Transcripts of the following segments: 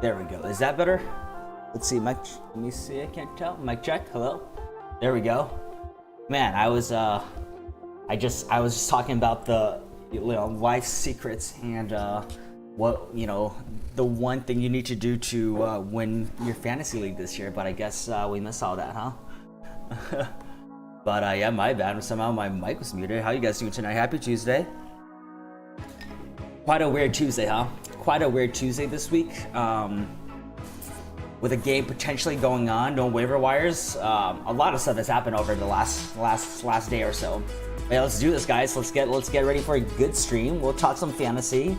There we go. Is that better? Let's see. Mic. Let me see. I can't tell. Mic check. Hello. There we go. Man, I was just talking about the life secrets and what the one thing you need to do to win your fantasy league this year. But I guess we missed all that, huh? But yeah, my bad. Somehow my mic was muted. How you guys doing tonight? Happy Tuesday. Quite a weird Tuesday, huh? Quite a weird Tuesday this week. With a game potentially going on, no waiver wires. A lot of stuff has happened over the last day or so. Yeah, let's do this, guys. Let's get ready for a good stream. We'll talk some fantasy,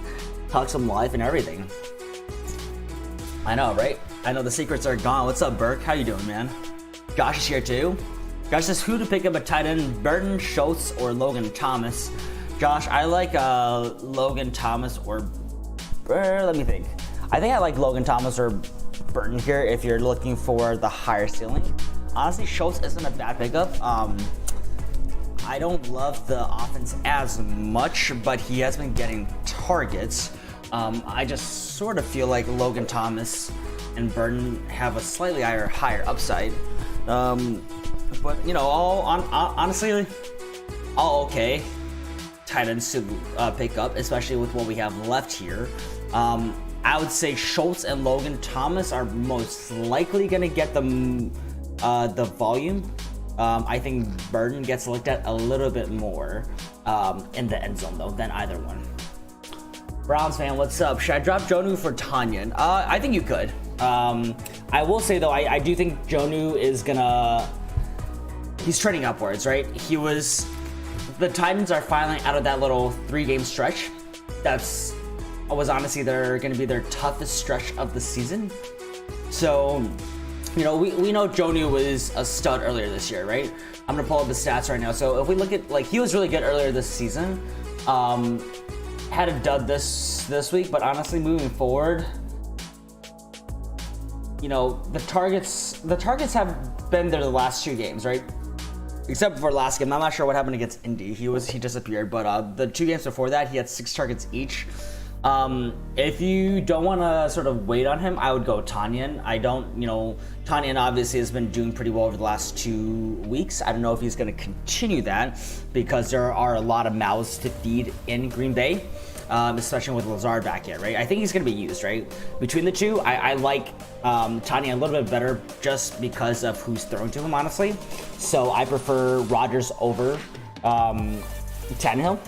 talk some life and everything. I know, right? I know the secrets are gone. What's up, Burke? How you doing, man? Josh is here too. Josh says, who to pick up a tight end, Burton, Schultz, or Logan Thomas? Josh, I like Logan Thomas or let me think. I think I like Logan Thomas or Burton here if you're looking for the higher ceiling. Honestly, Schultz isn't a bad pickup. I don't love the offense as much, but he has been getting targets. I just sort of feel like Logan Thomas and Burton have a slightly higher upside. But you know, honestly, all okay tight ends to pick up, especially with what we have left here. I would say Schultz and Logan Thomas are most likely going to get the volume. I think Burton gets looked at a little bit more in the end zone though than either one. Browns fan, what's up? Should I drop Jonnu for Tanyan? I think you could. I will say though, I do think Jonnu is he's trending upwards, right? The Titans are finally out of that little 3-game stretch. Was honestly they're going to be their toughest stretch of the season. So, you know, we know Jonnu was a stud earlier this year, right? I'm going to pull up the stats right now. So if we look at, like, he was really good earlier this season. Had a dud this week, but honestly moving forward, you know, the targets have been there the last 2 games, right? Except for last game. I'm not sure what happened against Indy. He disappeared, but the 2 games before that, he had 6 targets each. If you don't want to sort of wait on him, I would go Tanyan. Tanyan obviously has been doing pretty well over the last 2 weeks. I don't know if he's going to continue that because there are a lot of mouths to feed in Green Bay, especially with Lazard back yet, right? I think he's going to be used, right? Between the two, I like Tanyan a little bit better just because of who's thrown to him, honestly. So I prefer Rodgers over Tannehill.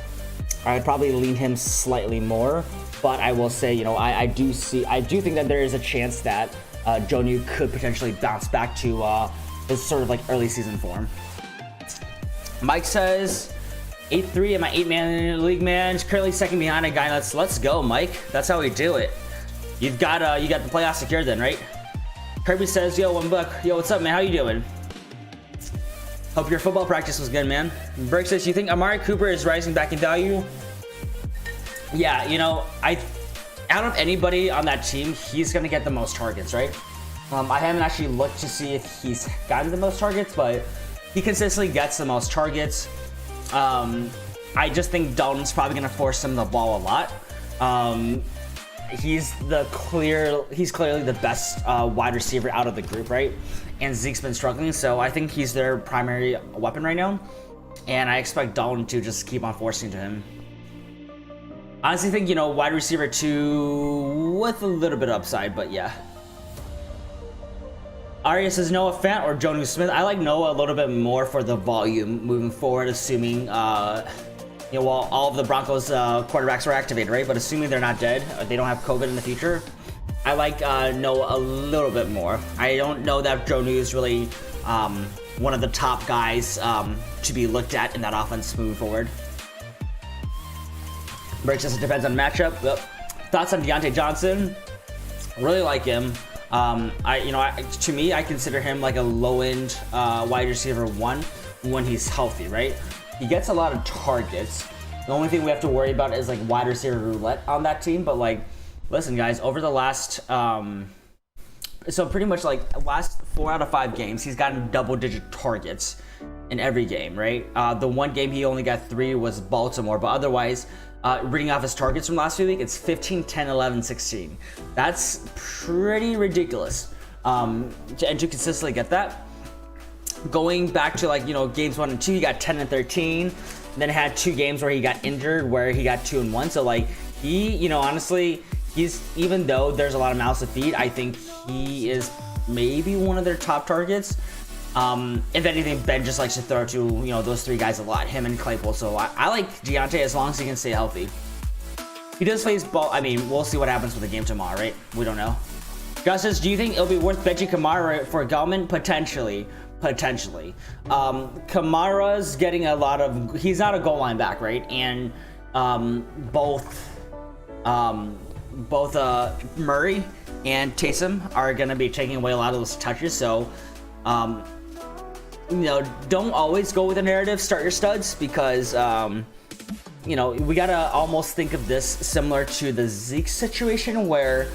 I'd probably lean him slightly more, but I will say, you know, I do think that there is a chance that Jonnu could potentially bounce back to his sort of like early season form. Mike says 8-3 in my 8-man league, man. Currently second behind a guy. Let's go, Mike. That's how we do it. You got the playoffs secured then, right? Kirby says, yo, $1. Yo, what's up, man? How you doing? Hope your football practice was good, man. Burke says, you think Amari Cooper is rising back in value? Yeah, you know, out of anybody on that team, he's going to get the most targets, right? I haven't actually looked to see if he's gotten the most targets, but he consistently gets the most targets. I just think Dalton's probably going to force him the ball a lot. He's clearly the best wide receiver out of the group, right? And Zeke's been struggling, so I think he's their primary weapon right now. And I expect Dalton to just keep on forcing to him. Honestly think, you know, wide receiver 2 with a little bit of upside, but yeah. Arya says Noah Fant or Jonnu Smith. I like Noah a little bit more for the volume moving forward, assuming, well, all of the Broncos quarterbacks were activated, right? But assuming they're not dead, or they don't have COVID in the future, I like Noah a little bit more. I don't know that Jonnu is really one of the top guys to be looked at in that offense moving forward. Break says it depends on matchup. Yep. Thoughts on Deontay Johnson? Really like him. To me, I consider him like a low-end wide receiver 1 when he's healthy, right? He gets a lot of targets. The only thing we have to worry about is like wide receiver roulette on that team. But like, listen, guys, over the last, so pretty much like last 4 out of 5 games, he's gotten double-digit targets in every game, right? The one game he only got 3 was Baltimore, but otherwise, reading off his targets from last week, it's 15, 10, 11, 16. That's pretty ridiculous. And to consistently get that. Going back to like, you know, games 1 and 2, he got 10 and 13. Then had 2 games where he got injured, where he got 2 and 1. So like he, you know, honestly, even though there's a lot of mouths to feed, I think he is maybe one of their top targets. If anything, Ben just likes to throw to, you know, those 3 guys a lot, him and Claypool. So I like Deontay as long as he can stay healthy. He does face ball. I mean, we'll see what happens with the game tomorrow, right? We don't know. Gus says, do you think it'll be worth benching Kamara for Gallman? Potentially. Kamara's getting a lot of, he's not a goal line back, right? And both Murray and Taysom are going to be taking away a lot of those touches. So you know, don't always go with a narrative. Start your studs because, you know, we gotta almost think of this similar to the Zeke situation where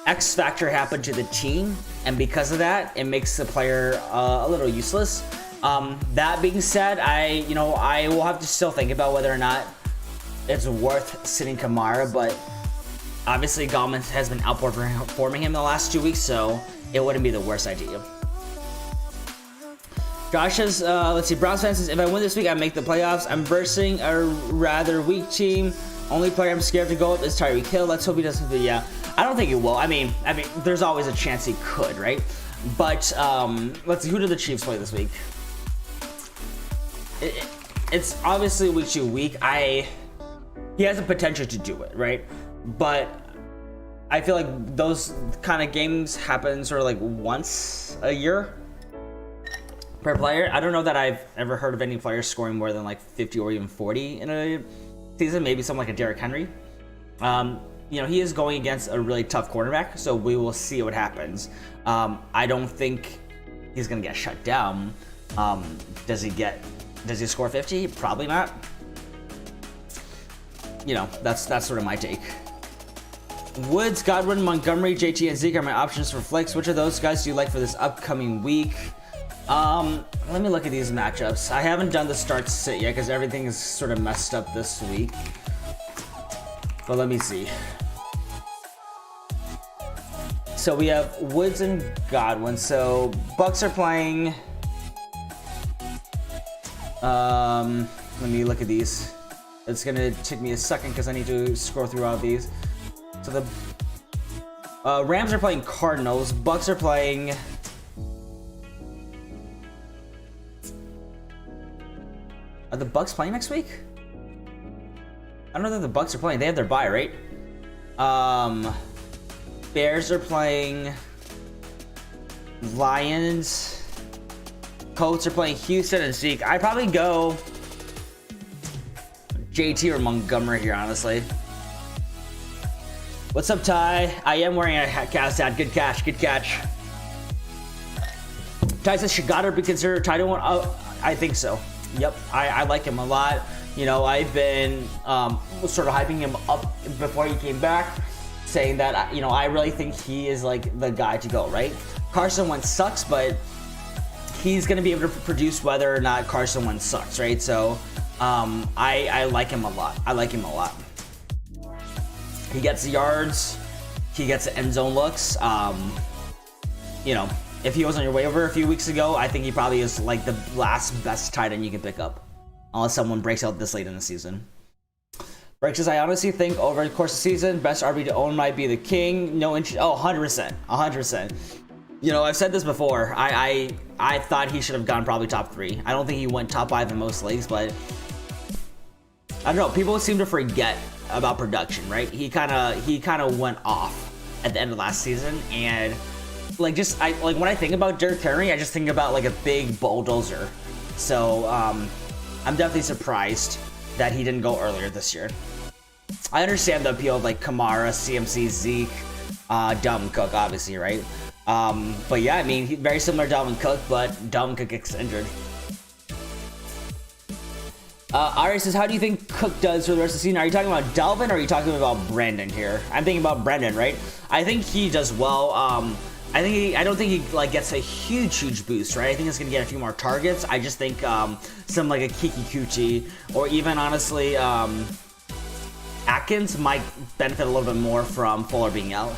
X factor happened to the team, and because of that, it makes the player a little useless. That being said, I will have to still think about whether or not it's worth sitting Kamara, but obviously Gallman has been outperforming him the last 2 weeks, so it wouldn't be the worst idea. Josh says, let's see, Browns fans says, if I win this week, I make the playoffs. I'm versing a rather weak team. Only player I'm scared to go up is Tyreek Hill. Let's hope he doesn't do, yeah. I don't think he will. I mean, there's always a chance he could, right? But let's see, who do the Chiefs play this week? It's obviously week to week. He has the potential to do it, right? But I feel like those kind of games happen sort of like once a year per player. I don't know that I've ever heard of any players scoring more than like 50 or even 40 in a season. Maybe someone like a Derrick Henry. You know, he is going against a really tough quarterback, so we will see what happens. I don't think he's gonna get shut down. Does he score 50? Probably not. You know, that's sort of my take. Woods, Godwin, Montgomery, JT, and Zeke are my options for flex. Which of those guys do you like for this upcoming week? Let me look at these matchups. I haven't done the start sit yet because everything is sort of messed up this week. But let me see. So we have Woods and Godwin. So Bucks are playing. Let me look at these. It's gonna take me a second because I need to scroll through all of these. So the Rams are playing Cardinals. Bucks are playing. Are the Bucks playing next week? I don't know that the Bucks are playing. They have their bye, right? Bears are playing Lions. Colts are playing Houston and Zeke. I'd probably go JT or Montgomery here, honestly. What's up, Ty? I am wearing a cast hat. Good catch, good catch. Ty says, should Goddard be considered tight end one? I think so. Yep, I like him a lot. You know, I've been sort of hyping him up before he came back, saying that, you know, I really think he is like the guy to go, right? Carson Wentz sucks, but he's going to be able to produce whether or not Carson Wentz sucks, right? So I like him a lot. I like him a lot. He gets the yards. He gets the end zone looks. You know, if he was on your waiver a few weeks ago, I think he probably is like the last best tight end you can pick up, unless someone breaks out this late in the season. Break says, I honestly think over the course of the season, best RB to own might be the King. No interest. Oh, 100%. 100%. You know, I've said this before. I thought he should have gone probably top 3. I don't think he went top 5 in most leagues, but I don't know. People seem to forget about production, right? He kind of went off at the end of last season, and like when I think about Derrick Henry, I just think about like a big bulldozer. So I'm definitely surprised that he didn't go earlier this year. I understand the appeal of like Kamara, CMC, Zeke, Dalvin Cook, obviously, right? But yeah, I mean, very similar to Dalvin Cook, but Dalvin Cook gets injured. Ari says, how do you think Cook does for the rest of the season? Are you talking about Dalvin or are you talking about Brandon here? I'm thinking about Brandon, right? I think he does well. I don't think he like gets a huge boost, right? I think he's gonna get a few more targets. I just think some like a Kiki Kuchi or even honestly Atkins might benefit a little bit more from Fuller being out.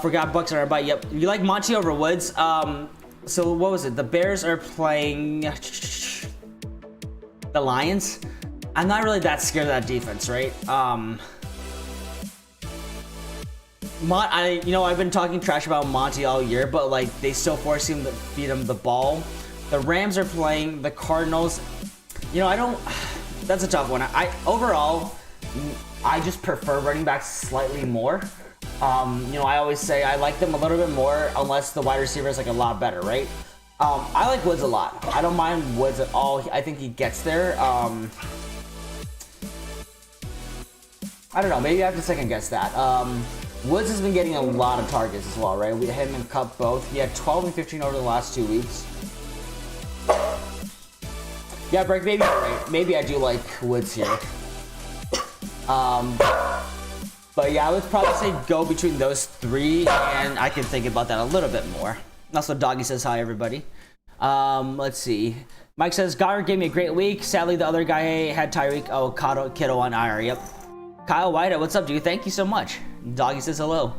Forgot Bucks are by. Yep, you like Monty over Woods. So what was it? The Bears are playing the Lions. I'm not really that scared of that defense, right? I've been talking trash about Monty all year, but like they still force him to feed him the ball. The Rams are playing the Cardinals. You know, that's a tough one. Overall, I just prefer running backs slightly more. I always say I like them a little bit more unless the wide receiver is like a lot better, right? I like Woods a lot. I don't mind Woods at all. I think he gets there. I don't know. Maybe I have to second guess that. Woods has been getting a lot of targets as well, right? We had him and Cup both. He had 12 and 15 over the last 2 weeks. Yeah, Break, maybe you're right. Maybe I do like Woods here. But yeah, I would probably say go between those 3, and I can think about that a little bit more. Also, Doggy says hi, everybody. Let's see. Mike says, Goddard gave me a great week. Sadly, the other guy had Tyreek. Oh, Kiddo on IR, yep. Kyle White, what's up, dude? Thank you so much. Doggy says hello.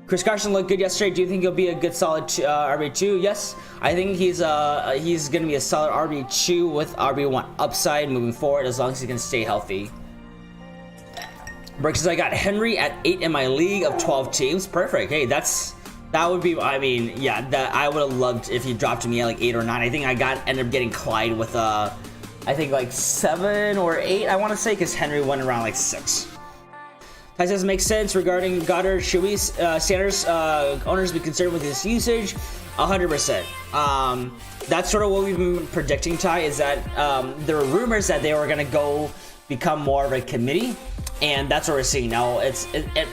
Chris Carson looked good yesterday. Do you think he'll be a good solid RB2? Yes, I think he's going to be a solid RB2 with RB1 upside moving forward as long as he can stay healthy. Brick says, I got Henry at 8 in my league of 12 teams. Perfect. Hey, that would be, I mean, yeah, that I would have loved if he dropped to me at like 8 or 9. I think I ended up getting Clyde with I think like 7 or 8, I want to say, because Henry went around like 6. That doesn't make sense regarding Goddard. Should we Sanders owners be concerned with his usage? 100%. That's sort of what we've been predicting, Ty, is that there were rumors that they were going to become more of a committee, and that's what we're seeing now.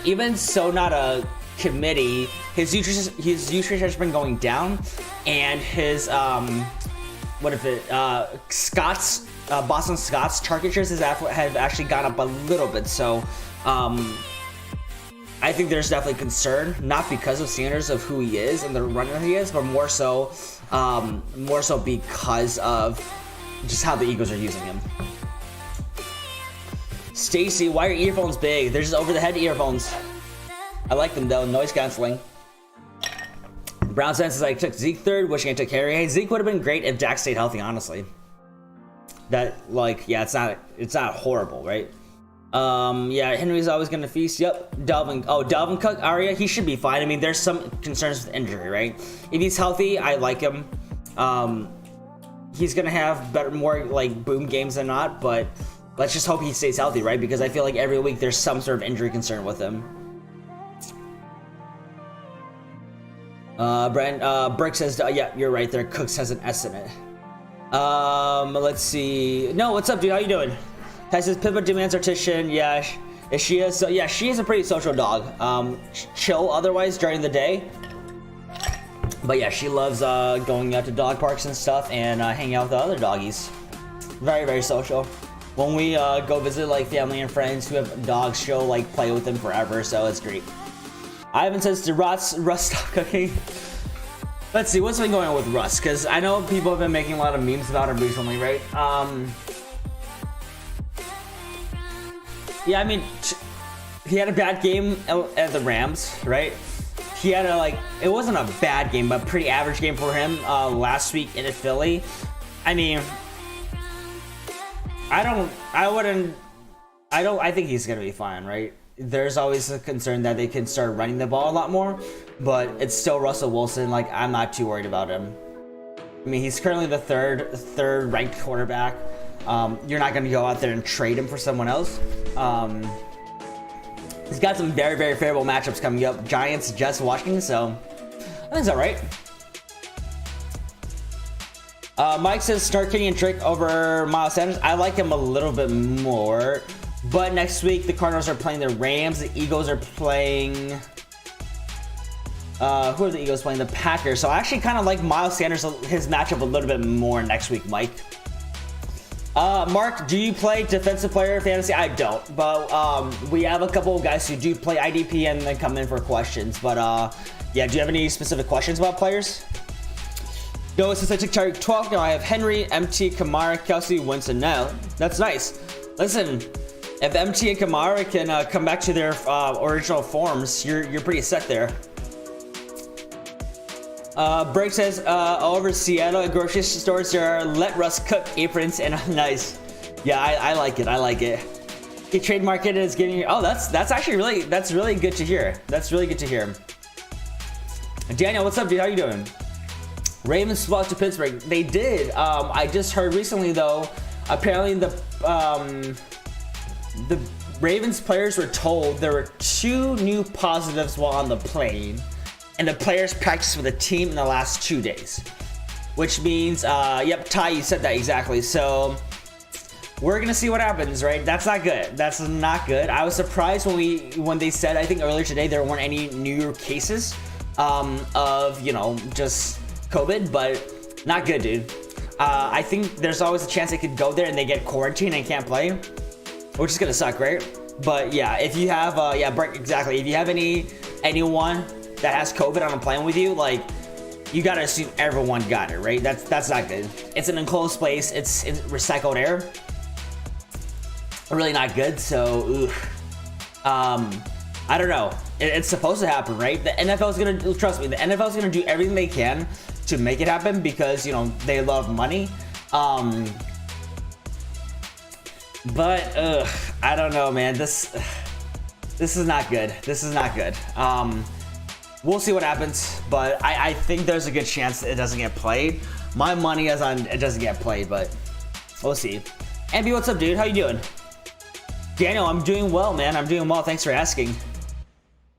Even so, not a committee. His usage has been going down, and his Boston Scott's target shares have actually gone up a little bit. So I think there's definitely concern, not because of Sanders of who he is and the runner he is, but more so because of just how the Eagles are using him. Stacy, why are earphones big? They're just over-the-head earphones. I like them though, noise canceling. Brown says I took Zeke third, wishing I took Harry. Hey, Zeke would have been great if Dak stayed healthy, honestly. That, like, yeah, it's not horrible, right? Yeah, Henry's always gonna feast. Yep, Dalvin Cook, Aria, he should be fine. I mean, there's some concerns with injury, right? If he's healthy, I like him. He's gonna have more like boom games than not, but let's just hope he stays healthy, right? Because I feel like every week there's some sort of injury concern with him. Brick says, yeah, you're right there. Cooks has an S in it. Let's see. No, what's up, dude? How you doing? Ty says, Pippa demands artisan. Yeah, she is. So yeah, she is a pretty social dog. Chill otherwise during the day. But yeah, she loves going out to dog parks and stuff and hanging out with the other doggies. Very, very social. When we go visit like family and friends who have dogs, she'll like play with them forever, so it's great. Ivan says to Russ stop cooking. Let's see, what's been going on with Russ? Because I know people have been making a lot of memes about him recently, right? Yeah, I mean, he had a bad game at the Rams, right? He had it wasn't a bad game, but pretty average game for him last week in Philly. I mean, I think he's gonna be fine, right? There's always a concern that they can start running the ball a lot more, but it's still Russell Wilson. Like, I'm not too worried about him. I mean, he's currently the third ranked quarterback. You're not going to go out there and trade him for someone else. He's got some very, very favorable matchups coming up. Giants, Jets, Washington, so I think it's all right. Mike says start Kenny and Trick over Miles Sanders. I like him a little bit more. But next week, the Cardinals are playing the Rams. The Eagles are playing... who are the Eagles playing? The Packers. So I actually kind of like Miles Sanders, his matchup a little bit more next week, Mike. Mark, do you play defensive player fantasy? I don't. But we have a couple of guys who do play IDP and then come in for questions. But yeah, do you have any specific questions about players? No, since I took Tyreek 12, now I have Henry, MT, Kamara, Kelsey, Winston. Now, that's nice. Listen... If MT and Kamara can come back to their original forms, you're pretty set there. Break says, over Seattle at grocery stores, there are let Russ cook aprons and nice. Yeah, I like it. I like it. The trade market is getting. Oh, that's actually really good to hear. That's really good to hear. Daniel, what's up, dude? How you doing? Ravens swap to Pittsburgh. They did. I just heard recently though. Apparently the Ravens players were told there were 2 new positives while on the plane, and the players practiced with the team in the last 2 days. Which means, yep, Ty, you said that exactly. So, we're gonna see what happens, right? That's not good. That's not good. I was surprised when they said, I think earlier today, there weren't any new cases of, you know, just COVID, but not good, dude. I think there's always a chance they could go there and they get quarantined and can't play, which is gonna suck, right? But yeah, if you have, exactly. If you have anyone that has COVID on a plane with you, like, you gotta assume everyone got it, right? That's not good. It's an enclosed place. It's recycled air. Really not good. So, I don't know. It's supposed to happen, right? The NFL is gonna, trust me, the NFL is gonna do everything they can to make it happen because, you know, they love money. But I don't know, man. This is not good. This is not good. We'll see what happens, but I think there's a good chance it doesn't get played. My money is on it doesn't get played, but we'll see. Ambi, what's up, dude? How you doing? Daniel, I'm doing well, man. I'm doing well. Thanks for asking.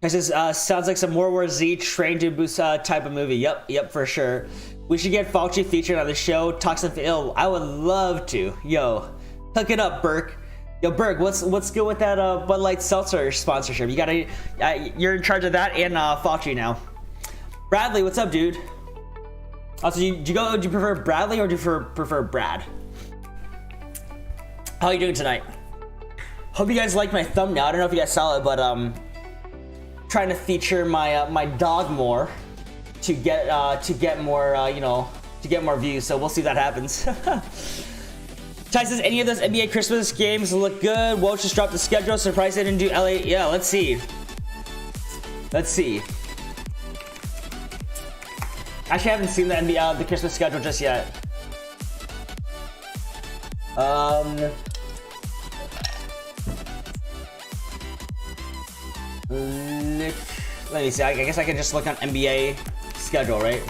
This is sounds like some World War Z Train to Busan type of movie. Yep, for sure. We should get Fauci featured on the show. Talk some ill. I would love to. Yo, hook it up, Burke. Yo, Burke, what's good with that Bud Light Seltzer sponsorship? You gotta, you're in charge of that and Fauci now. Bradley, what's up, dude? Also, do you prefer Bradley or do you prefer Brad? How are you doing tonight? Hope you guys like my thumbnail. I don't know if you guys saw it, but trying to feature my my dog more to get more you know, to get more views. So we'll see if that happens. Ty says, any of those NBA Christmas games look good? Woj just dropped the schedule. Surprised they didn't do LA. Yeah, let's see. Let's see. Actually, I haven't seen the NBA the Christmas schedule just yet. Let me see. I guess I can just look on NBA schedule, right?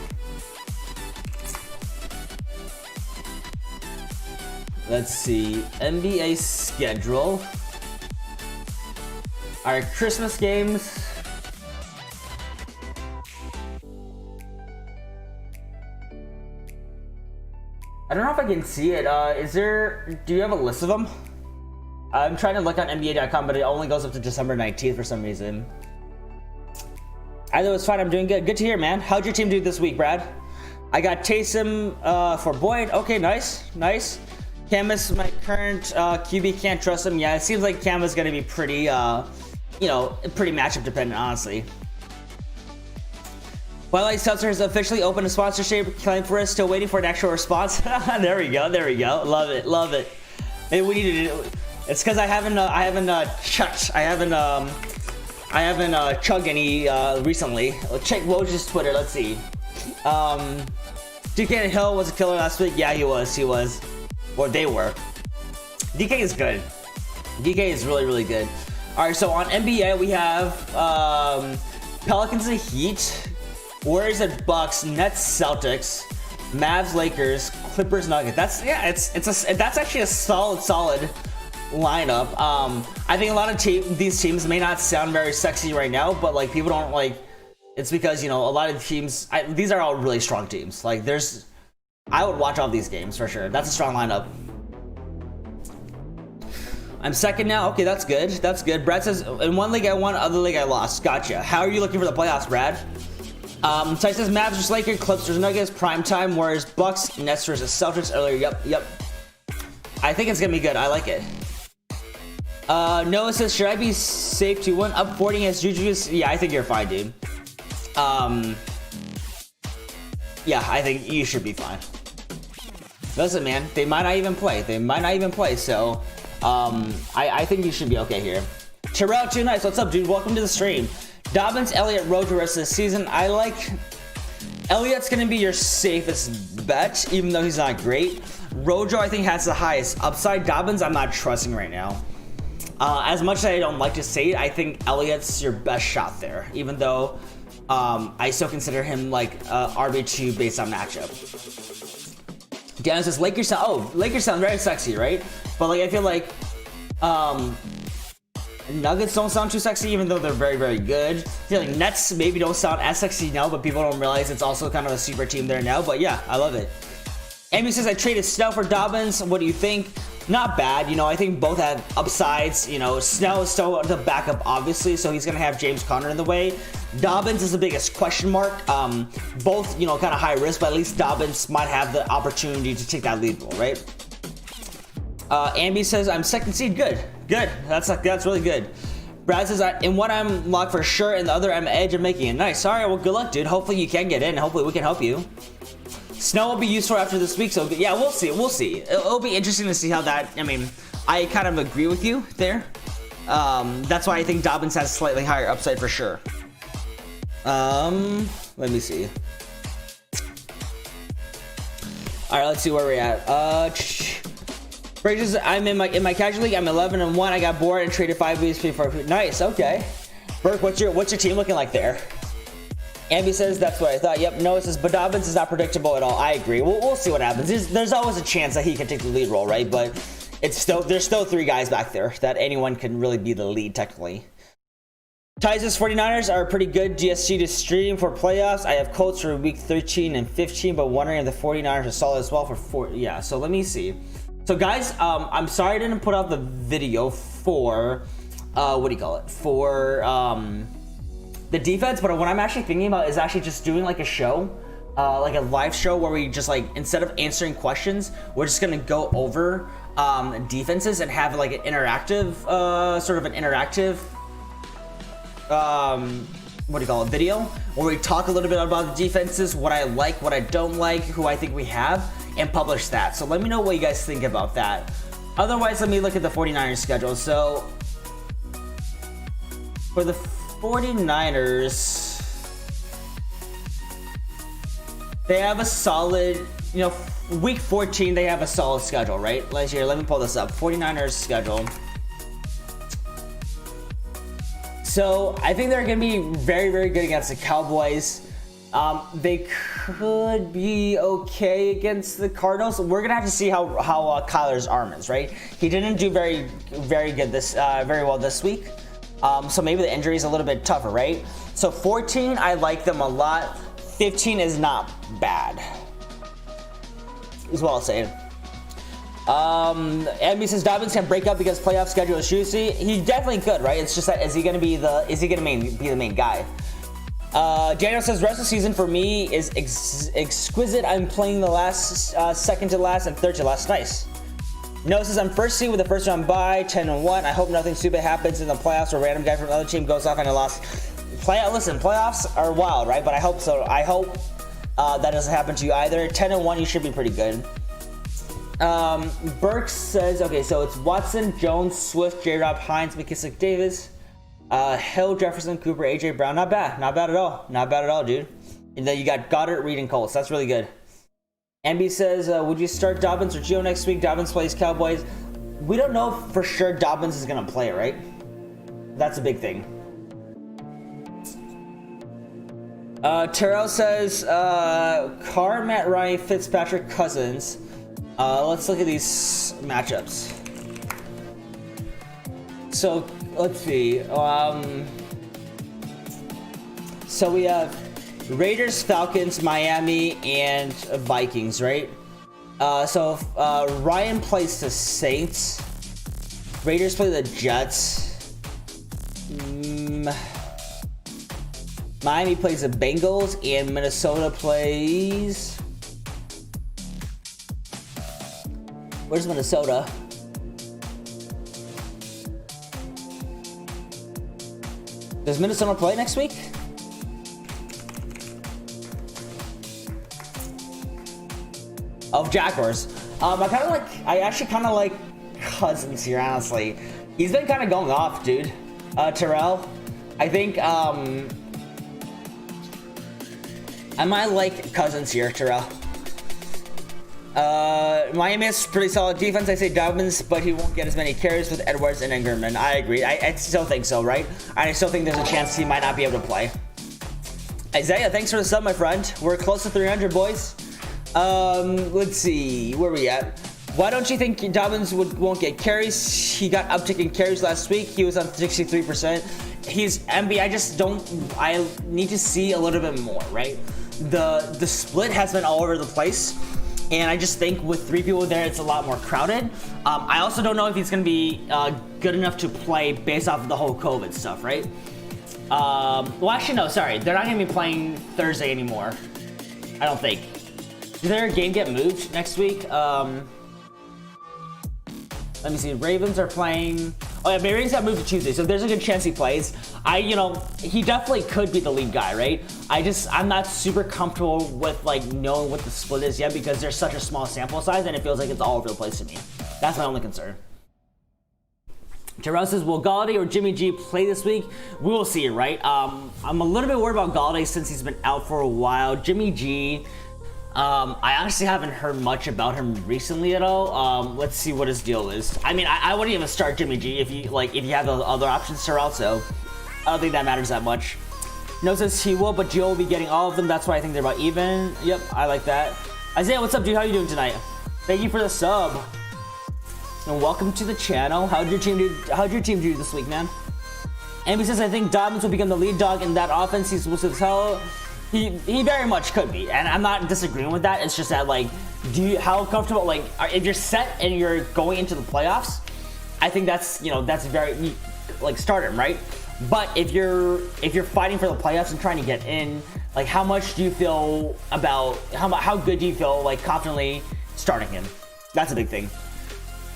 Let's see. NBA schedule. Our Christmas games. I don't know if I can see it. Do you have a list of them? I'm trying to look on NBA.com, but it only goes up to December 19th for some reason. Either was fine. I'm doing good. Good to hear, man. How'd your team do this week, Brad? I got Taysom for Boyd. Okay, nice. Cam is my current QB. Can't trust him. Yeah, it seems like Cam is going to be pretty, you know, pretty matchup dependent, honestly. Twilight Seltzer has officially opened a sponsorship claim for us. Still waiting for an actual response. There we go. Love it. Maybe we need to do. It's because I haven't chugged any recently. Check Woj's Twitter. Let's see. DK Hill was a killer last week. Yeah, he was. Or they were. DK is good. DK is really good. All right, so on NBA we have Pelicans and Heat, Warriors and Bucks, Nets, Celtics, Mavs, Lakers, Clippers, Nuggets. That's actually a solid lineup. I think a lot of these teams may not sound very sexy right now, but like people don't like. It's because, you know, a lot of teams. These are all really strong teams. Like I would watch all these games for sure. That's a strong lineup. I'm second now. Okay, that's good. Brad says, in one league I won, other league I lost. Gotcha. How are you looking for the playoffs, Brad? Ty says Mavs vs Lakers, Clippers Nuggets, prime time, Warriors Bucks, Nets vs Celtics earlier. Yep. I think it's gonna be good. I like it. Noah says, should I be safe to win? Up 40 against Juju's? Yeah, I think you're fine, dude. Yeah, I think you should be fine. Listen, man, they might not even play. So, I think you should be okay here. Terrell, too nice. What's up, dude? Welcome to the stream. Dobbins, Elliott, Rojo the rest of the season. I like Elliott's gonna be your safest bet, even though he's not great. Rojo, I think, has the highest upside. Dobbins, I'm not trusting right now. As much as I don't like to say it, I think Elliott's your best shot there, even though I still consider him like RB2 based on matchup. Dan says Lakers sound very sexy, right? But like I feel like Nuggets don't sound too sexy, even though they're very good. I feel like Nets maybe don't sound as sexy now, but people don't realize it's also kind of a super team there now. But yeah, I love it. Amy says I traded Snell for Dobbins. What do you think? not bad. You know, I think both have upsides. You know, Snell is still the backup, obviously, so he's going to have James Conner in the way. Dobbins is the biggest question mark. Both, you know, kind of high risk, but at least Dobbins might have the opportunity to take that lead role, right? Ambi says, I'm second seed. Good. That's really good. Brad says, in one I'm locked for sure, and the other I'm edge of making it. Nice. All right, well, good luck, dude. Hopefully you can get in. Hopefully we can help you. Snow will be useful after this week, so yeah, we'll see. It'll be interesting to see how that, I mean, I kind of agree with you there. That's why I think Dobbins has slightly higher upside for sure. Let me see. All right, let's see where we're at. Bridges, I'm in my casual league. I'm 11-1. I got bored and traded 5 weeks before. Nice. Okay. Burke, what's your team looking like there? Ambi says that's what I thought. Yep. Noah says, but Dobbins is not predictable at all. I agree. We'll see what happens. There's always a chance that he can take the lead role, right? But there's still 3 guys back there that anyone can really be the lead technically. Titans 49ers are a pretty good GSC to stream for playoffs. I have Colts for week 13 and 15, but wondering if the 49ers are solid as well for 4. Yeah. So let me see. So guys, I'm sorry I didn't put out the video for what do you call it, for the defense, but what I'm actually thinking about is actually just doing like a show, like a live show where we just like, instead of answering questions, we're just gonna go over defenses and have like an interactive sort of an interactive what do you call it, video where we talk a little bit about the defenses, what I like, what I don't like, who I think we have, and publish that. So let me know what you guys think about that. Otherwise, let me look at the 49ers schedule. So for the 49ers, they have a solid, you know, week 14, they have a solid schedule, right? Last year, let me pull this up. 49ers schedule. So I think they're going to be very, very good against the Cowboys. They could be okay against the Cardinals. We're going to have to see how Kyler's arm is, right? He didn't do very well this week. So maybe the injury is a little bit tougher, right? So 14, I like them a lot. 15 is not bad, is what I'll say. Emmy says Dobbins can break up because playoff schedule is juicy. He definitely could, right? It's just that is he gonna be the main guy? Daniel says rest of the season for me is exquisite. I'm playing the last second to last and third to last. Nice. Noah says I'm first seed with the first round bye, 10-1. I hope nothing stupid happens in the playoffs or a random guy from another team goes off and a loss. Listen, playoffs are wild, right? But I hope so. I hope that doesn't happen to you either. 10-1, you should be pretty good. Burke says, okay, so it's Watson, Jones, Swift, J-Rob, Hines, McKissick, Davis, Hill, Jefferson, Cooper, AJ Brown. Not bad at all, dude. And then you got Goddard, Reed, and Colts. That's really good. MB says, would you start Dobbins or Gio next week? Dobbins plays Cowboys. We don't know for sure Dobbins is gonna play, right? That's a big thing. Terrell says, Carr, Matt Ryan, Fitzpatrick, Cousins. Let's look at these matchups. So let's see. So we have Raiders, Falcons, Miami, and Vikings, right? So Ryan plays the Saints. Raiders play the Jets. Miami plays the Bengals, and Minnesota plays. Where's Minnesota? Does Minnesota play next week? Oh, Jaguars. I actually kind of like Cousins here, honestly. He's been kind of going off, dude. Terrell. I think, I might like Cousins here, Terrell. Miami has pretty solid defense. I say Dobbins, but he won't get as many carries with Edwards and Ingram. And I agree. I still think so, right? I still think there's a chance he might not be able to play. Isaiah, thanks for the sub, my friend. We're close to 300, boys. Let's see. Where are we at? Why don't you think Dobbins won't get carries? He got uptick in carries last week. He was on 63%. He's MB. I need to see a little bit more, right? The split has been all over the place. And I just think with 3 people there, it's a lot more crowded. I also don't know if he's going to be good enough to play based off of the whole COVID stuff, right? Well, actually, no, sorry. They're not going to be playing Thursday anymore. I don't think. Did their game get moved next week? Let me see. Ravens are playing. Oh yeah, Ravens got moved to Tuesday, so there's a good chance he plays. He definitely could be the lead guy, right? I'm not super comfortable with like knowing what the split is yet because there's such a small sample size and it feels like it's all over the place to me. That's my only concern. Terrell says, will Galladay or Jimmy G play this week? We will see, right? I'm a little bit worried about Galladay since he's been out for a while. Jimmy G, I honestly haven't heard much about him recently at all. Let's see what his deal is. I mean, I wouldn't even start Jimmy G if you have those other options, Terrell, so I don't think that matters that much. No says he will, but Joe will be getting all of them. That's why I think they're about even. Yep, I like that. Isaiah, what's up, dude? How you doing tonight? Thank you for the sub. And welcome to the channel. How'd your team do this week, man? Amby says, I think Dobbins will become the lead dog in that offense. He's supposed to tell. He very much could be, and I'm not disagreeing with that. It's just that, like, how comfortable, like, if you're set and you're going into the playoffs, I think that's very, like, start him, right? But if you're fighting for the playoffs and trying to get in, like, how much do you feel about how good do you feel like confidently starting him? That's a big thing.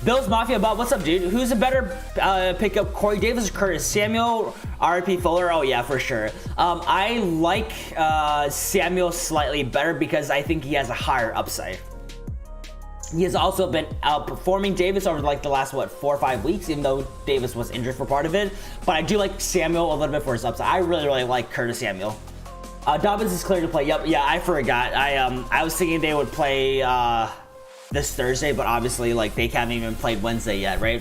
Bills Mafia Bob, what's up, dude? Who's a better pickup, Corey Davis or Curtis Samuel, RP Fuller? Oh yeah, for sure. I like Samuel slightly better because I think he has a higher upside. He has also been outperforming Davis over like the last 4 or 5 weeks, even though Davis was injured for part of it. But I do like Samuel a little bit for his upside. I really like Curtis Samuel. Dobbins is clear to play. Yep, yeah, I forgot. I was thinking they would play this Thursday, but obviously like they haven't even played Wednesday yet, right?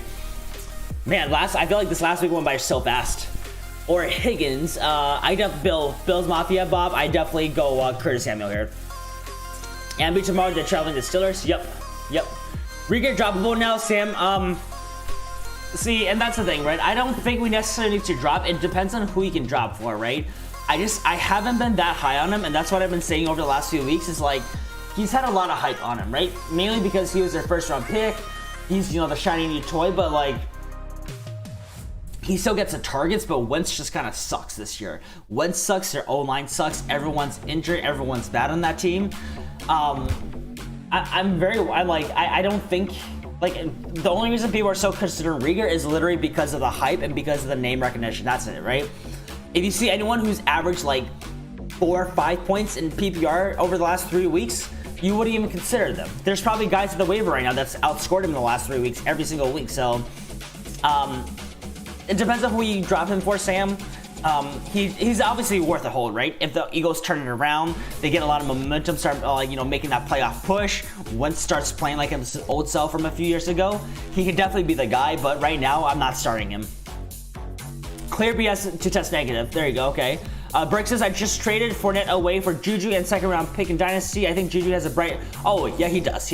Man, I feel like this last week went by so fast. Or Higgins. Bills Mafia Bob. I definitely go Curtis Samuel here. And tomorrow they're traveling to Steelers. Yep. Rieger droppable now, Sam. See, and that's the thing, right? I don't think we necessarily need to drop. It depends on who you can drop for, right? I haven't been that high on him, and that's what I've been saying over the last few weeks. Is like he's had a lot of hype on him, right? Mainly because he was their first round pick. He's the shiny new toy, but like he still gets the targets. But Wentz just kind of sucks this year. Wentz sucks. Their O-line sucks. Everyone's injured. Everyone's bad on that team. I don't think, like, the only reason people are so considering Rieger is literally because of the hype and because of the name recognition. That's it, right? If you see anyone who's averaged like 4 or 5 points in PPR over the last 3 weeks, you wouldn't even consider them. There's probably guys at the waiver right now that's outscored him in the last 3 weeks, every single week. So it depends on who you drop him for, Sam. He's obviously worth a hold, right? If the Eagles turn it around, they get a lot of momentum, start making that playoff push. Wentz starts playing like his old self from a few years ago, he could definitely be the guy. But right now, I'm not starting him. Clear BS to test negative. There you go. Okay. Brick says I just traded Fournette away for Juju and second round pick in Dynasty. I think Juju has a bright. Oh yeah, he does.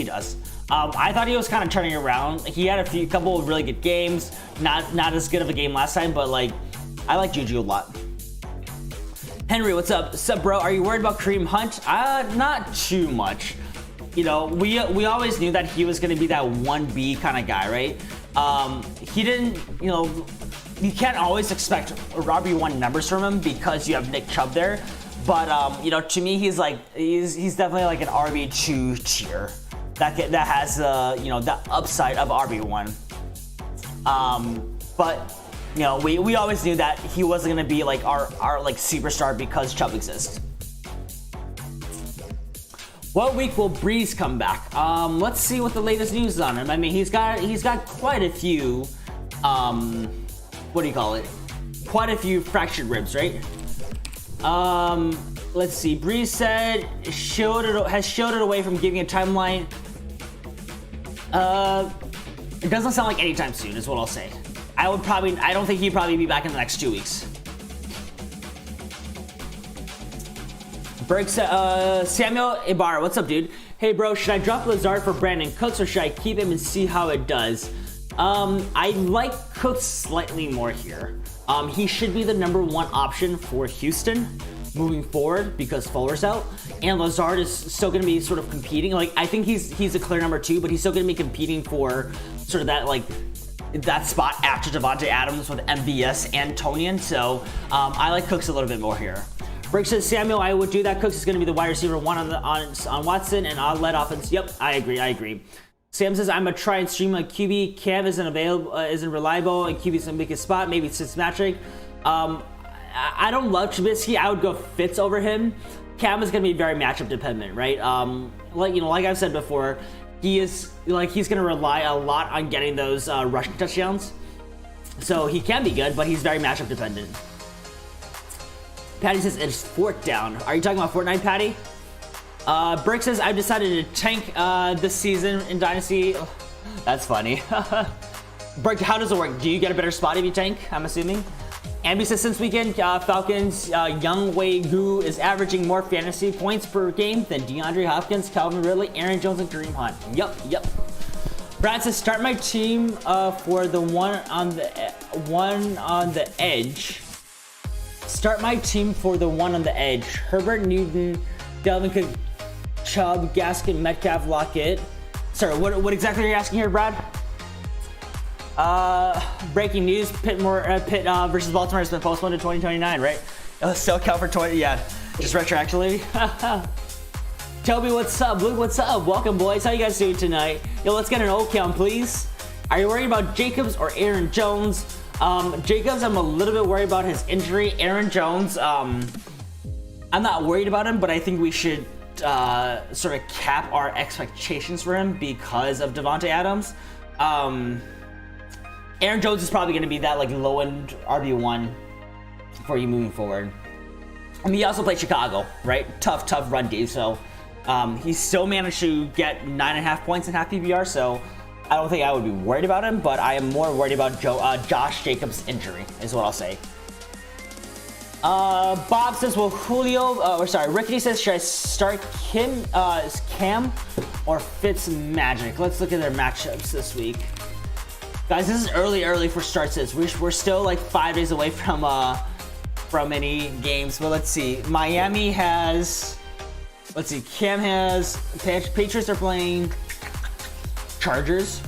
I thought he was kind of turning around. He had a couple of really good games. Not as good of a game last time, but like. I like Juju a lot. Henry, what's up? What's up, bro? Are you worried about Kareem Hunt? Not too much. We always knew that he was going to be that 1B kind of guy, right? He didn't, you can't always expect RB1 numbers from him because you have Nick Chubb there. But, to me, he's definitely like an RB2 tier that has, the upside of RB1. But, we always knew that he wasn't going to be like our like superstar because Chubb exists. What week will Breeze come back? Let's see what the latest news is on him. I mean, he's got quite a few, quite a few fractured ribs, right? Let's see. Breeze said has shielded away from giving a timeline. It doesn't sound like anytime soon, is what I'll say. I don't think he'd probably be back in the next 2 weeks. Samuel Ibarra, what's up, dude? Hey, bro, should I drop Lazard for Brandon Cooks or should I keep him and see how it does? I like Cooks slightly more here. He should be the #1 option for Houston. moving forward because Fuller's out, and Lazard is still going to be sort of competing. Like, I think he's a clear number 2, but he's still going to be competing for sort of that, like, that spot after Davante Adams with MVS and Tonyan. So I like Cooks a little bit more here. Brick says, Samuel, I would do that. Cooks is going to be the wide receiver 1 on Watson, and I'll let offense. Yep, I agree. Sam says, I'm going to try and stream a QB. Cam isn't available, isn't reliable, and QB's going to make a spot. Maybe it's Fitzmagic. I don't love Trubisky. I would go Fitz over him. Cam is going to be very matchup dependent, right? Like I've said before, he's going to rely a lot on getting those rushing touchdowns. So he can be good, but he's very matchup dependent. Patty says it's 4th down. Are you talking about Fortnite, Patty? Brick says I've decided to tank this season in Dynasty. Oh, that's funny. Brick, how does it work? Do you get a better spot if you tank? I'm assuming. Ambi says since weekend, Falcons Young Wei Gu is averaging more fantasy points per game than DeAndre Hopkins, Calvin Ridley, Aaron Jones, and Kareem Hunt. Yep. Brad says start my team for the one on the edge. Start my team for the one on the edge. Herbert, Newton, Delvin Cook, Chubb, Gaskin, Metcalf, Lockett. Sorry, what exactly are you asking here, Brad? Breaking news: Pitt versus Baltimore has been postponed to 2029, right? It'll still count for 20. Yeah, just retroactively. Toby, what's up? Luke, what's up? Welcome, boys. How you guys doing tonight? Yo, let's get an O count, please. Are you worried about Jacobs or Aaron Jones? Jacobs, I'm a little bit worried about his injury. Aaron Jones, I'm not worried about him, but I think we should sort of cap our expectations for him because of Davante Adams. Aaron Jones is probably going to be that like low-end RB1 for you moving forward. I mean, he also played Chicago, right? Tough run D. So he still managed to get 9.5 points in half PPR. So I don't think I would be worried about him, but I am more worried about Josh Jacobs' injury, is what I'll say. Bob says, well, Rickety says, should I start Cam or Fitzmagic? Let's look at their matchups this week. Guys, this is early for start sits. We're still like 5 days away from any games, but let's see. Miami has, Cam has, Patriots are playing Chargers,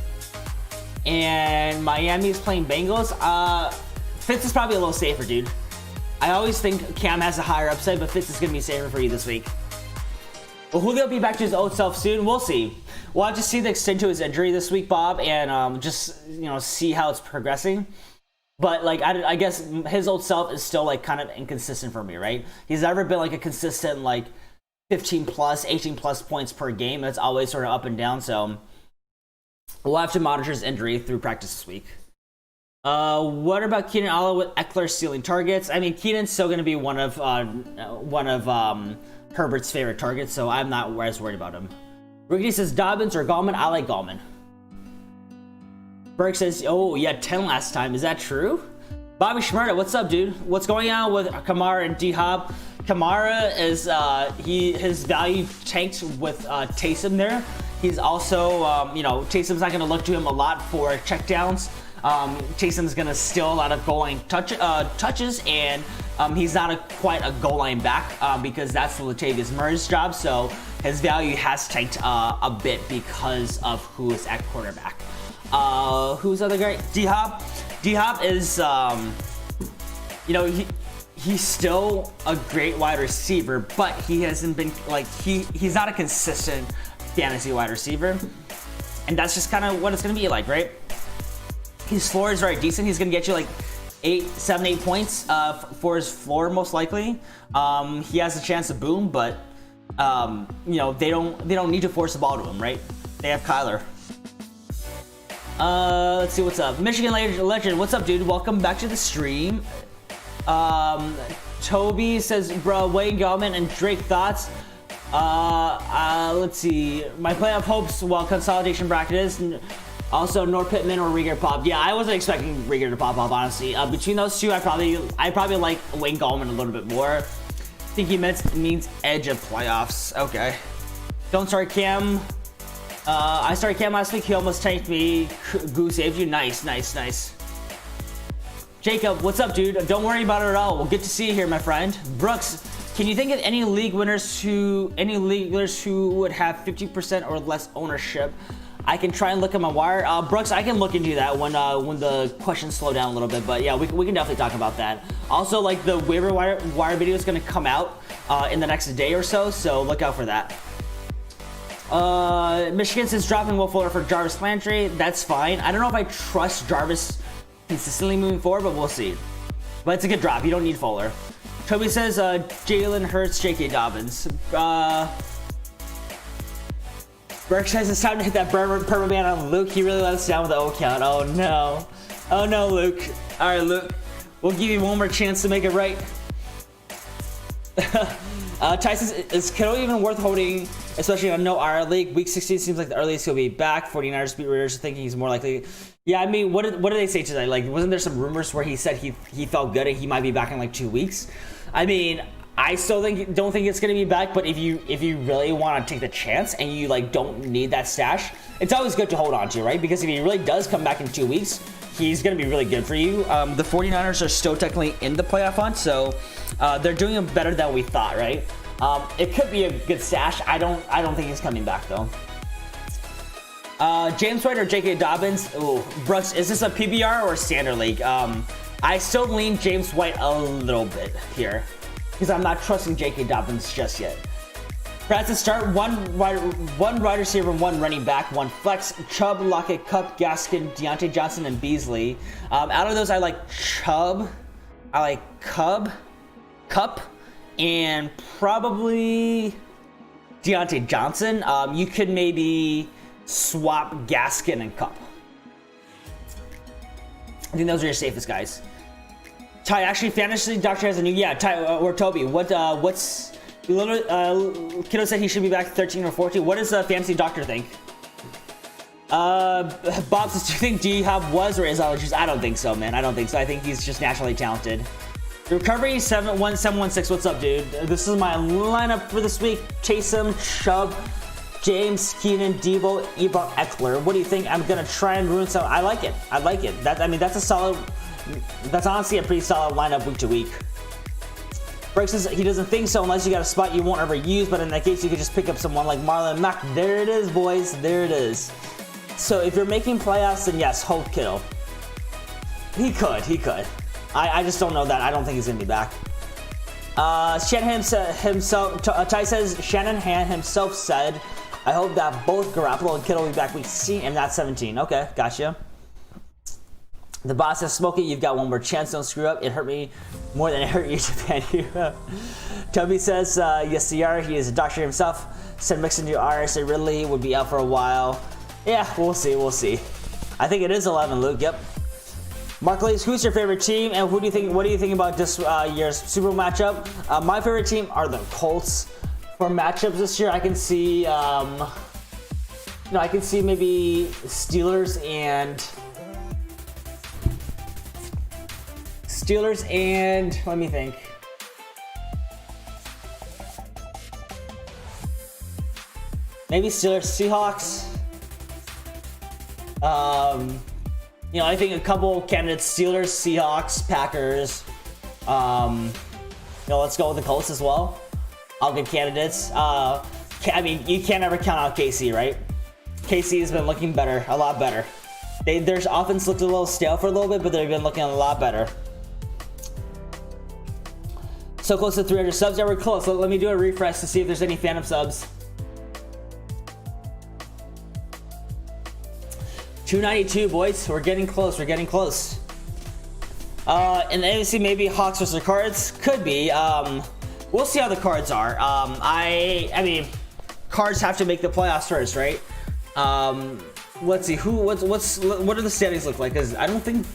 and Miami is playing Bengals. Fitz is probably a little safer, dude. I always think Cam has a higher upside, but Fitz is going to be safer for you this week. Will Julio be back to his old self soon? We'll see. We'll have to see the extent to his injury this week, Bob, and just see how it's progressing. But like I guess his old self is still like kind of inconsistent for me, right? He's never been like a consistent like 15 plus, 18 plus points per game. That's always sort of up and down. So we'll have to monitor his injury through practice this week. What about Keenan Allen with Eckler stealing targets? I mean, Keenan's still going to be one of Herbert's favorite targets, so I'm not as worried about him. Ricky says Dobbins or Gallman. I like Gallman. Burke says, oh, yeah, 10 last time. Is that true? Bobby Schmerda, what's up, dude? What's going on with Kamara and D-Hop? Kamara is, his value tanked with Taysom there. He's also, Taysom's not going to look to him a lot for checkdowns. Taysom's going to steal a lot of goal line touches, and he's not quite a goal line back because that's Latavius Murray's job. So his value has tanked a bit because of who is at quarterback. Who's the other guy? D-Hop. D-Hop is, he's still a great wide receiver, but he hasn't been he's not a consistent fantasy wide receiver, and that's just kind of what it's going to be like, right? His floor is very decent. He's going to get you like 7, 8 points for his floor, most likely. He has a chance to boom, but they don't need to force the ball to him, right? They have Kyler. Let's see what's up. Michigan Legend, what's up, dude? Welcome back to the stream. Toby says, bro, Wayne Gallman and Drake thoughts. Let's see. My playoff hopes, while consolidation bracket is. Also, North Pittman or Rieger pop. Yeah, I wasn't expecting Rieger to pop up, honestly. Between those two, I probably like Wayne Gallman a little bit more. I think he means edge of playoffs. Okay. Don't start Cam. I started Cam last week. He almost tanked me. Goo saved you. Nice. Jacob, what's up, dude? Don't worry about it at all. Well, good to see you here, my friend. Brooks Can you think of any league winners who would have 50% or less ownership? I can try and look at my wire. Brooks, I can look into that when the questions slow down a little bit. But yeah, we can definitely talk about that. Also, like the waiver wire video is going to come out in the next day or so, so look out for that. Michigan is dropping Will Fuller for Jarvis Landry. That's fine. I don't know if I trust Jarvis consistently moving forward, but we'll see. But it's a good drop. You don't need Fuller. Toby says Jalen Hurts, J.K. Dobbins. Burke says it's time to hit that perma ban on Luke. He really let us down with the O count. Oh no. Oh no, Luke. All right, Luke. We'll give you one more chance to make it right. Tyson, is Kittle even worth holding, especially on no IR league? Week 16 seems like the earliest he'll be back. 49ers beat Raiders thinking he's more likely. Yeah, I mean, what did they say today? Like, wasn't there some rumors where he said he felt good and he might be back in like 2 weeks? I mean, I still don't think it's gonna be back, but if you really want to take the chance and you like don't need that stash, it's always good to hold on to, right? Because if he really does come back in 2 weeks, he's gonna be really good for you. The 49ers are still technically in the playoff hunt, so they're doing better than we thought, right? It could be a good stash. I don't think he's coming back though. James White or J.K. Dobbins? Ooh, Brooks, is this a PBR or standard league? I still lean James White a little bit here, because I'm not trusting J.K. Dobbins just yet. Francis, start one wide receiver, one running back, one flex. Chubb, Lockett, Kupp, Gaskin, Deontay Johnson, and Beasley. Out of those, I like Chubb, I like Kupp, and probably Deontay Johnson. You could maybe swap Gaskin and Kupp. I think those are your safest guys. Ty, actually, Fantasy Doctor has a new, yeah, Ty, or Toby, what's, Kiddo said he should be back 13 or 14. What does the Fantasy Doctor think? Bob says, do you have was or is allergies? I don't think so, man. I don't think so. I think he's just naturally talented. Recovery 71716. What's up, dude? This is my lineup for this week. Taysom, Chubb, James, Keenan, Debo, Ebron, Eckler. What do you think? I'm gonna try and ruin some. I like it. I like it. That's a solid. That's honestly a pretty solid lineup week to week. Break says he doesn't think so unless you got a spot you won't ever use, but in that case you could just pick up someone like Marlon Mack. There it is, boys. There it is. So if you're making playoffs, then yes, hold Kittle. He could. I just don't know that. I don't think he's gonna be back. Shanahan himself. Ty says Shanahan himself said, "I hope that both Garoppolo and Kittle will be back week 16 and not 17." Okay, gotcha. The boss says, "Smoke it. You've got one more chance. Don't screw up. It hurt me more than it hurt you to ban you." Toby says, "Yes, they are. He is a doctor himself. Said Mixon to RS. Ridley would be out for a while." Yeah, we'll see. I think it is 11, Luke. Yep. Mark Lees, who's your favorite team, and what do you think about this year's Super Bowl matchup? My favorite team are the Colts. For matchups this year, I can see, I can see maybe Steelers and let me think. Maybe Steelers, Seahawks. I think a couple candidates: Steelers, Seahawks, Packers. Let's go with the Colts as well. All good candidates. I mean, you can't ever count out KC, right? KC has been looking better, a lot better. Their offense looked a little stale for a little bit, but they've been looking a lot better. So close to 300 subs. Yeah, we're close. Let me do a refresh to see if there's any Phantom subs. 292, boys. We're getting close. In the NFC, maybe Hawks versus the Cards. Could be. We'll see how the Cards are. I mean, Cards have to make the playoffs first, right? Let's see. What do the standings look like? Because I don't think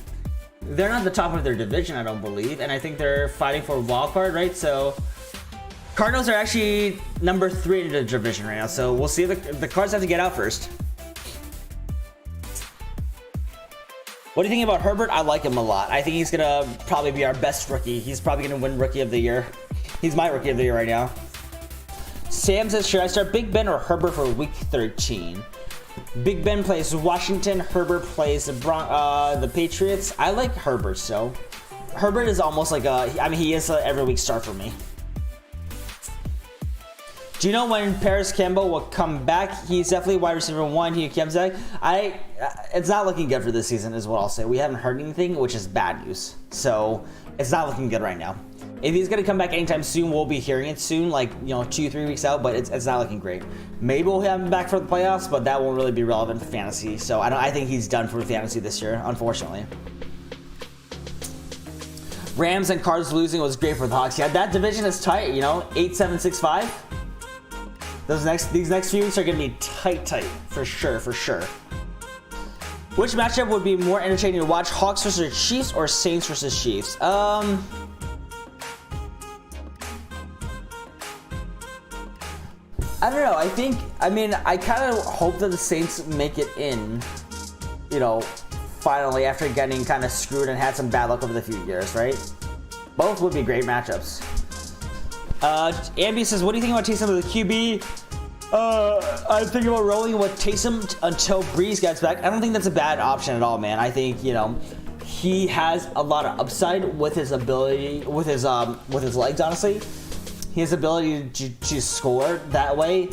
they're not the top of their division. I don't believe, and I think they're fighting for a wild card, right? So Cardinals are actually number 3 in the division right now. So we'll see. The Cards have to get out first. What do you think about Herbert? I like him a lot. I think he's gonna probably be our best rookie. He's probably gonna win Rookie of the Year. He's my Rookie of the Year right now. Sam says, should I start Big Ben or Herbert for week 13? Big Ben plays Washington. Herbert plays the Patriots. I like Herbert, so. Herbert is almost like he is a every week start for me. Do you know when Paris Campbell will come back? He's definitely wide receiver 1. He comes back. It's not looking good for this season, is what I'll say. We haven't heard anything, which is bad news. So it's not looking good right now. If he's gonna come back anytime soon, we'll be hearing it soon, like 2-3 weeks out. But it's not looking great. Maybe we'll have him back for the playoffs, but that won't really be relevant for fantasy. So I think he's done for fantasy this year, unfortunately. Rams and Cards losing was great for the Hawks. Yeah, that division is tight. 8-7-6-5. These next few weeks are gonna be tight for sure. Which matchup would be more entertaining to watch? Hawks versus Chiefs or Saints versus Chiefs? I don't know. I kind of hope that the Saints make it in. Finally, after getting kind of screwed and had some bad luck over the few years, right? Both would be great matchups. Ambi says, what do you think about Taysom as the QB? I'm thinking about rolling with Taysom until Breeze gets back. I don't think that's a bad option at all, man. I think, he has a lot of upside with his ability, with his legs, honestly. His ability to score that way.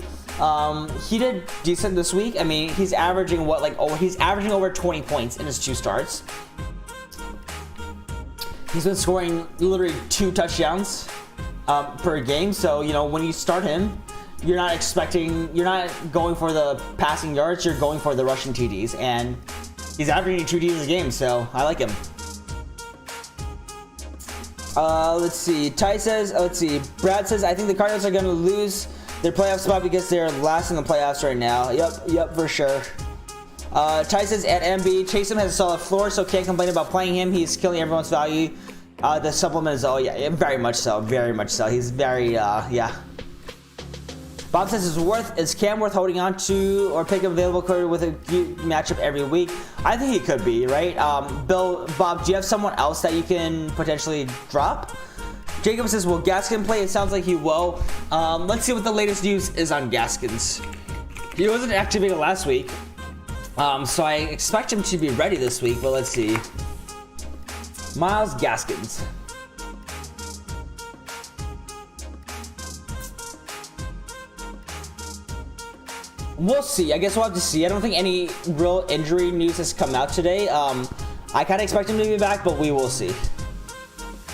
He did decent this week. He's averaging he's averaging over 20 points in his 2 starts. He's been scoring literally 2 touchdowns per game. So, when you start him, you're not going for the passing yards, you're going for the rushing TDs. And he's averaging 2 TDs a game, so I like him. Let's see. Brad says, I think the Cardinals are going to lose their playoff spot because they're last in the playoffs right now. Yep, for sure. Ty says, at MB, Taysom has a solid floor, so can't complain about playing him. He's killing everyone's value. The supplement is, very much so. He's very, yeah. Bob says, is Cam worth holding on to or pick up available career with a matchup every week? I think he could be, right? Bob, do you have someone else that you can potentially drop? Jacob says, will Gaskin play? It sounds like he will. Let's see what the latest news is on Gaskins. He wasn't activated last week, so I expect him to be ready this week, but let's see. Myles Gaskins. We'll see. I guess we'll have to see. I don't think any real injury news has come out today. I kind of expect him to be back, but we will see.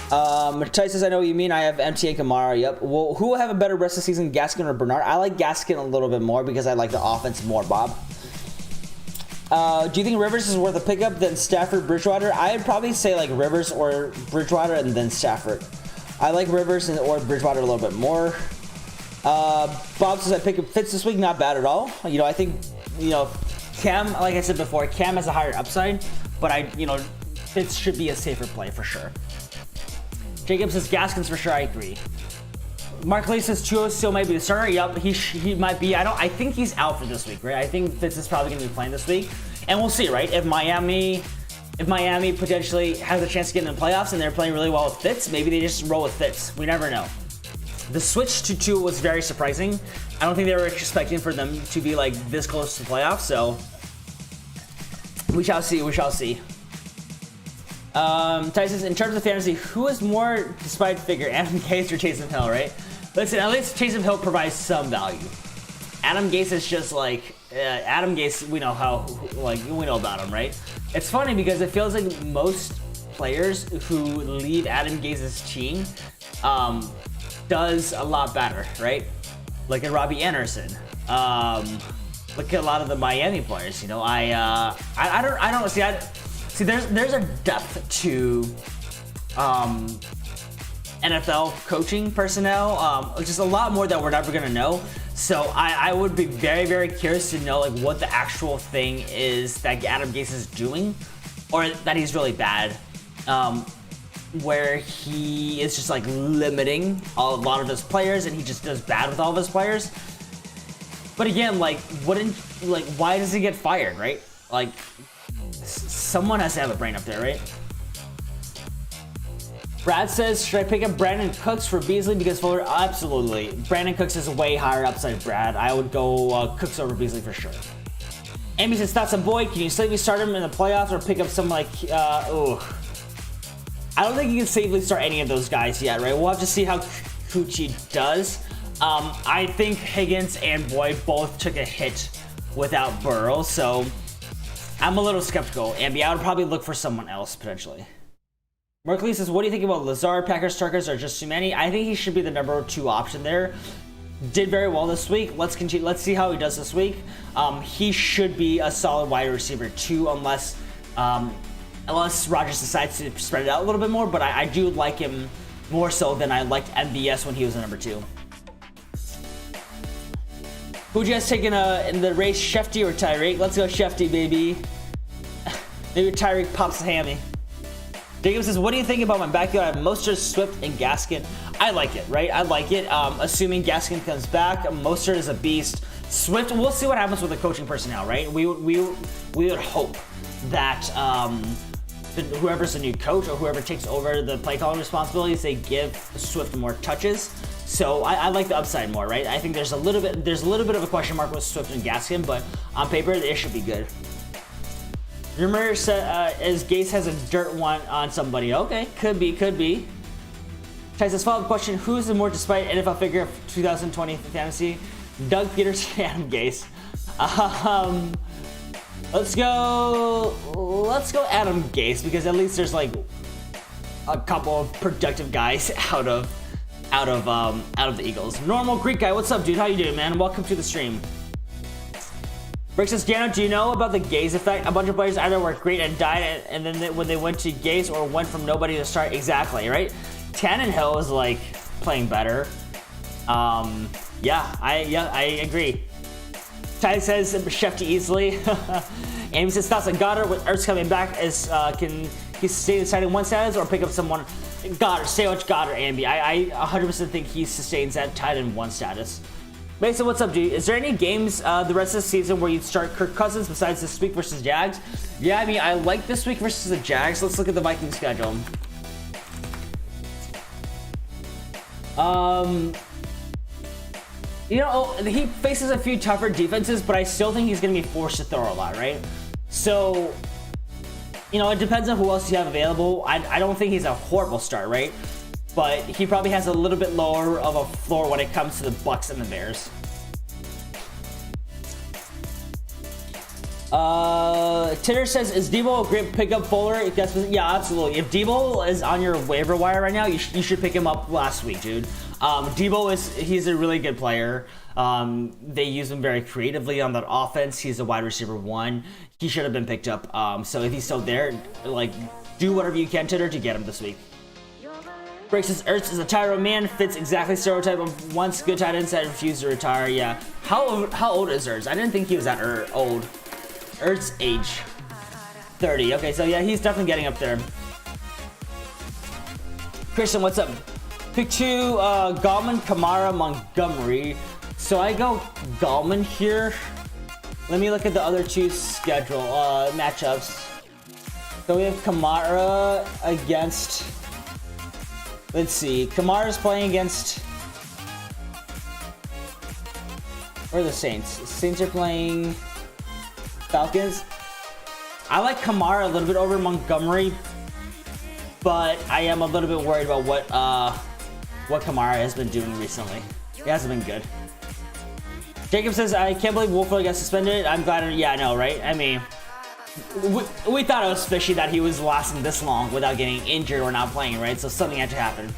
Ty says, I know what you mean. I have MT and Kamara. Yep. Well, who will have a better rest of the season, Gaskin or Bernard? I like Gaskin a little bit more because I like the offense more, Bob. Do you think Rivers is worth a pickup than Stafford, Bridgewater? I'd probably say like Rivers or Bridgewater and then Stafford. I like Rivers or Bridgewater a little bit more. Bob says I pick up Fitz this week, not bad at all. I think, Cam, like I said before, Cam has a higher upside, but Fitz should be a safer play for sure. Jacob says Gaskins for sure, I agree. Mark Lee says Chuo still might be the starter. Yep, he might be. I think he's out for this week, right? I think Fitz is probably going to be playing this week, and we'll see, right? If Miami potentially has a chance to get in the playoffs and they're playing really well with Fitz, maybe they just roll with Fitz. We never know. The switch to Tua was very surprising. I don't think they were expecting for them to be like this close to the playoffs, so we shall see. Ty says, in terms of fantasy, who is more despite figure, Adam Gase or Taysom Hill, right? Listen, at least Taysom Hill provides some value. Adam Gase is just like, Adam Gase, we know about him, right? It's funny because it feels like most players who leave Adam Gase's team does a lot better, right? Look at Robbie Anderson. Look at a lot of the Miami players. I don't see. There's a depth to NFL coaching personnel. Just a lot more that we're never gonna know. So I would be very, very curious to know like what the actual thing is that Adam Gase is doing, or that he's really bad. Where he is just like limiting a lot of his players and he just does bad with all of his players. But again, why does he get fired, right? Like, someone has to have a brain up there, right? Brad says, should I pick up Brandon Cooks for Beasley because Fuller? Absolutely. Brandon Cooks is a way higher upside, Brad. I would go Cooks over Beasley for sure. Amy says, thoughts on Boyd? Can you safely start him in the playoffs or pick up some I don't think you can safely start any of those guys yet, right? We'll have to see how Kuchi does. I think Higgins and Boyd both took a hit without Burrow, so I'm a little skeptical. And I would probably look for someone else potentially. Merkley says, what do you think about Lazard? Packers starters are just too many. I think he should be the number 2 option there. Did very well this week. Let's continue. Let's see how he does this week. He should be a solid wide receiver 2 unless Rodgers decides to spread it out a little bit more. But I do like him more so than I liked MVS when he was a number 2. Who'd you guys take in the race, Shefty or Tyreek? Let's go Shefty, baby. Maybe Tyreek pops a hammy. Jacob says, what do you think about my backyard? I have Mostert, Swift, and Gaskin. I like it, right? I like it. Assuming Gaskin comes back, Mostert is a beast. Swift, we'll see what happens with the coaching personnel, right? We would hope that whoever's the new coach or whoever takes over the play calling responsibilities, they give Swift more touches. So I like the upside more, right? I think there's a little bit of a question mark with Swift and Gaskin, but on paper it should be good. Rumor said as Gase has a dirt one on somebody. Okay, could be. Tyson, follow-up question: who's the more despite NFL figure of 2020 fantasy? Doug Peterson, Adam Gase. Let's go Adam Gase because at least there's like a couple of productive guys out of the Eagles. Normal Greek guy, what's up, dude? How you doing, man? Welcome to the stream. Rick says, Jano, do you know about the Gase effect? A bunch of players either were great and died, and then when they went to Gase or went from nobody to start. Exactly, right? Tannehill is like playing better. Yeah, I agree. Ty says Shefty easily. And he says thoughts on Goddard with Ertz coming back can he stay inside in one status or pick up someone? Goddard, stay with Goddard, Ambi. I 100% think he sustains that tight end 1 status. Mason, what's up, dude? Is there any games the rest of the season where you'd start Kirk Cousins besides this week versus Jags? Yeah, I mean, I like this week versus the Jags. Let's look at the Vikings schedule. You know, he faces a few tougher defenses, but I still think he's going to be forced to throw a lot, right? So, you know, it depends on who else you have available. I don't think he's a horrible start, right? But he probably has a little bit lower of a floor when it comes to the Bucks and the Bears. Titter says, is Debo a great pickup bowler? Yeah, absolutely. If Debo is on your waiver wire right now, you should pick him up last week, dude. Debo he's a really good player. They use him very creatively on that offense. He's a wide receiver 1. He should have been picked up. So if he's still there, like, do whatever you can, Titter, to get him this week. Breaks says Ertz is a Tyro man, fits exactly stereotype of once good tight ends that refused to retire. Yeah. How old is Ertz? I didn't think he was that old. Ertz age 30. Okay, so yeah, he's definitely getting up there. Christian, what's up? Pick 2, Gallman, Kamara, Montgomery. So I go Gallman here. Let me look at the other 2 schedule matchups. So we have Kamara against. Let's see. Kamara's playing against. Where are the Saints? The Saints are playing Falcons. I like Kamara a little bit over Montgomery, but I am a little bit worried about what Kamara has been doing recently. It hasn't been good. Jacob says, I can't believe Wolford got suspended. I'm glad. Yeah, I know, right? I mean, we thought it was fishy that he was lasting this long without getting injured or not playing, right? So something had to happen.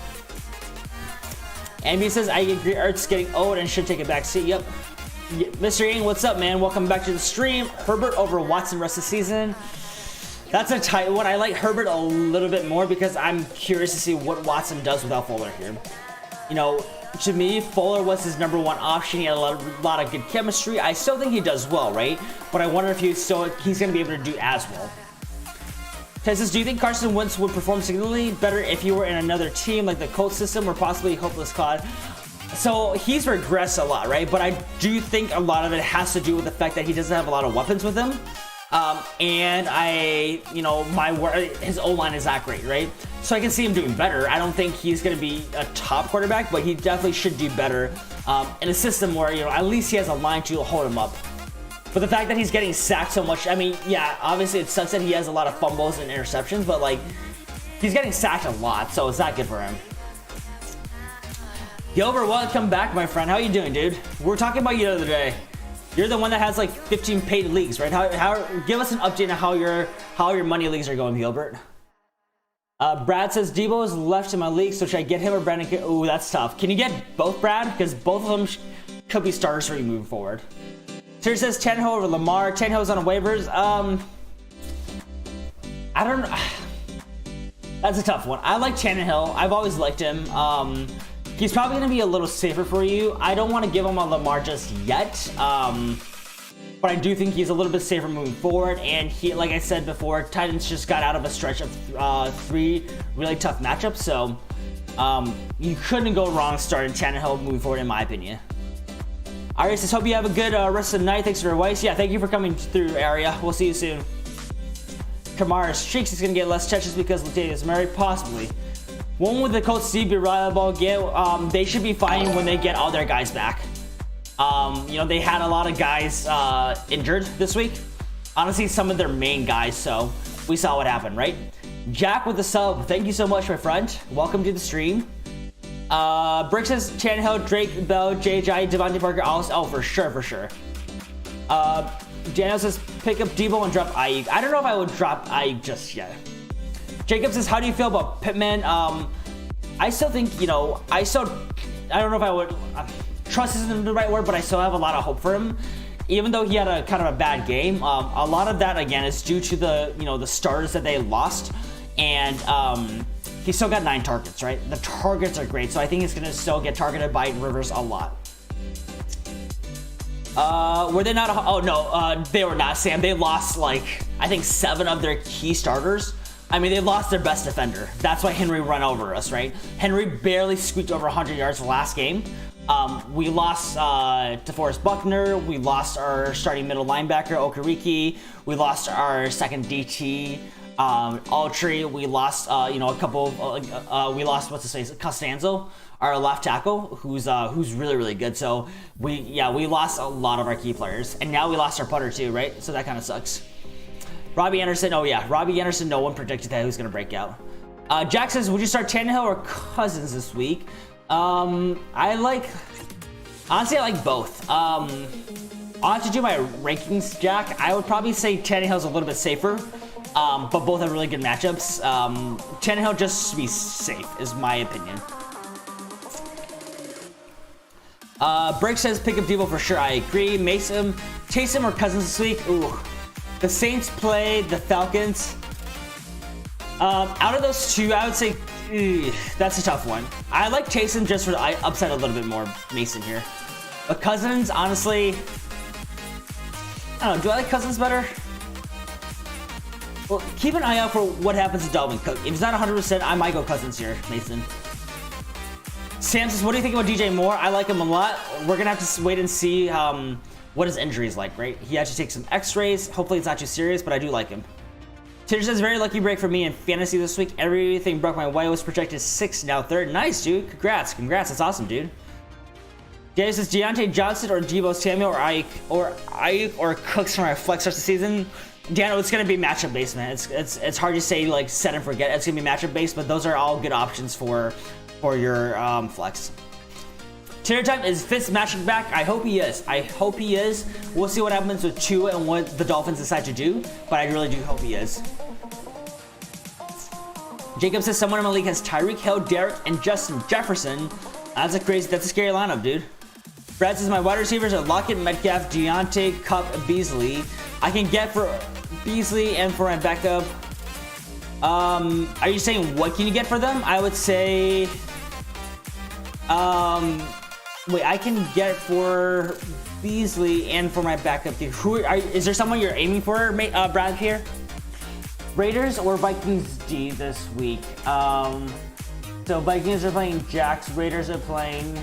And he says, I agree, Ertz getting old and should take a back seat. Yep. Mr. Yang, what's up, man? Welcome back to the stream. Herbert over Watson rest of the season. That's a tight one. I like Herbert a little bit more because I'm curious to see what Watson does without Fuller here. You know, to me, Fuller was his number 1 option. He had a lot of good chemistry. I still think he does well, right? But I wonder if he's going to be able to do as well. Ted says, do you think Carson Wentz would perform significantly better if he were in another team like the Colts system or possibly Hopeless Cod? So he's regressed a lot, right? But I do think a lot of it has to do with the fact that he doesn't have a lot of weapons with him. And his O-line is not great, right? So I can see him doing better. I don't think he's going to be a top quarterback, but he definitely should do better in a system where, at least he has a line to hold him up. But the fact that he's getting sacked so much, I mean, yeah, obviously it sucks that he has a lot of fumbles and interceptions, but like, he's getting sacked a lot, so it's not good for him. Gilbert, welcome back, my friend. How you doing, dude? We were talking about you the other day. You're the one that has like 15 paid leagues, right? Give us an update on how your money leagues are going, Gilbert. Brad says Debo is left in my league, so should I get him or Brandon? Ooh, that's tough. Can you get both, Brad? Because both of them could be starters for you moving forward. Tier says Tannehill over Lamar. Tannehill's on waivers. I don't know. That's a tough one. I like Tannehill. I've always liked him. He's probably going to be a little safer for you. I don't want to give him on Lamar just yet. But I do think he's a little bit safer moving forward. And he, like I said before, Titans just got out of a stretch of 3 really tough matchups. So you couldn't go wrong starting Tannehill moving forward, in my opinion. Arias says, hope you have a good rest of the night. Thanks for your advice. Yeah, thank you for coming through, Aria. We'll see you soon. Kamara streaks is going to get less touches because Latavius Murray, possibly. Won't the Colts be reliable? They should be fine when they get all their guys back. You know, they had a lot of guys injured this week. Honestly, some of their main guys, so we saw what happened, right? Jack with the sub. Thank you so much, my friend. Welcome to the stream. Brick says Tannehill, Drake, Bell, JJ, Devontae Parker, also. Oh, for sure. Daniel says pick up Debo and drop Ayuk. I don't know if I would drop Ayuk just yet. Jacob says, how do you feel about Pittman? I still think, you know, I don't know if I would, trust isn't the right word, but I still have a lot of hope for him. Even though he had a kind of a bad game, a lot of that, again, is due to the, you know, the starters that they lost. And he still got 9 targets, right? The targets are great, so I think he's going to still get targeted by Rivers a lot. Were they not? Oh, no, they were not, Sam. They lost, like, I think 7 of their key starters. I mean, they lost their best defender. That's why Henry run over us, right? Henry barely squeaked over 100 yards the last game. We lost DeForest Buckner. We lost our starting middle linebacker, Okereke. We lost our second DT, Altry. We lost, you know, a couple. We lost, what's his face, Costanzo, our left tackle, who's really, really good. So we lost a lot of our key players, and now we lost our punter too, right? So that kind of sucks. Robbie Anderson, oh yeah, Robbie Anderson, no one predicted that he was going to break out. Jack says, would you start Tannehill or Cousins this week? Honestly, I like both. I'll have to do my rankings, Jack. I would probably say Tannehill's a little bit safer, but both have really good matchups. Tannehill just to be safe, is my opinion. Break says, pick up Debo for sure, I agree. Mason, Taysom or Cousins this week? Ooh. The Saints play the Falcons. Out of those two, I would say that's a tough one. I like Taysom just for the upside a little bit more. Mason here, but Cousins, honestly, I don't know. Do I like Cousins better? Well, keep an eye out for what happens to Dalvin Cook. If it's not 100%, I might go Cousins here, Mason. Sam says, what do you think about DJ Moore? I like him a lot. We're gonna have to wait and see what his injury is like, right? He had to take some x-rays. Hopefully it's not too serious, but I do like him. Tinder says, very lucky break for me in fantasy this week. Everything broke my way. Was projected 6th, now 3rd. Nice, dude. Congrats. That's awesome, dude. Daniel says, Deontay Johnson or Deebo Samuel or Ayuk or Cooks for my flex rest of the season. Daniel, it's going to be matchup based, man. It's hard to say, like, set and forget. It's going to be matchup based, but those are all good options for your flex. Tier time, is Fitz matching back? I hope he is. We'll see what happens with Tua and what the Dolphins decide to do, but I really do hope he is. Jacob says someone in my league has Tyreek Hill, Derek, and Justin Jefferson. That's a scary lineup, dude. Brad says my wide receivers are Lockett, Metcalf, Deontay, Kupp, and Beasley. I can get for Beasley and for my backup. Are you saying what can you get for them? I would say, wait, I can get for Beasley and for my backup. Is there someone you're aiming for, Brad, here? Raiders or Vikings D this week? So Vikings are playing Jacks. Raiders are playing...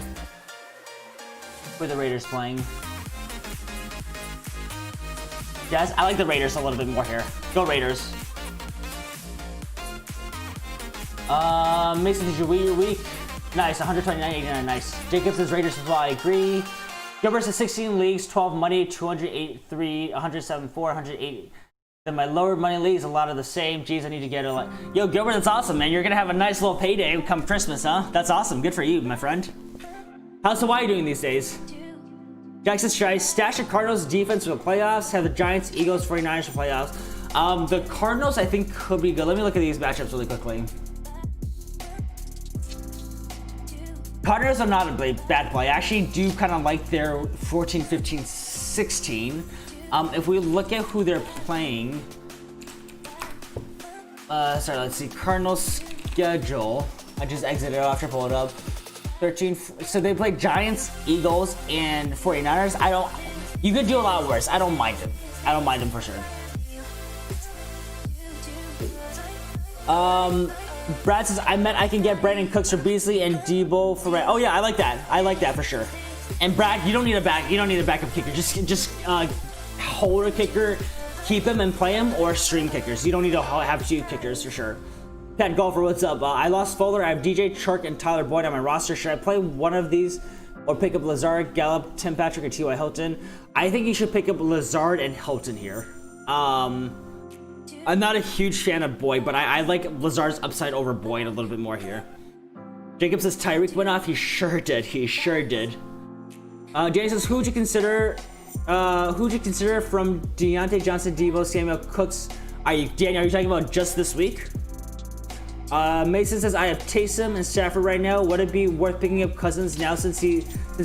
Who are the Raiders playing? Yes, I like the Raiders a little bit more here. Go Raiders. Mason, did you win your week? Nice, 129.89, nice. Jacob says Raiders as well, I agree. Gilbert says 16 leagues, 12 money, 208.3, 107.4, 180. Then my lower money leagues, a lot of the same. Geez, I need to get a lot. Yo, Gilbert, that's awesome, man. You're gonna have a nice little payday come Christmas, huh? That's awesome. Good for you, my friend. How's Hawaii doing these days? Jackson, should I stash the Cardinals defense for the playoffs? Have the Giants, Eagles, 49ers for playoffs? The Cardinals, I think, could be good. Let me look at these matchups really quickly. Cardinals are not a bad play. I actually do kind of like their 14, 15, 16. If we look at who they're playing, sorry, let's see. Cardinals schedule. I just exited it after pull it up. 13. So they play Giants, Eagles, and 49ers. You could do a lot worse. I don't mind them. I don't mind them for sure. Brad says, I can get Brandon Cooks for Beasley and Debo for Red. Oh yeah, I like that. I like that for sure. And Brad, you don't need a backup kicker. Just hold a kicker, keep him and play him, or stream kickers. You don't need to have 2 kickers for sure. Pat Golfer, what's up? I lost Fuller. I have DJ Chark and Tyler Boyd on my roster. Should I play one of these or pick up Lazard, Gallup, Tim Patrick, or T.Y. Hilton? I think you should pick up Lazard and Hilton here. I'm not a huge fan of Boyd, but I like Lazard's upside over Boyd a little bit more here. Jacob says Tyreek went off. He sure did. He sure did. Jay says, who would you consider from Deontay Johnson, Debo, Samuel, Cooks? Daniel, are you talking about just this week? Mason says, I have Taysom and Stafford right now. Would it be worth picking up Cousins now since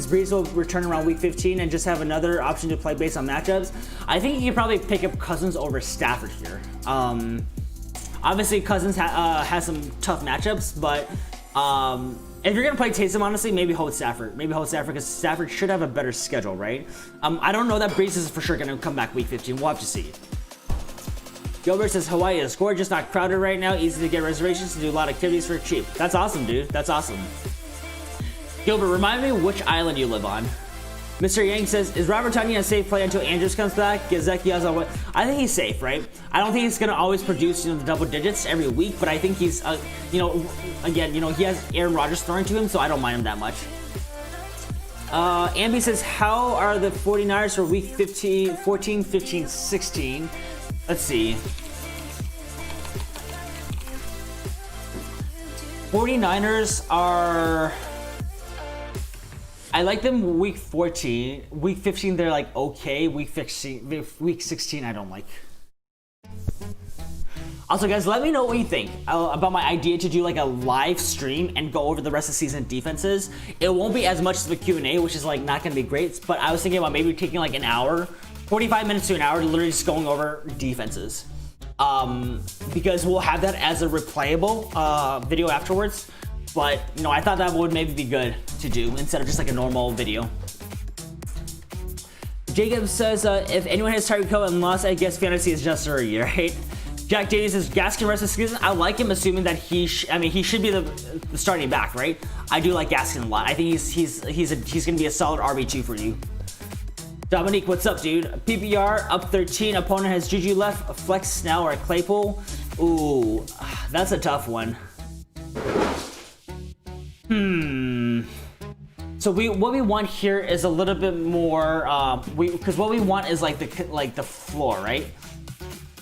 Breeze will return around week 15 and just have another option to play based on matchups? I think you could probably pick up Cousins over Stafford here. Obviously, Cousins has some tough matchups, but if you're going to play Taysom, honestly, maybe hold Stafford. Maybe hold Stafford because Stafford should have a better schedule, right? I don't know that Breeze is for sure going to come back week 15. We'll have to see. Gilbert says Hawaii is gorgeous, not crowded right now, easy to get reservations to do a lot of activities for cheap. That's awesome, dude. That's awesome. Gilbert, remind me which island you live on. Mr. Yang says, is Robert Tonyan a safe play until Andrews comes back? I think he's safe, right? I don't think he's going to always produce, the double digits every week, but I think he's, again, he has Aaron Rodgers throwing to him, so I don't mind him that much. Ambi says, how are the 49ers for week 14, 15, 16? Let's see. 49ers are... I like them week 14. Week 15, they're like okay. Week 16, I don't like. Also, guys, let me know what you think about my idea to do like a live stream and go over the rest of the season defenses. It won't be as much as the Q&A, which is like not going to be great, but I was thinking about maybe taking like an hour, 45 minutes to an hour, literally just going over defenses. Because we'll have that as a replayable video afterwards. But, I thought that would maybe be good to do instead of just like a normal video. Jacob says, if anyone has Tyreek Hill and lost, I guess fantasy is just for a year, right? Jack Davies says, Gaskin rest of the season. I like him, assuming that he should be the starting back, right? I do like Gaskin a lot. I think he's going to be a solid RB2 for you. Dominique, what's up, dude? PPR up 13. Opponent has Juju left. A flex Snell or a Claypool. Ooh, that's a tough one. So what we want here is a little bit more. Because what we want is like the floor, right?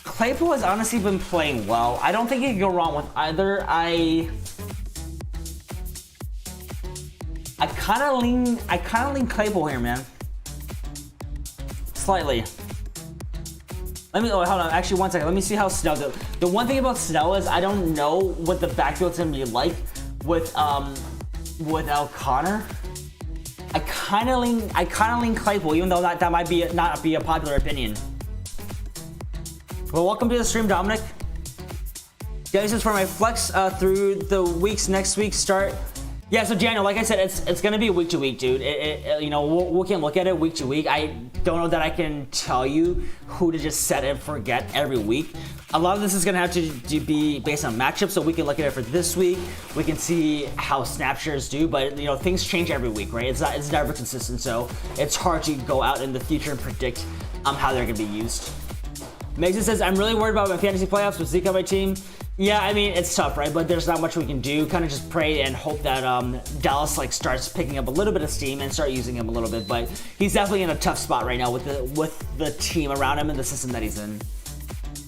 Claypool has honestly been playing well. I don't think you can go wrong with either. I kind of lean Claypool here, man. Slightly. Hold on. Actually, one second. Let me see how Snell goes. The one thing about Snell is I don't know what the backfield's gonna be like with O'Connor. I kind of lean Claypool, even though that might not be a popular opinion. Well, welcome to the stream, Dominic. This is for my flex through the weeks. Next week start. Yeah, so Daniel, like I said, it's gonna be week to week, dude. We can look at it week to week. I don't know that I can tell you who to just set and forget every week. A lot of this is gonna have to be based on matchups, so we can look at it for this week. We can see how snap shares do, but things change every week, right? It's never consistent, so it's hard to go out in the future and predict how they're gonna be used. Mason says, I'm really worried about my fantasy playoffs with Zeke on my team. Yeah, I mean, it's tough, right? But there's not much we can do. Kind of just pray and hope that Dallas starts picking up a little bit of steam and start using him a little bit. But he's definitely in a tough spot right now with the team around him and the system that he's in.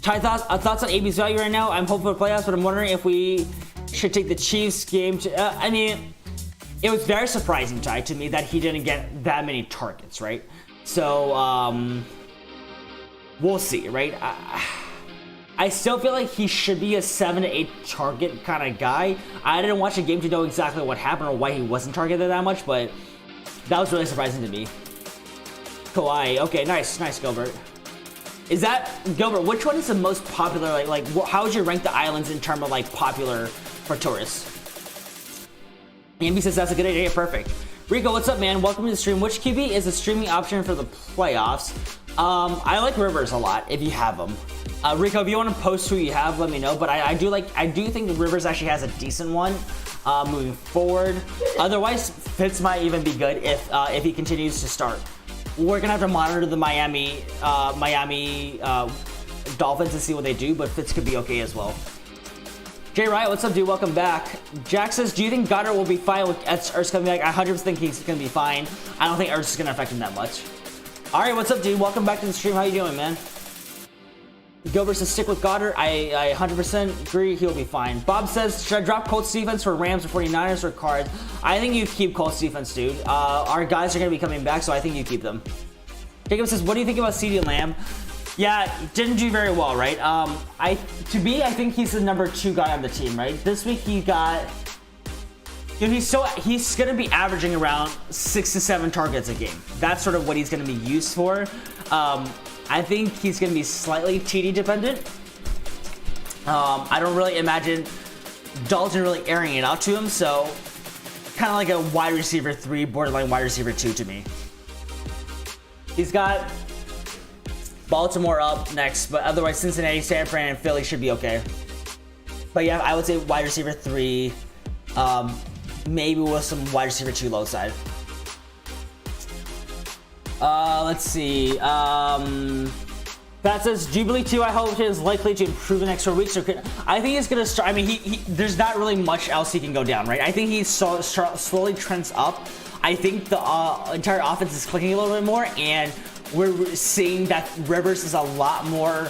Ty, thoughts on AB's value right now? I'm hoping for playoffs, but I'm wondering if we should take the Chiefs game to... it was very surprising, Ty, to me that he didn't get that many targets, right? So, we'll see, right? I still feel like he should be a 7 to 8 target kind of guy. I didn't watch the game to know exactly what happened or why he wasn't targeted that much, but that was really surprising to me. Kawhi, okay, nice, Gilbert. Is that, Gilbert, which one is the most popular, like how would you rank the islands in terms of, like, popular for tourists? Ambi says that's a good idea, perfect. Rico, what's up, man? Welcome to the stream. Which QB is a streaming option for the playoffs? I like Rivers a lot, if you have them. Rico, if you want to post who you have, let me know, but I do think Rivers actually has a decent one moving forward. Otherwise, Fitz might even be good if he continues to start. We're gonna have to monitor the Miami Dolphins and see what they do, but Fitz could be okay as well. Jay Riot, what's up, dude? Welcome back. Jack says, do you think Goddard will be fine with Ertz coming back? I 100% think he's gonna be fine. I don't think Ertz is gonna affect him that much. All right, what's up, dude? Welcome back to the stream. How you doing, man? Gilbert says, stick with Goddard. I 100% agree. He'll be fine. Bob says, should I drop Colts defense for Rams or 49ers or Cards? I think you keep Colts defense, dude. Our guys are going to be coming back, so I think you keep them. Jacob says, what do you think about CeeDee Lamb? Yeah, didn't do very well, right? I think he's the number 2 guy on the team, right? This week he got... Dude, he's going to be averaging around 6 to 7 targets a game. That's sort of what he's going to be used for. I think he's going to be slightly TD dependent. I don't really imagine Dalton really airing it out to him, so kind of like a wide receiver 3, borderline wide receiver 2 to me. He's got Baltimore up next, but otherwise Cincinnati, San Fran, and Philly should be okay. But yeah, I would say wide receiver 3, maybe with some wide receiver 2 low side. Let's see. That says Jubilee 2. I hope it is likely to improve in the next 4 weeks. I think he's gonna start. I mean, there's not really much else he can go down, right? I think he slowly trends up. I think the entire offense is clicking a little bit more, and we're seeing that Rivers is a lot more.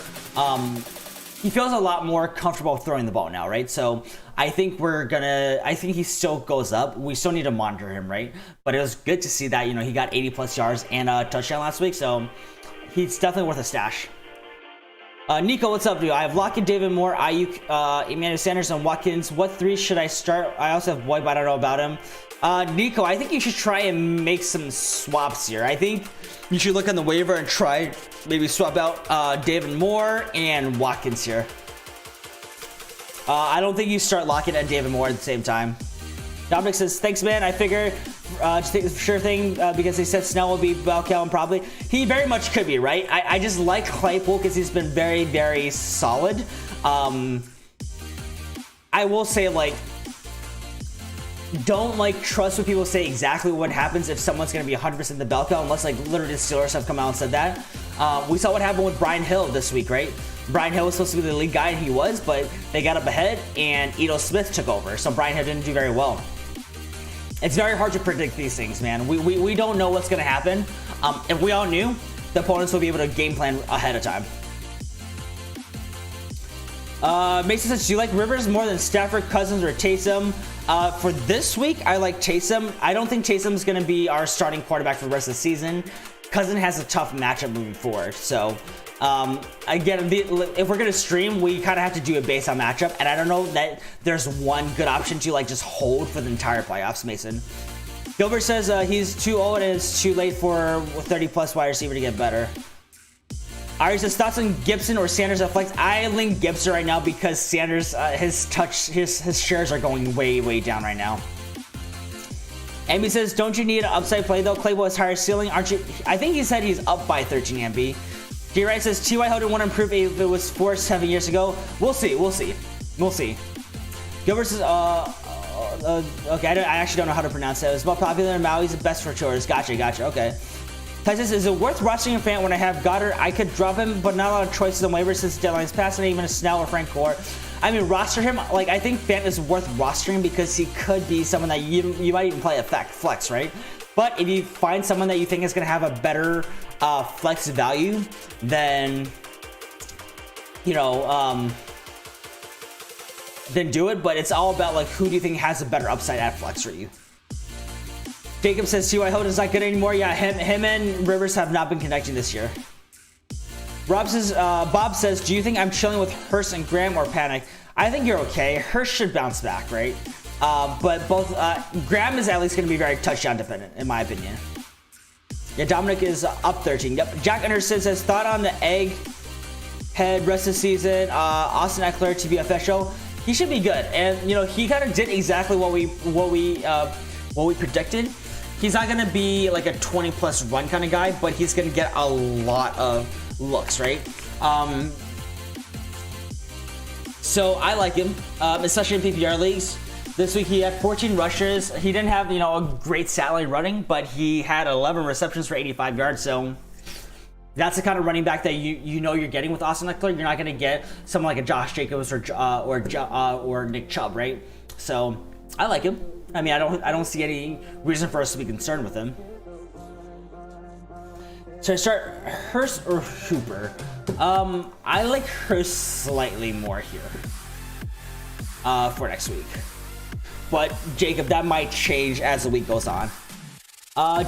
He feels a lot more comfortable throwing the ball now, right? So I think I think he still goes up. We still need to monitor him, right? But it was good to see that, he got 80 plus yards and a touchdown last week. So he's definitely worth a stash. Nico, what's up, dude? I have Lockett, David Moore, Ayuk, Emmanuel Sanders, and Watkins. What 3 should I start? I also have Boyd, but I don't know about him. Nico, I think you should try and make some swaps here. I think you should look on the waiver and try maybe swap out David Moore and Watkins here. I don't think you start Lockett and David Moore at the same time. Dominic says, thanks, man. I figure just take the sure thing because they said Snell will be Balcal probably. He very much could be, right? I just like Claypool because he's been very, very solid. I will say, don't trust what people say exactly what happens if someone's going to be 100% the Balcal, unless literally the Steelers have come out and said that. We saw what happened with Brian Hill this week, right? Brian Hill was supposed to be the lead guy, and he was, but they got up ahead, and Ito Smith took over, so Brian Hill didn't do very well. It's very hard to predict these things, man. We don't know what's going to happen. If we all knew, the opponents will be able to game plan ahead of time. Mason says, do you like Rivers more than Stafford, Cousins, or Taysom? For this week, I like Taysom. I don't think Taysom's going to be our starting quarterback for the rest of the season. Cousin has a tough matchup moving forward, so... again, if we're gonna stream, we kind of have to do it based on matchup, and I don't know that there's one good option to just hold for the entire playoffs. Mason Gilbert says he's too old and it's too late for a 30 plus wide receiver to get better. Ari says thoughts on Gibson or Sanders at flex. I link Gibson right now because Sanders his shares are going way down right now. Ambi says, don't you need an upside play though? Claypool has higher ceiling, aren't you? I think he said he's up by 13, Ambi. D-Wright says, T.Y. Hilton won't improve if it was 4-7 years ago. We'll see. Gilbert says, okay, I actually don't know how to pronounce that. It's about popular in Maui's the best for chores. Gotcha, okay. Ty says, is it worth rostering a fan when I have Goddard? I could drop him, but not a lot of choices on waivers since deadline's passed, not even a Snell or Frank Gore. I mean, roster him. I think Fant is worth rostering because he could be someone that you might even play a flex, right? But if you find someone that you think is going to have a better flex value, then, then do it. But it's all about who do you think has a better upside at flex for you. Jacob says CY Holt is not good anymore. Yeah, him and Rivers have not been connecting this year. Bob says, do you think I'm chilling with Hurst and Graham or Panic? I think you're okay. Hurst should bounce back, right? But both Graham is at least going to be very touchdown dependent, in my opinion. Yeah, Dominic is up 13. Yep. Jack Anderson says, thought on the egg head rest of the season. Austin Eckler to be official. He should be good, and you know he kind of did exactly what we predicted. He's not going to be like a 20+ run kind of guy, but he's going to get a lot of looks, right? So I like him, especially in PPR leagues. This week he had 14 rushes. He didn't have, you know, a great stat line running, but he had 11 receptions for 85 yards. So that's the kind of running back that you know you're getting with Austin Eckler. You're not going to get someone like a Josh Jacobs or Nick Chubb, right? So I like him. I mean, I don't see any reason for us to be concerned with him. So I start Hurst or Hooper. I like Hurst slightly more here for next week. But Jacob, that might change as the week goes on.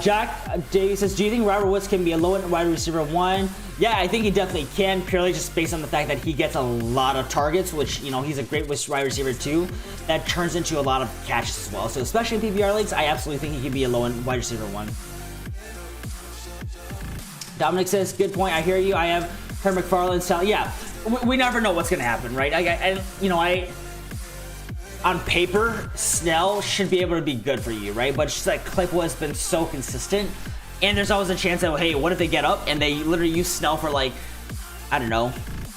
Jack Davies says, do you think Robert Woods can be a low-end wide receiver 1? Yeah, I think he definitely can, purely just based on the fact that he gets a lot of targets, which, you know, he's a great wide receiver 2. That turns into a lot of catches as well. So especially in PPR leagues, I absolutely think he can be a low-end wide receiver 1. Dominic says, good point, I hear you. I have her McFarland style. Yeah, we never know what's going to happen, right? On paper, Snell should be able to be good for you, right? But it's just like Claypool has been so consistent, and there's always a chance that, hey, what if they get up and they literally use Snell for like, I don't know,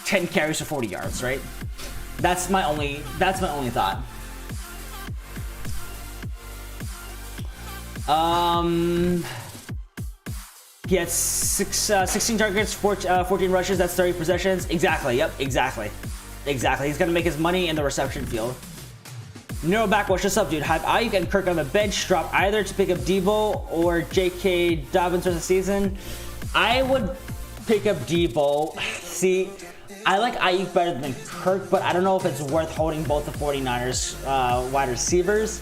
10 carries for 40 yards, right? That's my only thought. He had 16 targets, 14 rushes. That's 30 possessions. Exactly. Yep. Exactly. He's gonna make his money in the reception field. Nero Backwash, what's up, dude? Have Ayuk and Kirk on the bench. Drop either to pick up Debo or J.K. Dobbins for the season. I would pick up Debo. See, I like Ayuk better than Kirk, but I don't know if it's worth holding both the 49ers wide receivers.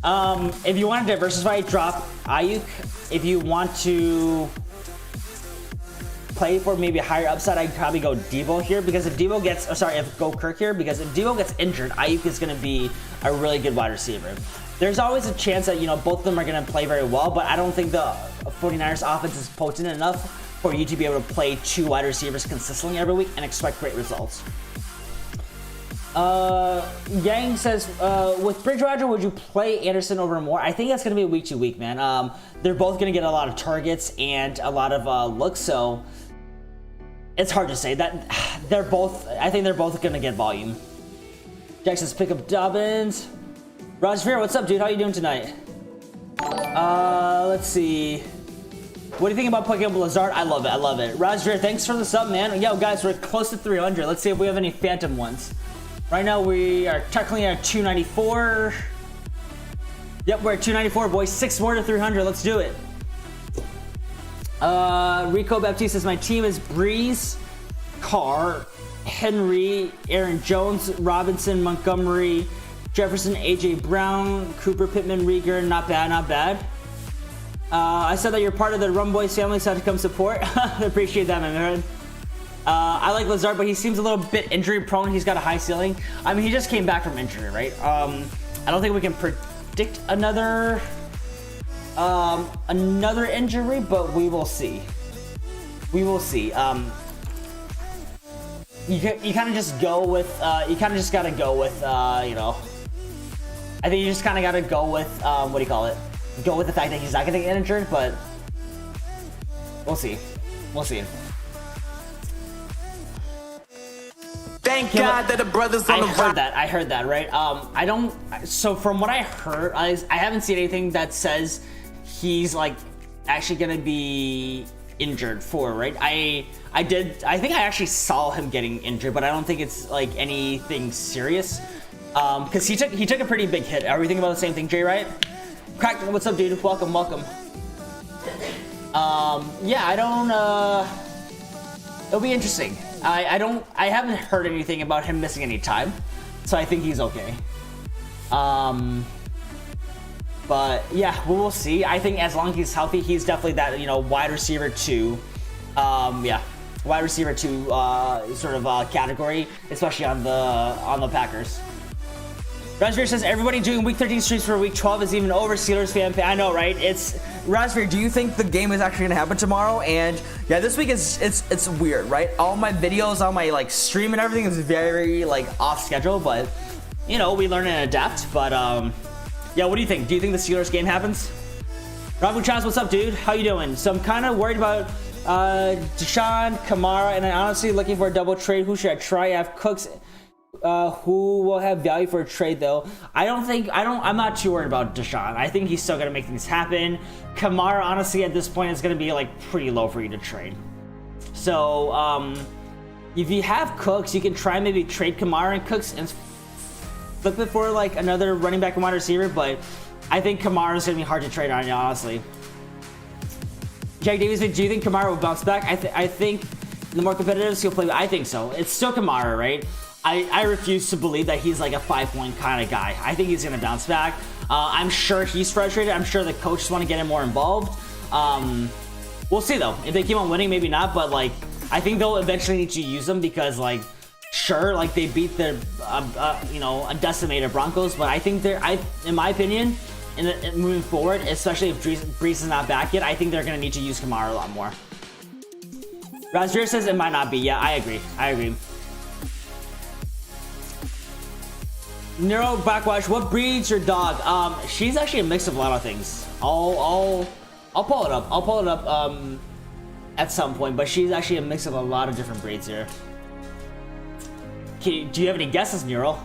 If you want to diversify, drop Ayuk. If you want to play for maybe a higher upside, I'd probably go Debo here, because if Debo gets, go Kirk here, because if Debo gets injured, Ayuk is going to be a really good wide receiver. There's always a chance that, you know, both of them are going to play very well, but I don't think the 49ers offense is potent enough for you to be able to play 2 wide receivers consistently every week and expect great results. Yang says, with Bridgewater, would you play Anderson over Moore? I think that's going to be a week to week, man. They're both going to get a lot of targets and a lot of looks, so it's hard to say. That I think they're both going to get volume. Jack says, pick up Dobbins. Rajveer, what's up, dude? How you doing tonight? Let's see. What do you think about picking up Lazard? I love it. Rajveer, thanks for the sub, man. Yo, guys, we're close to 300. Let's see if we have any phantom ones. Right now, we are technically at 294. Yep, we're at 294, boys. 6 more to 300. Let's do it. Rico Baptiste says, my team is Breeze, Carr, Henry, Aaron Jones, Robinson, Montgomery, Jefferson, AJ Brown, Cooper, Pittman, Rieger. Not bad. I said that you're part of the Rum Boys family, so I had to come support. I appreciate that, man. I like Lazard, but he seems a little bit injury prone. He's got a high ceiling. I mean, he just came back from injury, right? I don't think we can predict another injury, but we will see. You kind of just go with, you kind of just got to go with, you know, I think you just kind of got to go with, what do you call it? Go with the fact that he's not going to get injured, but we'll see. Thank God that the brothers on the right. I heard that, right? So from what I heard, I haven't seen anything that says he's like actually gonna be injured for, right? I think I actually saw him getting injured, but I don't think it's like anything serious. Because he took a pretty big hit. Are we thinking about the same thing, Jay, right? Crack, what's up, dude? Welcome. Yeah, I don't, it'll be interesting. I haven't heard anything about him missing any time, so I think he's okay. But But yeah, we'll see. I think as long as he's healthy, he's definitely that, you know, wide receiver 2. Yeah, wide receiver 2 sort of category, especially on the Packers. Raspberry says everybody doing week 13 streams for week 12 is even over. Steelers fan. I know, right? It's Raspberry, do you think the game is actually gonna happen tomorrow? And yeah, this week is it's weird, right? All my videos on my like stream and everything is very like off schedule, but you know, we learn and adapt. But yeah, what do you think? Do you think the Steelers game happens? Rob Chaz, what's up, dude? How you doing? So I'm kind of worried about Deshaun, Kamara, and I'm honestly looking for a double trade. Who should I try? I have Cooks. Who will have value for a trade though? I'm not too worried about Deshaun. I think he's still gonna make things happen. Kamara, honestly, at this point is gonna be like pretty low for you to trade. So if you have Cooks, you can try maybe trade Kamara and Cooks and flip it for like another running back and wide receiver. But I think Kamara is gonna be hard to trade on, honestly. Jack Davies, do you think Kamara will bounce back? I think the more competitive he'll play. I think so. It's still Kamara, right? I refuse to believe that he's like a 5-point kind of guy. I think he's going to bounce back. I'm sure he's frustrated. I'm sure the coaches want to get him more involved. We'll see, though. If they keep on winning, maybe not. But, like, I think they'll eventually need to use him because, like, sure, like, they beat the, you know, a decimated Broncos. But I think in my opinion, moving forward, especially if Brees is not back yet, I think they're going to need to use Kamara a lot more. Raspberry says it might not be. Yeah, I agree. Neuro Backwash, what breeds your dog? She's actually a mix of a lot of things. I'll pull it up. At some point, but she's actually a mix of a lot of different breeds here. Okay, do you have any guesses, Neuro?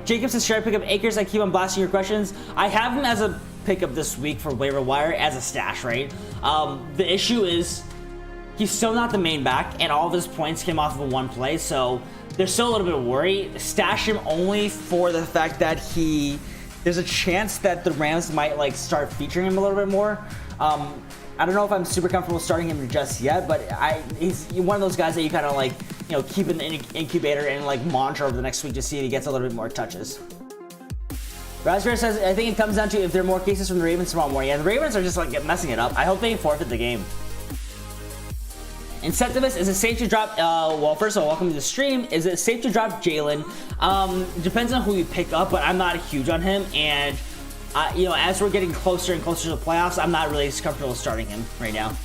Jacob says, should I pick up Akers? I keep on blasting your questions. I have him as a pickup this week for waiver wire as a stash, right? The issue is he's still not the main back, and all of his points came off of one play, so there's still a little bit of worry. Stash him only for the fact that there's a chance that the Rams might like start featuring him a little bit more. I don't know if I'm super comfortable starting him just yet, but he's one of those guys that you kind of like, you know, keep in the incubator and like monitor over the next week to see if he gets a little bit more touches. Raspberry says, I think it comes down to if there are more cases from the Ravens tomorrow morning. Yeah, the Ravens are just like messing it up. I hope they forfeit the game. Incentivist, is it safe to drop, well, first of all, welcome to the stream. Is it safe to drop Jalen? Depends on who you pick up, but I'm not huge on him. And, you know, as we're getting closer and closer to the playoffs, I'm not really comfortable starting him right now.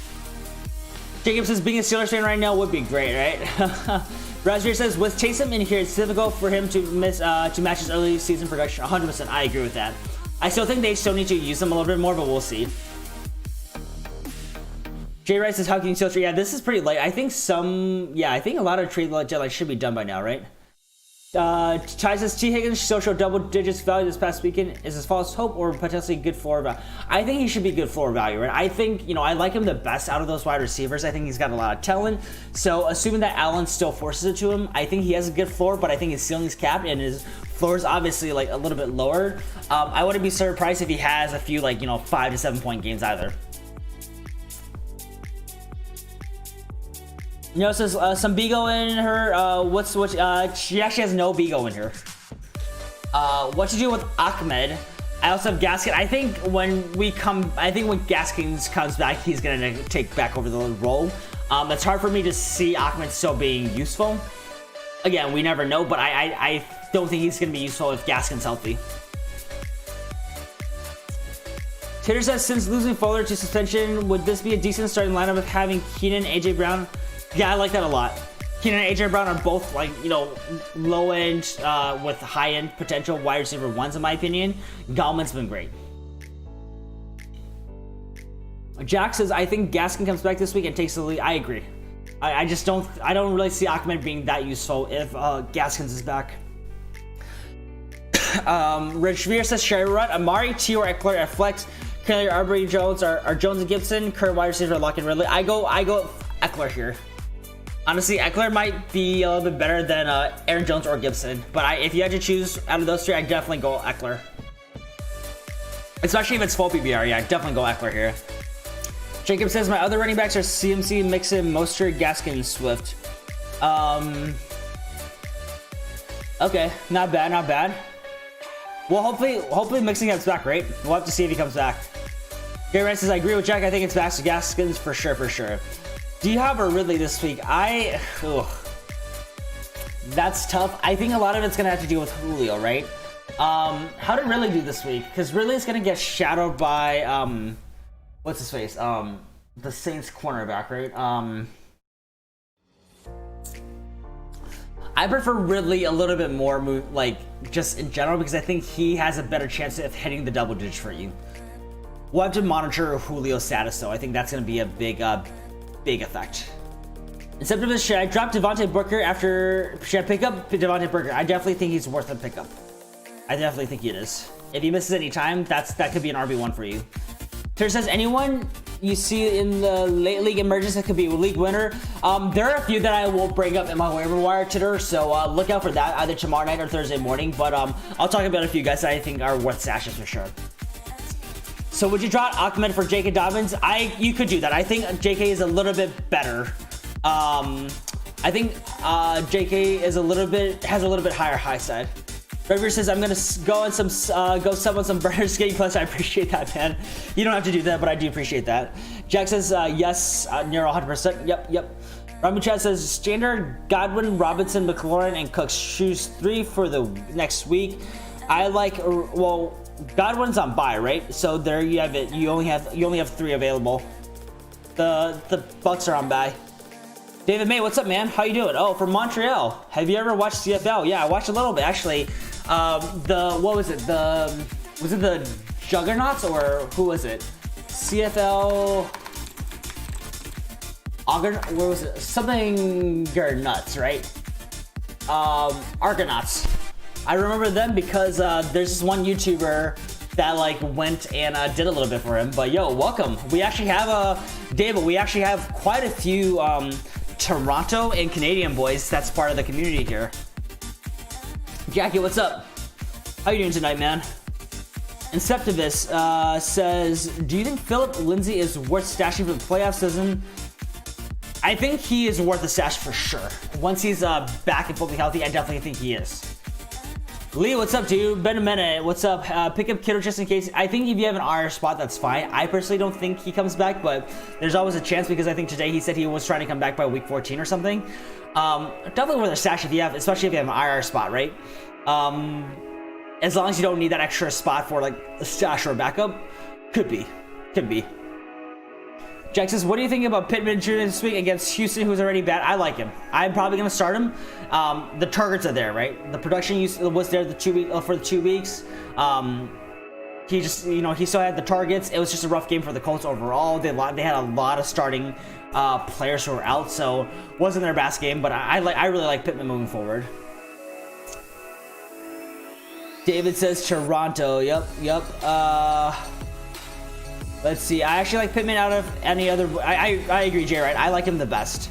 Jacob says, being a Steelers fan right now would be great, right? Raspberry says, with Taysom in here, it's difficult for him to match his early season production. 100%, I agree with that. I still think they still need to use him a little bit more, but we'll see. Jay Rice says, how can you still trade? Yeah, this is pretty late. I think I think a lot of trade deadlines should be done by now, right? Ty says, T. Higgins still showed double digits value this past weekend. Is this false hope or potentially good floor value? I think he should be good floor value, right? I think, you know, I like him the best out of those wide receivers. I think he's got a lot of talent. So assuming that Allen still forces it to him, I think he has a good floor, but I think his ceiling's capped and his floor is obviously like a little bit lower. I wouldn't be surprised if he has a few like, you know, 5 to 7 point games either. You know, it says some Bigo in her. She actually has no Bigo in her. What to do with Ahmed? I also have Gaskin. I think when Gaskins comes back, he's gonna take back over the role. It's hard for me to see Ahmed still being useful. Again, we never know, but I don't think he's gonna be useful if Gaskin's healthy. Tater says, since losing Fuller to suspension, would this be a decent starting lineup of having Keenan, AJ Brown? Yeah, I like that a lot. Keenan and AJ Brown are both like, you know, low end with high end potential wide receiver ones in my opinion. Gallman's been great. Jack says, I think Gaskin comes back this week and takes the lead. I agree. I don't really see Ahmed being that useful if Gaskins is back. Rich Veer says, should I run Amari, T or Eckler at flex? Currently Arbery Jones are Jones and Gibson. Current wide receiver Lock and Ridley. I go Eckler here. Honestly, Eckler might be a little bit better than Aaron Jones or Gibson, but if you had to choose out of those three, I'd definitely go Eckler. Especially if it's full PBR, yeah, I'd definitely go Eckler here. Jacob says, my other running backs are CMC, Mixon, Mostert, Gaskin, and Swift. Okay, not bad. Well, hopefully Mixing gets back, right? We'll have to see if he comes back. Gary Wright says, I agree with Jack. I think it's back to Gaskins for sure, for sure. Do you have a Ridley this week? That's tough. I think a lot of it's going to have to do with Julio, right? How did Ridley do this week? Because Ridley's going to get shadowed by, what's his face? The Saints cornerback, right? I prefer Ridley a little bit more, like, just in general, because I think he has a better chance of hitting the double digits for you. We'll have to monitor Julio's status, though. I think that's going to be a big effect. Instead of this, should I drop Devontae Booker after... Should I pick up Devontae Booker? I definitely think he's worth a pickup. I definitely think he is. If he misses any time, that could be an RB1 for you. Terry says, anyone you see in the late league emergence that could be a league winner? There are a few that I will bring up in my waiver wire Twitter, so look out for that either tomorrow night or Thursday morning. But I'll talk about a few guys that I think are worth stashes for sure. So would you drop Ahmed for J.K. Dobbins? You could do that. I think J.K. is a little bit better. I think J.K. has a little bit higher high side. River says, I'm gonna go on some on some burner skating plus. I appreciate that, man. You don't have to do that, but I do appreciate that. Jack says, yes, near 100%. Yep. Rami Chat says, standard Godwin, Robinson, McLaurin, and Cooks. Choose 3 for the next week. I like, well, Godwin's on bye, right? So there you have it. You only have 3 available. The Bucks are on bye. David May, what's up, man? How you doing? Oh, from Montreal. Have you ever watched CFL? Yeah, I watched a little bit actually. What was it? Was it the Juggernauts or who was it? CFL. What was it? Something nuts, right? Argonauts. I remember them because there's this one YouTuber that like went and did a little bit for him. But yo, welcome. We actually have David. We actually have quite a few Toronto and Canadian boys that's part of the community here. Jackie, what's up? How you doing tonight, man? Inceptivus says, do you think Philip Lindsay is worth stashing for the playoff season? I think he is worth a stash for sure. Once he's back and fully healthy, I definitely think he is. Lee, what's up, dude? Been a minute. What's up? Pick up Kittle just in case. I think if you have an IR spot, that's fine. I personally don't think he comes back, but there's always a chance because I think today he said he was trying to come back by week 14 or something. Definitely worth a stash if you have, especially if you have an IR spot, right? As long as you don't need that extra spot for like a stash or a backup, could be. Jack says, what do you think about Pittman Jr. this week against Houston, who's already bad? I like him. I'm probably going to start him. The targets are there, right? The production was there for the 2 weeks. He just, he still had the targets. It was just a rough game for the Colts overall. They had a lot of starting players who were out, so wasn't their best game. But I really like Pittman moving forward. David says Toronto. Yep. Let's see. I actually like Pittman out of any other. I agree, Jay. Right? I like him the best.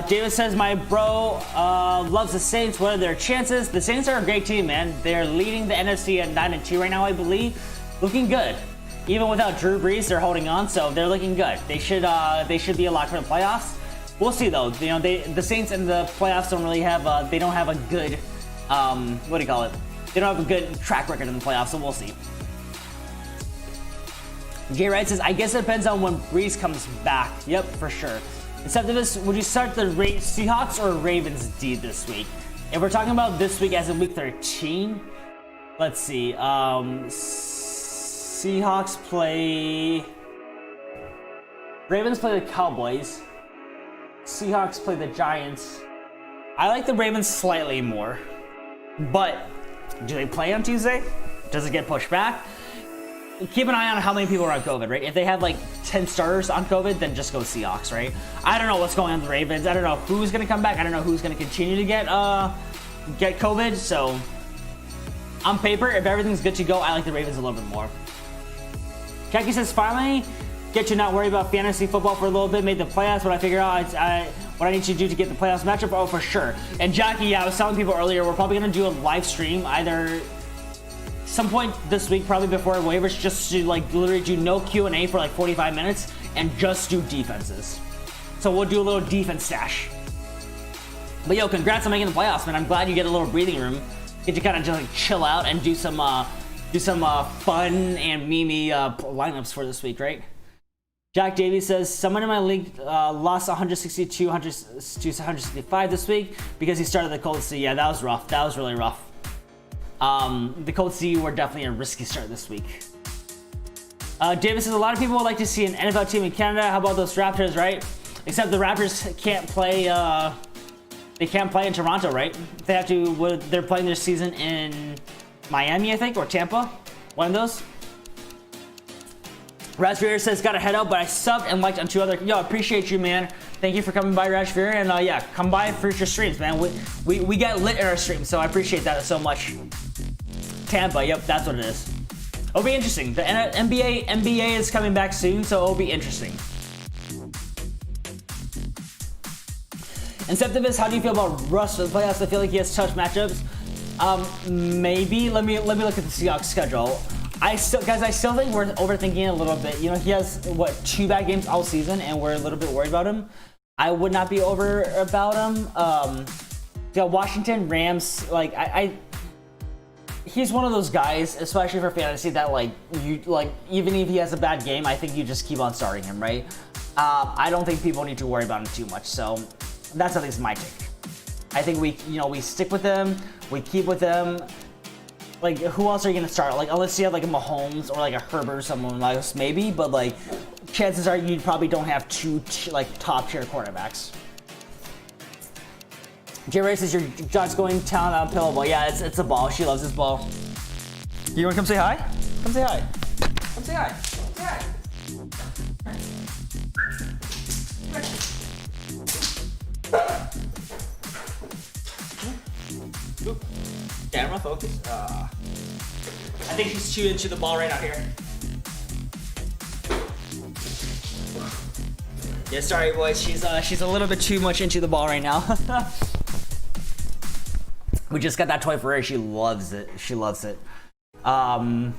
David says my bro loves the Saints. What are their chances? The Saints are a great team, man. They're leading the NFC at 9-2 right now, I believe. Looking good. Even without Drew Brees, they're holding on, so they're looking good. They should be a lock for the playoffs. We'll see though. The Saints in the playoffs don't really have. They don't have a good. What do you call it? They don't have a good track record in the playoffs, so we'll see. Jay Wright says, I guess it depends on when Breeze comes back. Yep, for sure. Except for this, would you start the Seahawks or Ravens D this week? If we're talking about this week as in week 13, let's see. Seahawks play... Ravens play the Cowboys. Seahawks play the Giants. I like the Ravens slightly more. But, do they play on Tuesday? Does it get pushed back? Keep an eye on how many people are on COVID, right? If they have like 10 starters on COVID, then just go Seahawks, right? I don't know what's going on with the Ravens. I don't know who's going to come back. I don't know who's going to continue to get COVID. So, on paper, if everything's good to go, I like the Ravens a little bit more. Jackie says, finally, get you not worry about fantasy football for a little bit. Made the playoffs, but I figure out what I need to do to get the playoffs matchup. Oh, for sure. And Jackie, yeah, I was telling people earlier, we're probably going to do a live stream either some point this week, probably before waivers, just to like literally do no Q&A for like 45 minutes and just do defenses. So we'll do a little defense stash. But yo, congrats on making the playoffs, man. I'm glad you get a little breathing room. get to kind of just like chill out and do some fun and memey lineups for this week, right? Jack Davies says someone in my league lost 162 to 165 this week because he started the Cold C. Yeah, that was rough. That was really rough. The Cold C were definitely a risky start this week. Davis says a lot of people would like to see an NFL team in Canada. How about those Raptors, right? Except the Raptors can't play. They can't play in Toronto, right? They have to. They're playing their season in Miami, I think, or Tampa. One of those. Raspberry says got to head out, but I subbed and liked on 2 other. Yo, appreciate you, man. Thank you for coming by, Raspberry, and yeah, come by for your streams, man. We get lit in our streams, so I appreciate that so much. Tampa, yep, that's what it is. It'll be interesting. The NBA is coming back soon, so it'll be interesting. Inceptivus, how do you feel about Russ for the playoffs? I feel like he has tough matchups. Maybe. Let me look at the Seahawks schedule. I still think we're overthinking a little bit. You know, he has 2 bad games all season, and we're a little bit worried about him. I would not be over about him. Yeah, Washington Rams, like he's one of those guys, especially for fantasy, that even if he has a bad game, I think you just keep on starting him, right? I don't think people need to worry about him too much. So that's at least my take. I think we stick with him, we keep with him. Like, who else are you gonna start? Like, unless you have like a Mahomes or like a Herbert or someone else, maybe. But like, chances are you probably don't have 2 top tier quarterbacks. J Ray says your John's going town on pillowball. Yeah, it's a ball. She loves this ball. You wanna come say hi? Come say hi. Come say hi. Say hi. Oop. Camera focus. I think she's too into the ball right out here. Yeah, sorry boys. She's a little bit too much into the ball right now. We just got that toy for her. She loves it. She loves it. But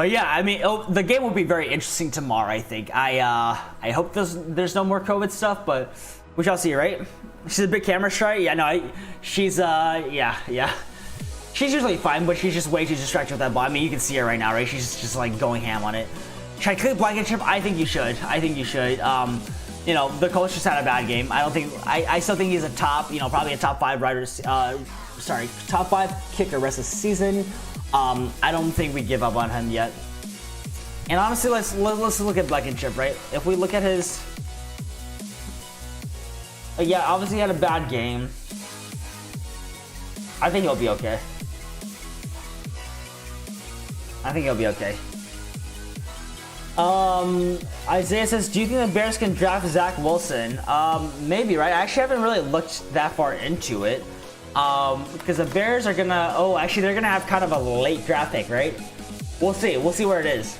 yeah, I mean, the game will be very interesting tomorrow. I think. I hope there's no more COVID stuff, but we shall see, right? She's a big camera shy. Yeah, no, she's yeah. She's usually fine, but she's just way too distracted with that ball. I mean, you can see her right now, right? She's just like going ham on it. Should I click Blankenship? I think you should. You know, the coach just had a bad game. I still think he's a top, probably a top 5 top 5 kicker rest of the season. I don't think we give up on him yet. And honestly, let's look at Blankenship, right? If we look at his, yeah, obviously he had a bad game. I think he'll be okay. Isaiah says, do you think the Bears can draft Zach Wilson? Maybe, right? I actually haven't really looked that far into it. Because the Bears are gonna, they're gonna have kind of a late draft pick, right? We'll see where it is.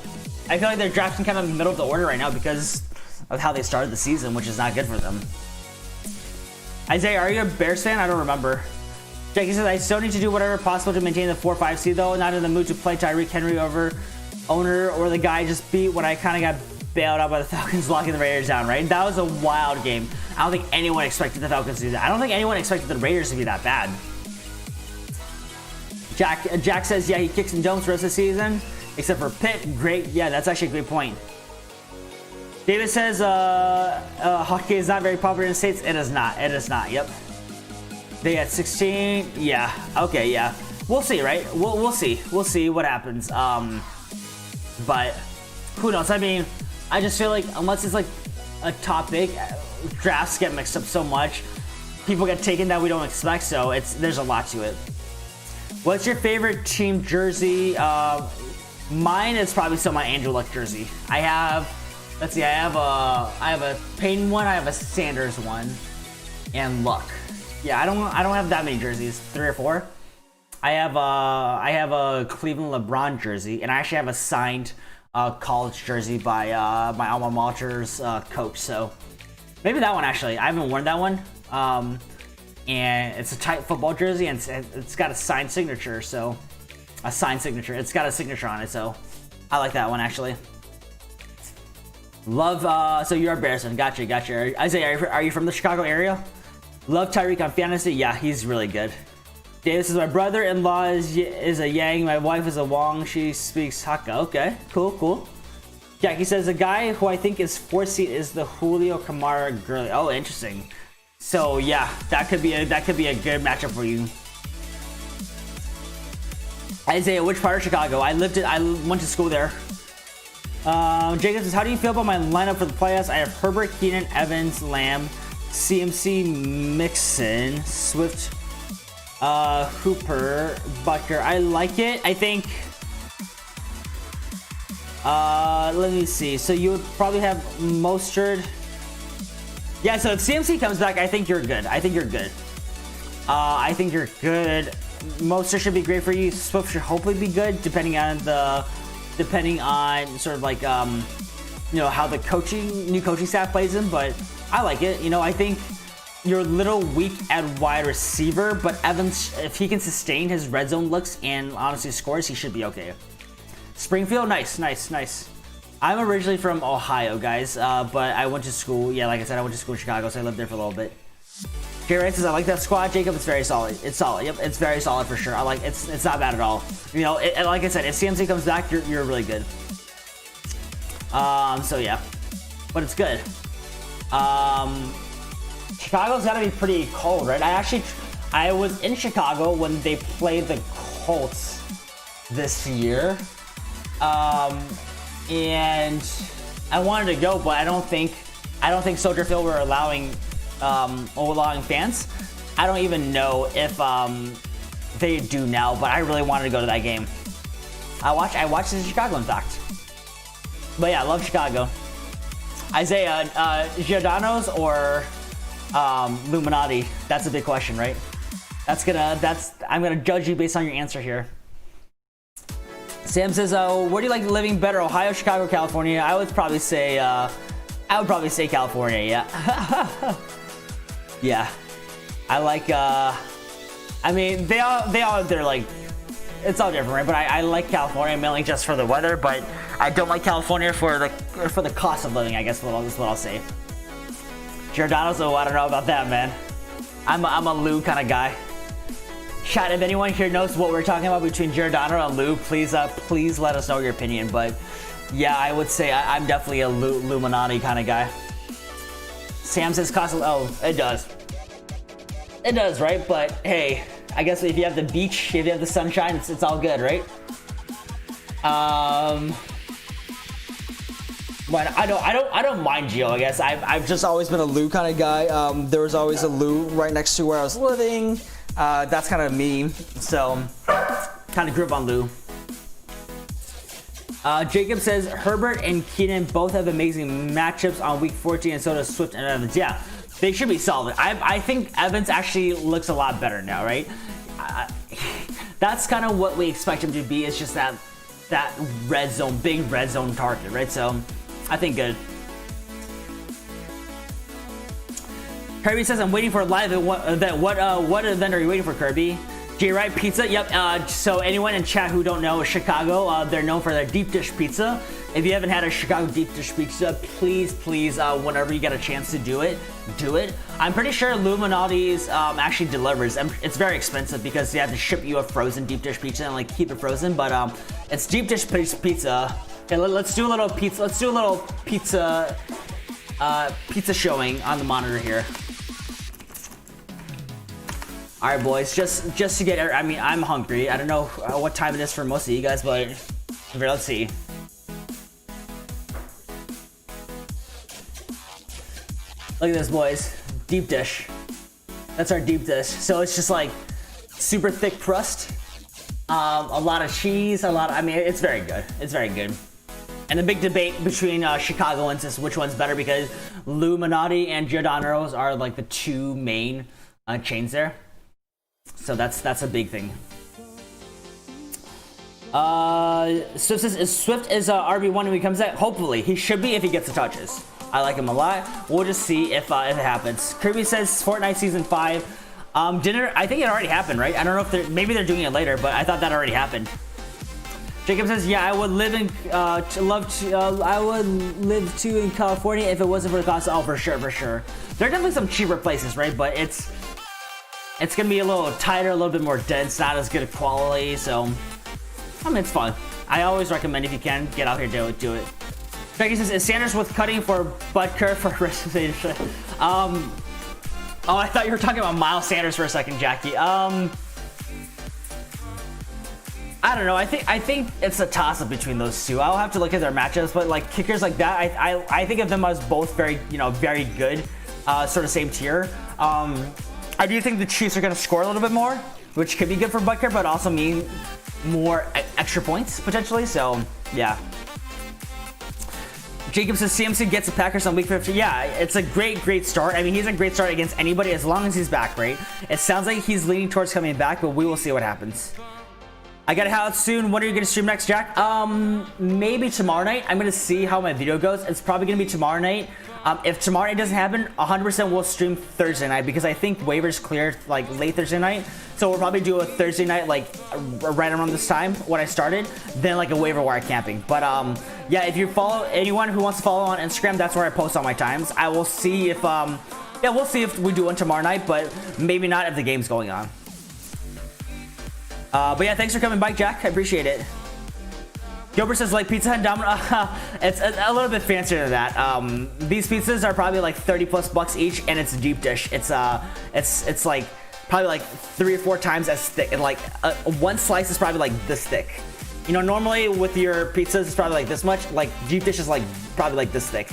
I feel like they're drafting kind of in the middle of the order right now because of how they started the season, which is not good for them. Isaiah, are you a Bears fan? I don't remember. Jackie says, I still need to do whatever possible to maintain the 4-5 seed though. Not in the mood to play Tyreek Henry over owner or the guy I just beat when I kind of got bailed out by the Falcons locking the Raiders down, right? That was a wild game. I don't think anyone expected the Falcons to do that. I don't think anyone expected the Raiders to be that bad. Jack says, yeah, he kicks and jumps the rest of the season, except for Pitt. Great. Yeah, that's actually a great point. David says, hockey is not very popular in the States. It is not. Yep. They got 16. Yeah. Okay. Yeah. We'll see, right? We'll see. We'll see what happens. But who knows? I mean, I just feel like unless it's like a topic, drafts get mixed up so much. People get taken that we don't expect. So there's a lot to it. What's your favorite team jersey? Mine is probably still my Andrew Luck jersey. I have a Payton one, I have a Sanders one, and Luck. Yeah, I don't have that many jerseys, 3 or 4. I have a Cleveland LeBron jersey, and I actually have a signed college jersey by my alma mater's coach. So maybe that one actually. I haven't worn that one. And it's a tight football jersey, and it's got a signed signature. So it's got a signature on it. So I like that one actually. Love. So you're a Bears fan. Gotcha. Isaiah, are you from the Chicago area? Love Tyreek on fantasy. Yeah, he's really good. Davis says, my brother-in-law is a Yang, my wife is a Wong, she speaks Hakka. Okay, cool. Jackie says, the guy who I think is 4th seed is the Julio Camara girly. Oh, interesting. So yeah, that could be a good matchup for you. Isaiah, which part of Chicago? I went to school there. Jacob says, how do you feel about my lineup for the playoffs? I have Herbert, Keenan, Evans, Lamb, CMC, Mixon, Swift, Hooper, Butker. I like it. I think. Let me see. So you would probably have Mostert. Yeah. So if CMC comes back, I think you're good. I think you're good. Mostert should be great for you. Swift should hopefully be good, depending on sort of like you know, how the new coaching staff plays him. But I like it. You know, I think you're a little weak at wide receiver, but Evans, if he can sustain his red zone looks and honestly scores, he should be okay. Springfield, nice. I'm originally from Ohio, guys, but I went to school. Yeah, like I said, I went to school in Chicago, so I lived there for a little bit. Jay Wright says, I like that squad. Jacob, it's very solid. It's solid. Yep, it's very solid for sure. I like it's not bad at all. You know, like I said, if CMC comes back, you're really good. So yeah, but it's good. Chicago's gotta be pretty cold, right? I was in Chicago when they played the Colts this year, and I wanted to go, but I don't think Soldier Field were allowing fans. I don't even know if they do now, but I really wanted to go to that game. I watched it in Chicago, in fact. But yeah, I love Chicago. Isaiah, Giordano's or Illuminati? That's a big question, right? I'm gonna judge you based on your answer here. Sam says, where do you like living better, Ohio, Chicago, California? I would probably say California, yeah. Yeah. I like, I mean, they're like, it's all different, right? But I like California mainly just for the weather, but I don't like California for the cost of living, I guess is what I'll say. Giordano's, I don't know about that, man. I'm a Lou kind of guy. Chat, if anyone here knows what we're talking about between Giordano and Lou, please let us know your opinion. But yeah, I would say I'm definitely a Illuminati kind of guy. Sam says cost. Oh, it does. It does, right? But hey, I guess if you have the beach, if you have the sunshine, it's all good, right? But I don't mind Gio. I guess I've just always been a Lou kind of guy. There was always a Lou right next to where I was living. That's kind of me. So kind of grew up on Lou. Jacob says Herbert and Keenan both have amazing matchups on week 14, and so does Swift and Evans. Yeah, they should be solid. I think Evans actually looks a lot better now, right? That's kind of what we expect him to be. It's just that red zone, big red zone target, right? So I think good. Kirby says, I'm waiting for a live event. What event are you waiting for, Kirby? J Wright Pizza. Yep. So anyone in chat who don't know, Chicago, they're known for their deep dish pizza. If you haven't had a Chicago deep dish pizza, please, whenever you get a chance to do it. I'm pretty sure Illuminati's actually delivers. It's very expensive because they have to ship you a frozen deep dish pizza and like keep it frozen. But it's deep dish pizza. Okay, let's do a little pizza. Let's do a little pizza showing on the monitor here. All right, boys, just to get, I mean, I'm hungry. I don't know what time it is for most of you guys, but let's see. Look at this, boys. Deep dish. That's our deep dish. So it's just like super thick crust, a lot of cheese, I mean, it's very good. It's very good. And the big debate between Chicagoans is which one's better, because Illuminati and Giordano's are like the two main chains there. So that's a big thing. Swift is RB1 when he comes out. Hopefully, he should be if he gets the touches. I like him a lot. We'll just see if it happens. Kirby says Fortnite Season 5. I think it already happened, right? I don't know if maybe they're doing it later, but I thought that already happened. Jacob says, yeah, I would live in California if it wasn't for the cost. Oh, for sure. There are definitely some cheaper places, right? But it's It's gonna be a little tighter, a little bit more dense, not as good a quality. So, I mean, it's fun. I always recommend if you can get out here, do it. Becky says, is Sanders with cutting for butt curve for rest of the Oh, I thought you were talking about Miles Sanders for a second, Jackie. I don't know. I think it's a toss-up between those two. I'll have to look at their matchups, but like kickers like that, I think of them as both very, very good, sort of same tier. I do think the Chiefs are going to score a little bit more, which could be good for Butker, but also mean more extra points potentially. So yeah. Jacob says CMC gets the Packers on week 15. Yeah, it's a great start. I mean, he's a great start against anybody as long as he's back, right? It sounds like he's leaning towards coming back, but we will see what happens. I gotta have it soon. When are you gonna stream next, Jack? Maybe tomorrow night. I'm gonna see how my video goes. It's probably gonna be tomorrow night. If tomorrow night doesn't happen, 100% we'll stream Thursday night because I think waivers cleared like late Thursday night. So we'll probably do a Thursday night like right around this time when I started, then like a waiver wire camping. But yeah, if you follow anyone who wants to follow on Instagram, that's where I post all my times. I will see if yeah, we'll see if we do one tomorrow night, but maybe not if the game's going on. But yeah, thanks for coming by, Jack. I appreciate it. Gilbert says, like Pizza Hut Domino. It's a little bit fancier than that. These pizzas are probably like 30+ bucks each, and it's deep dish. It's like probably like 3 or 4 times as thick, and like one slice is probably like this thick. You know, normally with your pizzas, it's probably like this much. Like deep dish is like probably like this thick.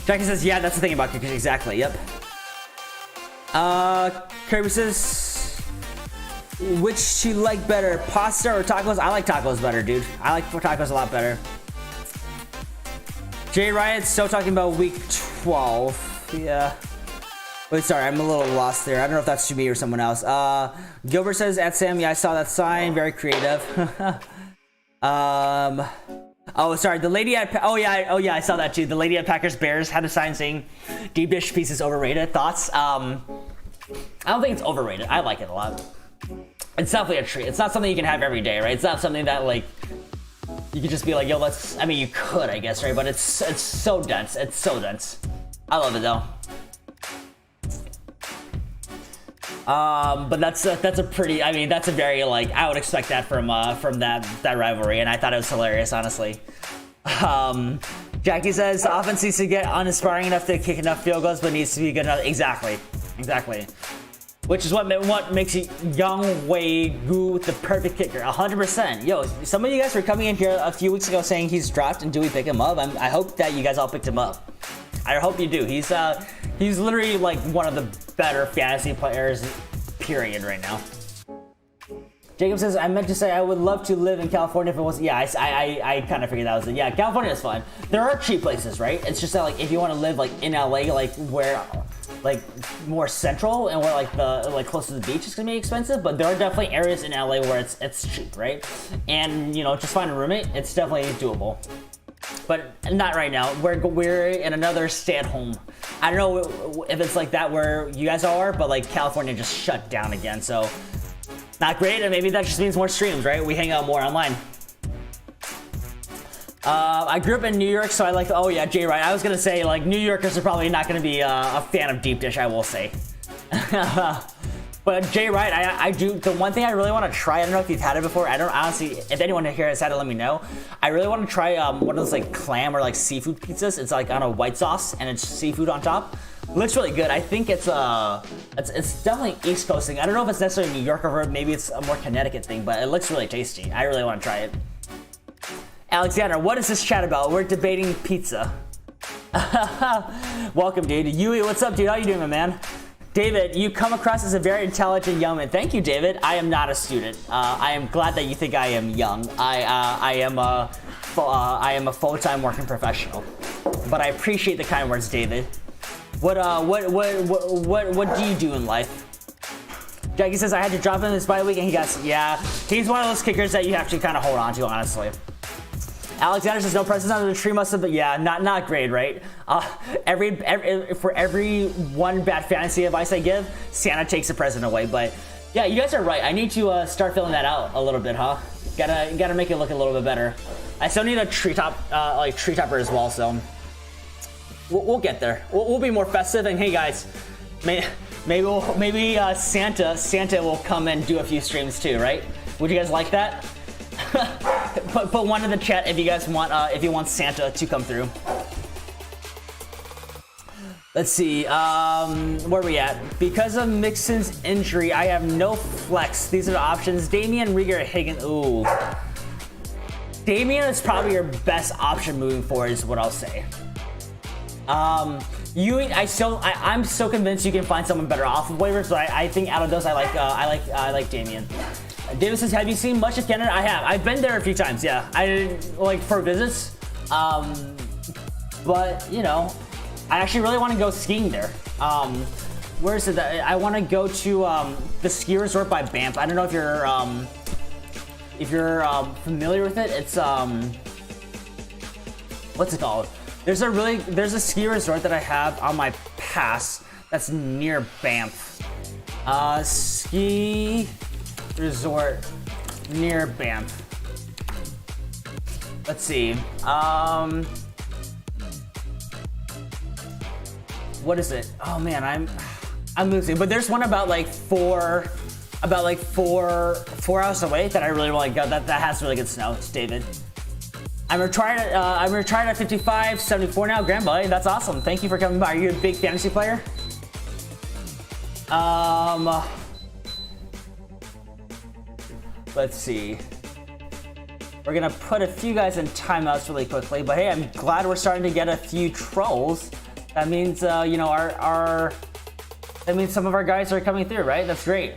Jackie says, yeah, that's the thing about cookies. Exactly. Yep. Kirby says, which do you like better, pasta or tacos? I like tacos better, dude. I like tacos a lot better. Jay Riot's still talking about week 12. Yeah. Wait, sorry, I'm a little lost there. I don't know if that's to me or someone else. Gilbert says, at Sam, yeah, I saw that sign. Very creative. Oh, sorry. The lady at oh yeah, I saw that too. The lady at Packers Bears had a sign saying, "Deep dish pieces overrated." Thoughts? I don't think it's overrated. I like it a lot. It's definitely a treat. It's not something you can have every day, right? It's not something that like you could just be like, yo, let's. I mean, you could, I guess, right? But it's so dense. It's so dense. I love it though. But that's a pretty. I mean, that's a very like I would expect that from that rivalry, and I thought it was hilarious, honestly. Jackie says offense needs to get uninspiring enough to kick enough field goals, but needs to be good enough. Exactly. Which is what makes Young Wei Gu the perfect kicker. 100%. Yo, some of you guys were coming in here a few weeks ago saying he's dropped, and do we pick him up? I hope that you guys all picked him up. I hope you do. He's literally like one of the better fantasy players, period, right now. Jacob says, I meant to say I would love to live in California if it was. Yeah, I kind of figured that was it. Yeah, California is fun. There are cheap places, right? It's just that like if you want to live like in LA, like where like more central and where like the like close to the beach is gonna be expensive, but there are definitely areas in LA where it's cheap, right? And you know, just find a roommate, it's definitely doable. But not right now. We're in another stay-at-home. I don't know if it's like that where you guys are, but like California just shut down again, so not great. And maybe that just means more streams, right? We hang out more online. I grew up in New York, so I like. Oh yeah, Jay, right? I was gonna say like New Yorkers are probably not gonna be a fan of deep dish. I will say. But Jay, right? I do. The one thing I really want to try. I don't know if you've had it before. I don't honestly. If anyone here has had it, let me know. I really want to try one of those like clam or like seafood pizzas. It's like on a white sauce and it's seafood on top. Looks really good. I think it's definitely East Coast thing. I don't know if it's necessarily New York or maybe it's a more Connecticut thing, but it looks really tasty. I really want to try it. Alexander, what is this chat about? We're debating pizza. Welcome, dude. Yui, what's up, dude? How you doing, my man? David, you come across as a very intelligent young man. Thank you, David. I am not a student. I am glad that you think I am young. I am a full-time working professional. But I appreciate the kind words, David. What do you do in life? Jackie says I had to drop him this bye week, and he's one of those kickers that you have to kind of hold on to, honestly. Alexander says no presents under the tree must have been, yeah, not great, right? For every one bad fantasy advice I give, Santa takes a present away. But yeah, you guys are right. I need to start filling that out a little bit, huh? Gotta make it look a little bit better. I still need a tree topper as well, so we'll get there. We'll be more festive. And hey guys, Maybe Santa will come and do a few streams too, right? Would you guys like that? put one in the chat if you guys want if you want Santa to come through. Let's see, where are we at? Because of Mixon's injury, I have no flex. These are the options. Damian, Rieger, Higgins. Ooh. Damian is probably your best option moving forward, is what I'll say. I'm so convinced you can find someone better off of waivers, but I think out of those, I like Damian. David says, have you seen much of Canada? I have. I've been there a few times, yeah. I like for visits. But you know, I actually really want to go skiing there. Where is it? I want to go to the ski resort by Banff. I don't know if you're familiar with it. It's what's it called? There's a ski resort that I have on my pass that's near Banff. Ski resort near Banff. Let's see. What is it? Oh man, I'm losing. But there's one about like four hours away that I really want to go. That has really good snow. It's David. I'm retired at 55, 74 now. Grandpa, that's awesome. Thank you for coming by. Are you a big fantasy player? Let's see. We're gonna put a few guys in timeouts really quickly, but hey, I'm glad we're starting to get a few trolls. That means you know that means some of our guys are coming through, right? That's great.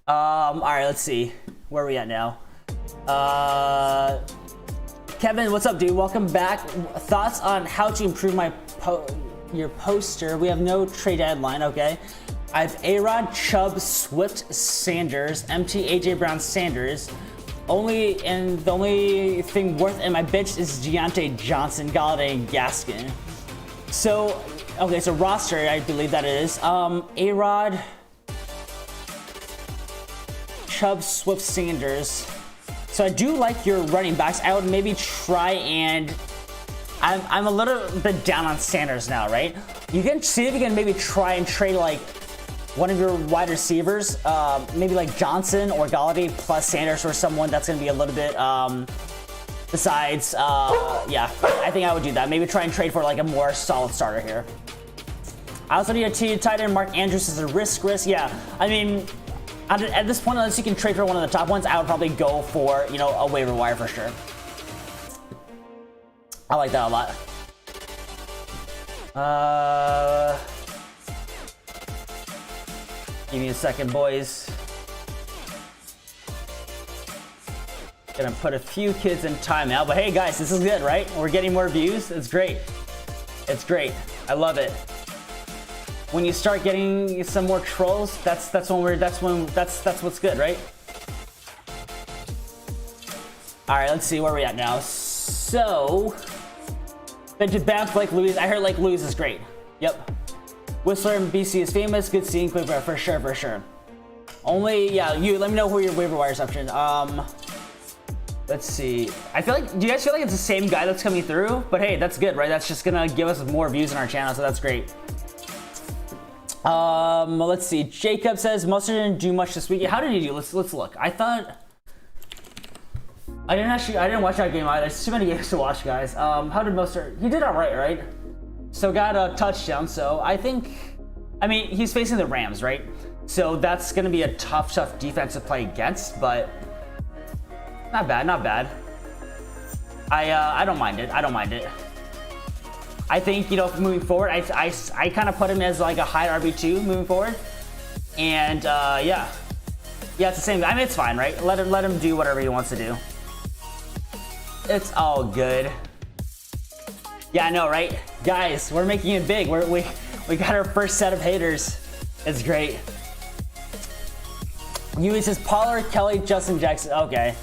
All right, let's see. Where are we at now? Kevin, what's up, dude? Welcome back. Thoughts on how to improve your poster? We have no trade deadline, okay? I have A-Rod, Chubb, Swift, Sanders, MT, AJ Brown, Sanders. The only thing worth in my bench is Deontay Johnson, Galladay, and Gaskin. So, okay, so roster, I believe that it is. A-Rod, Chubb, Swift, Sanders. So I do like your running backs. I would maybe try and I'm a little bit down on Sanders now, right? You can see if you can maybe try and trade like one of your wide receivers, maybe like Johnson or Galladay plus Sanders or someone that's going to be a little bit besides. Yeah, I think I would do that. Maybe try and trade for like a more solid starter here. I also need a tight end. Mark Andrews is a risk. Yeah, I mean, at this point, unless you can trade for one of the top ones, I would probably go for, you know, a waiver wire for sure. I like that a lot. Give me a second, boys. Gonna put a few kids in timeout, but hey guys, this is good, right? We're getting more views. It's great. It's great. I love it. When you start getting some more trolls, that's what's good, right? All right, let's see where we're at now. So, been to Banff, Lake Louise. I heard Lake Louise is great. Yep. Whistler and BC is famous. Good seeing Quiver for sure, for sure. Only, yeah, you let me know who your waiver wire option. Let's see. I feel like, do you guys feel like it's the same guy that's coming through? But hey, that's good, right? That's just gonna give us more views on our channel, so that's great. Let's see. Jacob says Mustard didn't do much this week. How did he do? Let's look. I thought I didn't watch that game either. There's too many games to watch, guys. How did Mustard? He did all right? So got a touchdown. So I mean, he's facing the Rams, right? So that's gonna be a tough defense to play against, but not bad. I don't mind it. I think, you know, moving forward, I kind of put him as like a high RB2 moving forward, and yeah, it's the same. I mean, it's fine, right? Let him do whatever he wants to do. It's all good. Yeah, I know, right? Guys, we're making it big. We got our first set of haters. It's great. You says Pollard, Kelly, Justin Jackson. Okay.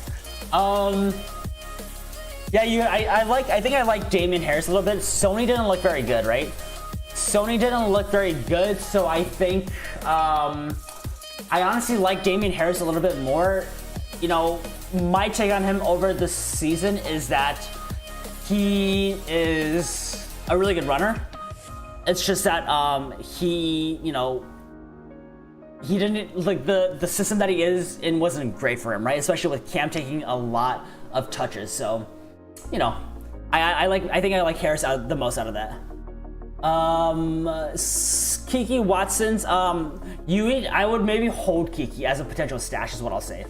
Yeah, I think I like Damian Harris a little bit. Sony didn't look very good, right? Sony didn't look very good, so I think I honestly like Damian Harris a little bit more. You know, my take on him over the season is that he is a really good runner. It's just that he, you know, he didn't like the system that he is in wasn't great for him, right? Especially with Cam taking a lot of touches. So, you know, I think I like Harris the most out of that. Kiki Watson's I would maybe hold Kiki as a potential stash is what I'll say.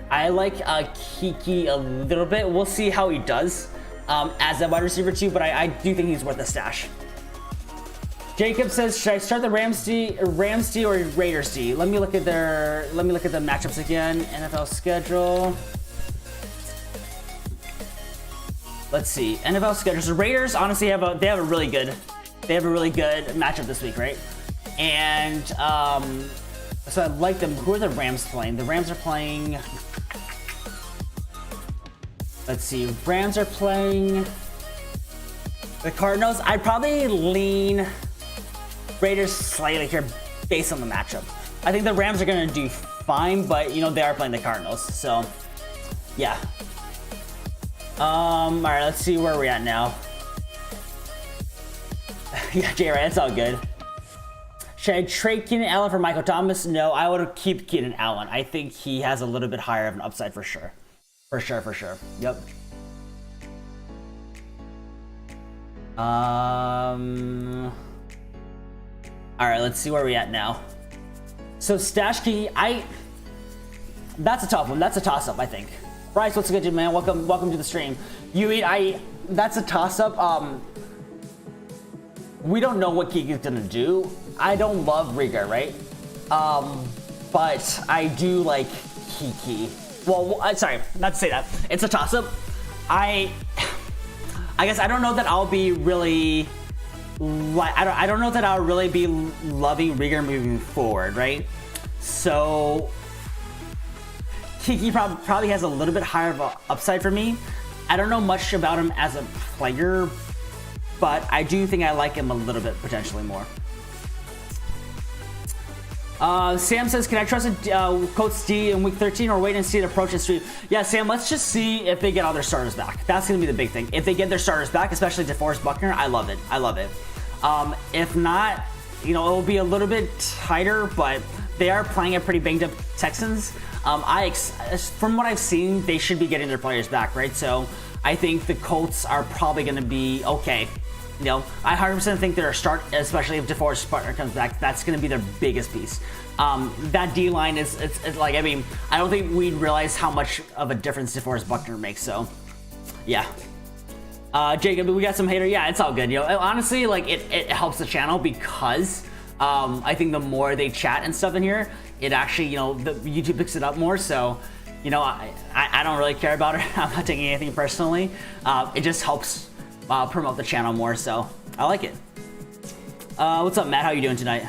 I like Kiki a little bit. We'll see how he does as a wide receiver too, but I do think he's worth a stash. Jacob says, should I start the Rams D or Raiders D? Let me look at the matchups again. NFL schedule. Let's see. NFL schedule. So Raiders honestly have a really good matchup this week, right? And so I like them. Who are the Rams playing? The Rams are playing. Let's see. Rams are playing the Cardinals. I'd probably lean Raiders slightly here based on the matchup. I think the Rams are going to do fine, but you know they are playing the Cardinals, so yeah. All right, let's see where we're at now. Yeah, Jay, right, it's all good. Should I trade Keenan Allen for Michael Thomas? No, I would keep Keenan Allen. I think he has a little bit higher of an upside for sure. For sure. Yep. All right, let's see where we're at now. So stash key, that's a tough one. That's a toss-up, I think. Bryce, what's good, man? Welcome to the stream. That's a toss-up. We don't know what Kiki's gonna do. I don't love Riga, right? But I do like Kiki. Well, sorry, not to say that. It's a toss-up. I guess I don't know that I'll be really. I don't know that I'll really be loving Rieger moving forward, right? So Kiki probably has a little bit higher of an upside for me. I don't know much about him as a player, but I do think I like him a little bit potentially more. Sam says, can I trust Colts D in week 13 or wait and see it approach the street? Yeah, Sam, let's just see if they get all their starters back. That's going to be the big thing. If they get their starters back, especially DeForest Buckner, I love it. If not, you know, it will be a little bit tighter, but they are playing a pretty banged up Texans. From what I've seen, they should be getting their players back, right? So I think the Colts are probably going to be okay. You know, I 100% think they're a start, especially if DeForest Buckner comes back. That's going to be their biggest piece. That D line is like, I mean, I don't think we'd realize how much of a difference DeForest Buckner makes. So, yeah. Jacob, we got some hater. Yeah, it's all good. You know, honestly, like it helps the channel because I think the more they chat and stuff in here, it actually, you know, the YouTube picks it up more. So, you know, I don't really care about it. I'm not taking anything personally. It just helps promote the channel more, so I like it. What's up, Matt? How you doing tonight?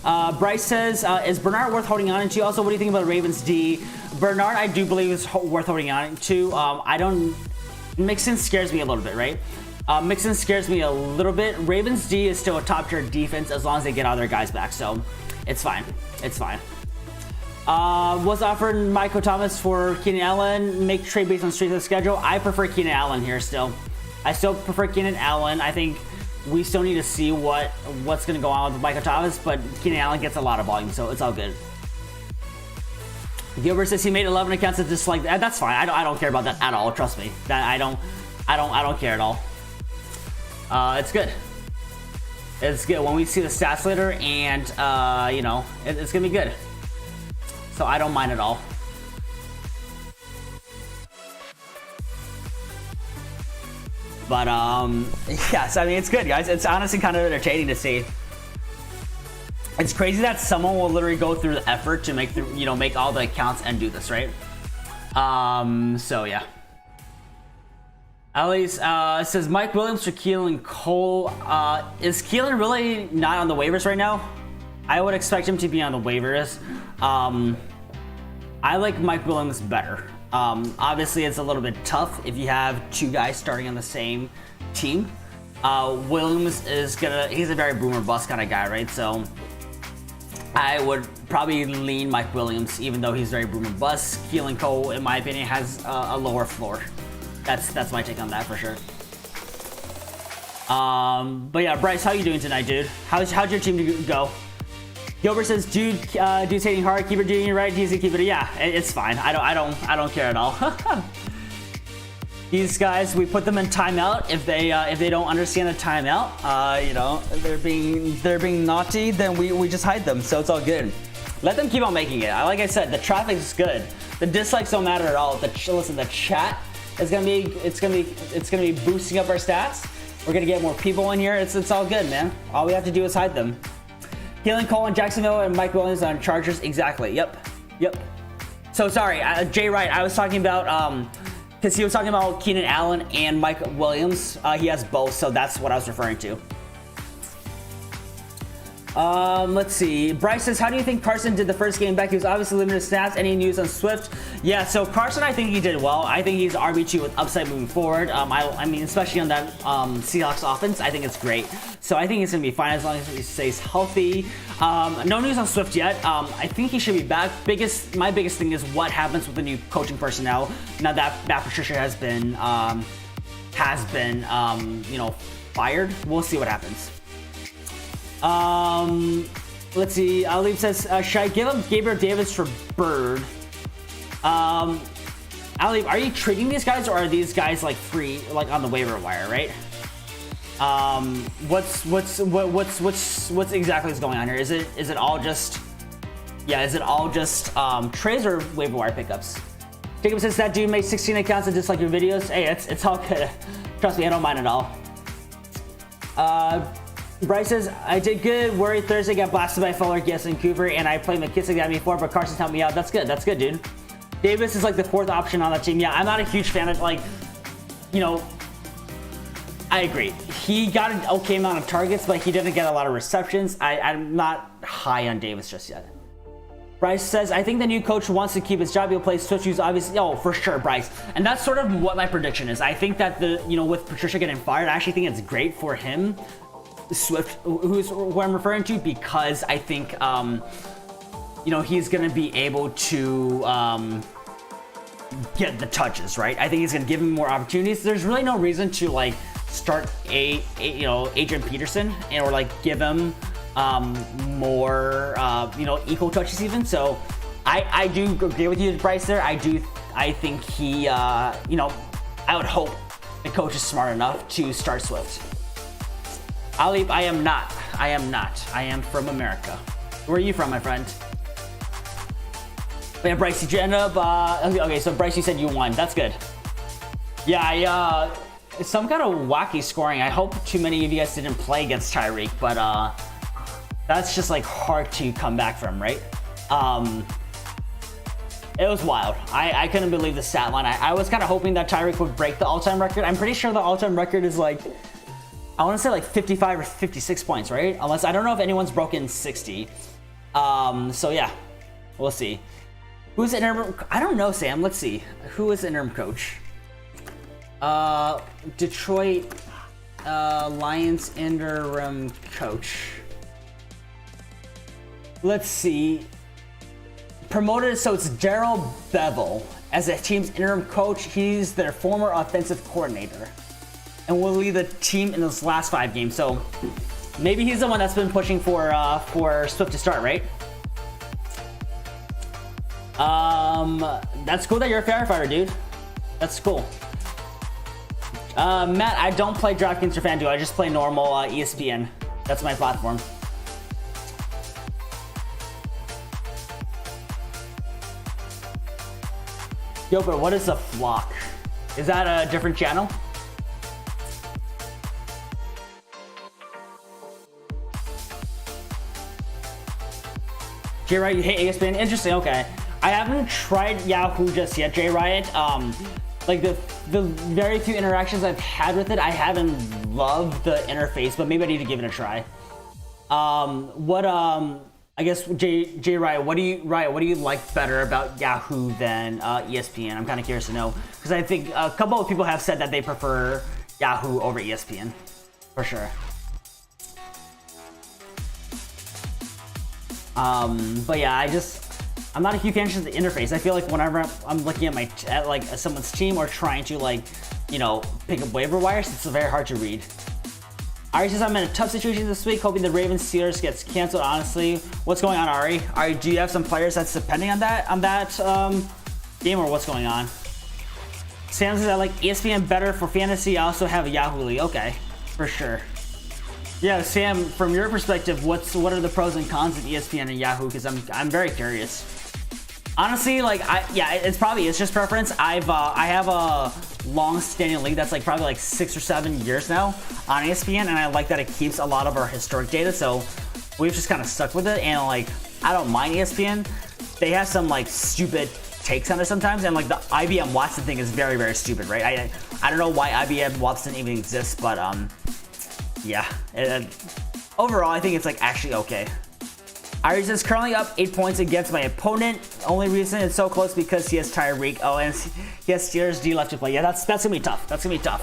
Bryce says, is Bernard worth holding on to? Also, what do you think about Ravens D? Bernard, I do believe is worth holding on to. Mixon scares me a little bit, right? Mixon scares me a little bit. Ravens D is still a top tier defense as long as they get all their guys back, so it's fine. It's fine. Was offered Michael Thomas for Keenan Allen. Make trade based on strength of the schedule. I prefer Keenan Allen here still. I still prefer Keenan Allen. I think we still need to see what's going to go on with Michael Thomas, but Keenan Allen gets a lot of volume, so it's all good. Gilbert says he made 11 accounts of dislike. That's fine. I don't care about that at all. Trust me. That I don't care at all. It's good. It's good when we see the stats later, and you know, it's gonna be good. So I don't mind at all. But yes, I mean it's good, guys. It's honestly kind of entertaining to see. It's crazy that someone will literally go through the effort to make make all the accounts and do this, right? So yeah. Alice says Mike Williams for Keelan Cole. Is Keelan really not on the waivers right now? I would expect him to be on the waivers. I like Mike Williams better. Obviously, it's a little bit tough if you have two guys starting on the same team. Williams is he's a very boomer bust kind of guy, right? So I would probably lean Mike Williams, even though he's very boomer bust. Keelan Cole, in my opinion, has a lower floor. That's my take on that for sure. But yeah, Bryce, how you doing tonight, dude? How'd your team go? Gilbert says, dude's hitting hard. Keep it doing it right. He's gonna keep it. Yeah, it's fine. I don't care at all. These guys, we put them in timeout if they don't understand a timeout. You know, they're being naughty, then we just hide them. So it's all good. Let them keep on making it. Like I said, the traffic is good. The dislikes don't matter at all. Listen, the chat is gonna be boosting up our stats. We're gonna get more people in here. It's all good, man. All we have to do is hide them. Keelan Cole in Jacksonville and Mike Williams on Chargers. Exactly. Yep. So sorry, Jay Wright. I was talking about because he was talking about Keenan Allen and Mike Williams. He has both, so that's what I was referring to. Let's see. Bryce says, how do you think Carson did the first game back? He was obviously limited snaps. Any news on Swift? Yeah, so Carson, I think he did well. I think he's RB2 with upside moving forward. I mean, especially on that Seahawks offense, I think it's great. So I think he's going to be fine as long as he stays healthy. No news on Swift yet. I think he should be back. My biggest thing is what happens with the new coaching personnel now that Patricia has been you know, fired. We'll see what happens. Let's see. Alib says, should I give him Gabriel Davis for Bird? Alib, are you trading these guys, or are these guys like free, like on the waiver wire, right? What's exactly is going on here? Is it all just, yeah? Is it all just trades or waiver wire pickups? Jacob says that dude makes 16 accounts and dislike your videos. Hey, it's all good. Trust me, I don't mind at all. Bryce says, I did good. Worried Thursday, got blasted by Fuller, Guess, and Cooper, and I played McKissick that before, but Carson's helped me out. That's good, dude. Davis is like the fourth option on that team. Yeah, I'm not a huge fan of, like, you know, I agree. He got an okay amount of targets, but he didn't get a lot of receptions. I'm not high on Davis just yet. Bryce says, I think the new coach wants to keep his job. He'll play Swift, who's obviously, oh, for sure, Bryce. And that's sort of what my prediction is. I think that with Patricia getting fired, I actually think it's great for him, Swift, who I'm referring to, because I think, he's going to be able to get the touches, right? I think he's going to give him more opportunities. There's really no reason to, like, start Adrian Peterson or, like, give him more, equal touches even. So I do agree with you, Bryce, there. I think he, I would hope the coach is smart enough to start Swift. Alip, I am not. I am from America. Where are you from, my friend? But yeah, Bryce, did you end up, okay, so Bryce, you said you won. That's good. Yeah, it's some kind of wacky scoring. I hope too many of you guys didn't play against Tyreek, but that's just like hard to come back from, right? It was wild. I couldn't believe the stat line. I was kind of hoping that Tyreek would break the all-time record. I'm pretty sure the all-time record is like, I want to say like 55 or 56 points, right? Unless, I don't know if anyone's broken 60. So yeah, we'll see. Who's the interim? I don't know, Sam. Let's see. Who is the interim coach? Detroit Lions interim coach. Let's see. Promoted, so it's Daryl Bevel as the team's interim coach. He's their former offensive coordinator and will lead the team in those last 5 games. So maybe he's the one that's been pushing for Swift to start, right? That's cool that you're a firefighter, dude. That's cool. Matt, I don't play DraftKings or FanDuel. I just play normal ESPN. That's my platform. Yo, but what is a flock? Is that a different channel? Jay Riot, you hate ESPN? Interesting, okay. I haven't tried Yahoo just yet, Jay Riot. Like the very few interactions I've had with it, I haven't loved the interface, but maybe I need to give it a try. I guess Jay Riot, what do you like better about Yahoo than ESPN? I'm kind of curious to know, because I think a couple of people have said that they prefer Yahoo over ESPN, for sure. But yeah, I'm not a huge fan of the interface. I feel like whenever I'm looking at someone's team or trying to pick up waiver wires, it's very hard to read. Ari says, I'm in a tough situation this week, hoping the Ravens Steelers gets canceled. Honestly, what's going on, Ari? Ari, do you have some players that's depending on that game, or what's going on? Sam says, I like ESPN better for fantasy. I also have a Yahoo League. Okay, for sure. Yeah, Sam, from your perspective, what are the pros and cons of ESPN and Yahoo? Because I'm very curious. Honestly, like it's just preference. I have a long-standing league that's like probably like 6 or 7 years now on ESPN, and I like that it keeps a lot of our historic data. So we've just kind of stuck with it, and like I don't mind ESPN. They have some like stupid takes on it sometimes, and like the IBM Watson thing is very, very stupid, right? I don't know why IBM Watson even exists, but yeah. Overall, I think it's like actually okay. Iris is currently up 8 points against my opponent. Only reason it's so close because he has Tyreek. Oh, and he has Steelers D left to play. Yeah, that's gonna be tough. That's gonna be tough.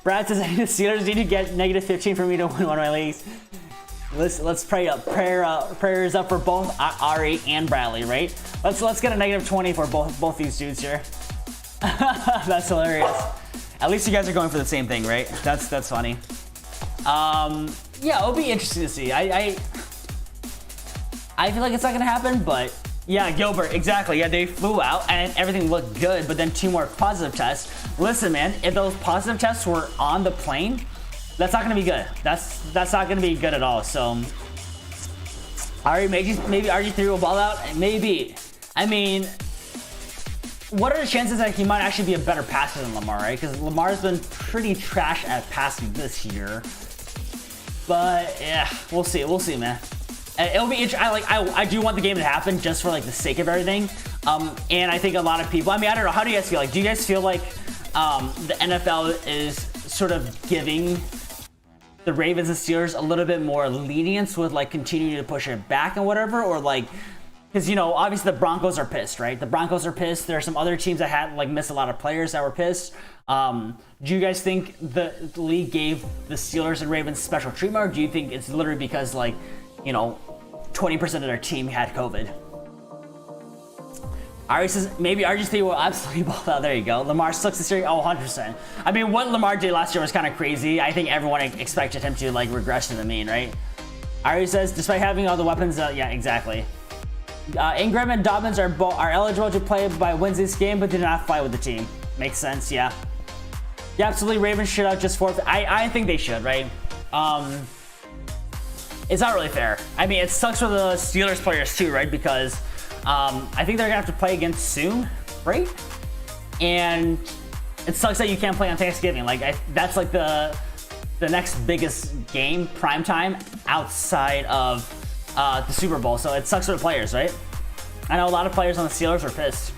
Brad says the Steelers need to get -15 for me to win one of my leagues. Let's pray up. Prayers up for both Ari and Bradley, right? Let's get a -20 for both these dudes here. That's hilarious. At least you guys are going for the same thing, right? That's funny. Yeah, it'll be interesting to see. I feel like it's not gonna happen, but yeah, Gilbert, exactly. Yeah, they flew out and everything looked good, but then 2 more positive tests. Listen, man, if those positive tests were on the plane, that's not gonna be good. That's not gonna be good at all. So, Ari, maybe RG3 will ball out. Maybe. I mean, what are the chances that he might actually be a better passer than Lamar, right? Because Lamar's been pretty trash at passing this year. But yeah, we'll see. We'll see, man. It'll be interesting. I do want the game to happen just for like the sake of everything. And I think a lot of people. I mean, I don't know. How do you guys feel? Like, do you guys feel like the NFL is sort of giving the Ravens and Steelers a little bit more lenience with like continuing to push it back and whatever, or like? Because, you know, obviously the Broncos are pissed, right? The Broncos are pissed. There are some other teams that had like missed a lot of players that were pissed. Do you guys think the league gave the Steelers and Ravens special treatment, or do you think it's literally because like, you know, 20% of their team had COVID? Ari says maybe RG3 will absolutely ball out. There you go. Lamar sucks this year. Oh, 100%. I mean, what Lamar did last year was kind of crazy. I think everyone expected him to like regress to the mean, right? Ari says, despite having all the weapons, yeah, exactly. Ingram and Dobbins are eligible to play by Wednesday's game, but did not fight with the team. Makes sense, yeah. Yeah, absolutely. Ravens should have just forfeit. I think they should, right? It's not really fair. I mean, it sucks for the Steelers players too, right? Because I think they're gonna have to play again soon, right? And it sucks that you can't play on Thanksgiving. Like that's like the next biggest game, prime time, outside of the Super Bowl. So it sucks for the players, right? I know a lot of players on the Steelers are pissed.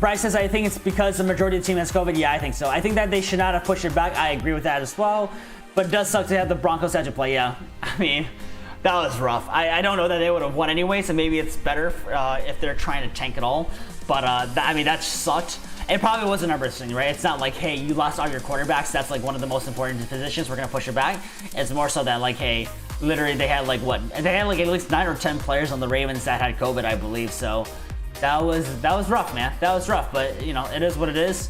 Bryce says, I think it's because the majority of the team has COVID. Yeah, I think so. I think that they should not have pushed it back. I agree with that as well. But it does suck to have the Broncos have to play. Yeah, I mean, that was rough. I don't know that they would have won anyway, so maybe it's better if they're trying to tank it all. But I mean, that sucked. It probably was a numbers thing, right? It's not like, hey, you lost all your quarterbacks. That's like one of the most important positions. We're gonna push it back. It's more so that like, hey, literally they had like what? They had like at least 9 or 10 players on the Ravens that had COVID, I believe. So that was rough, man. That was rough. But you know, it is what it is.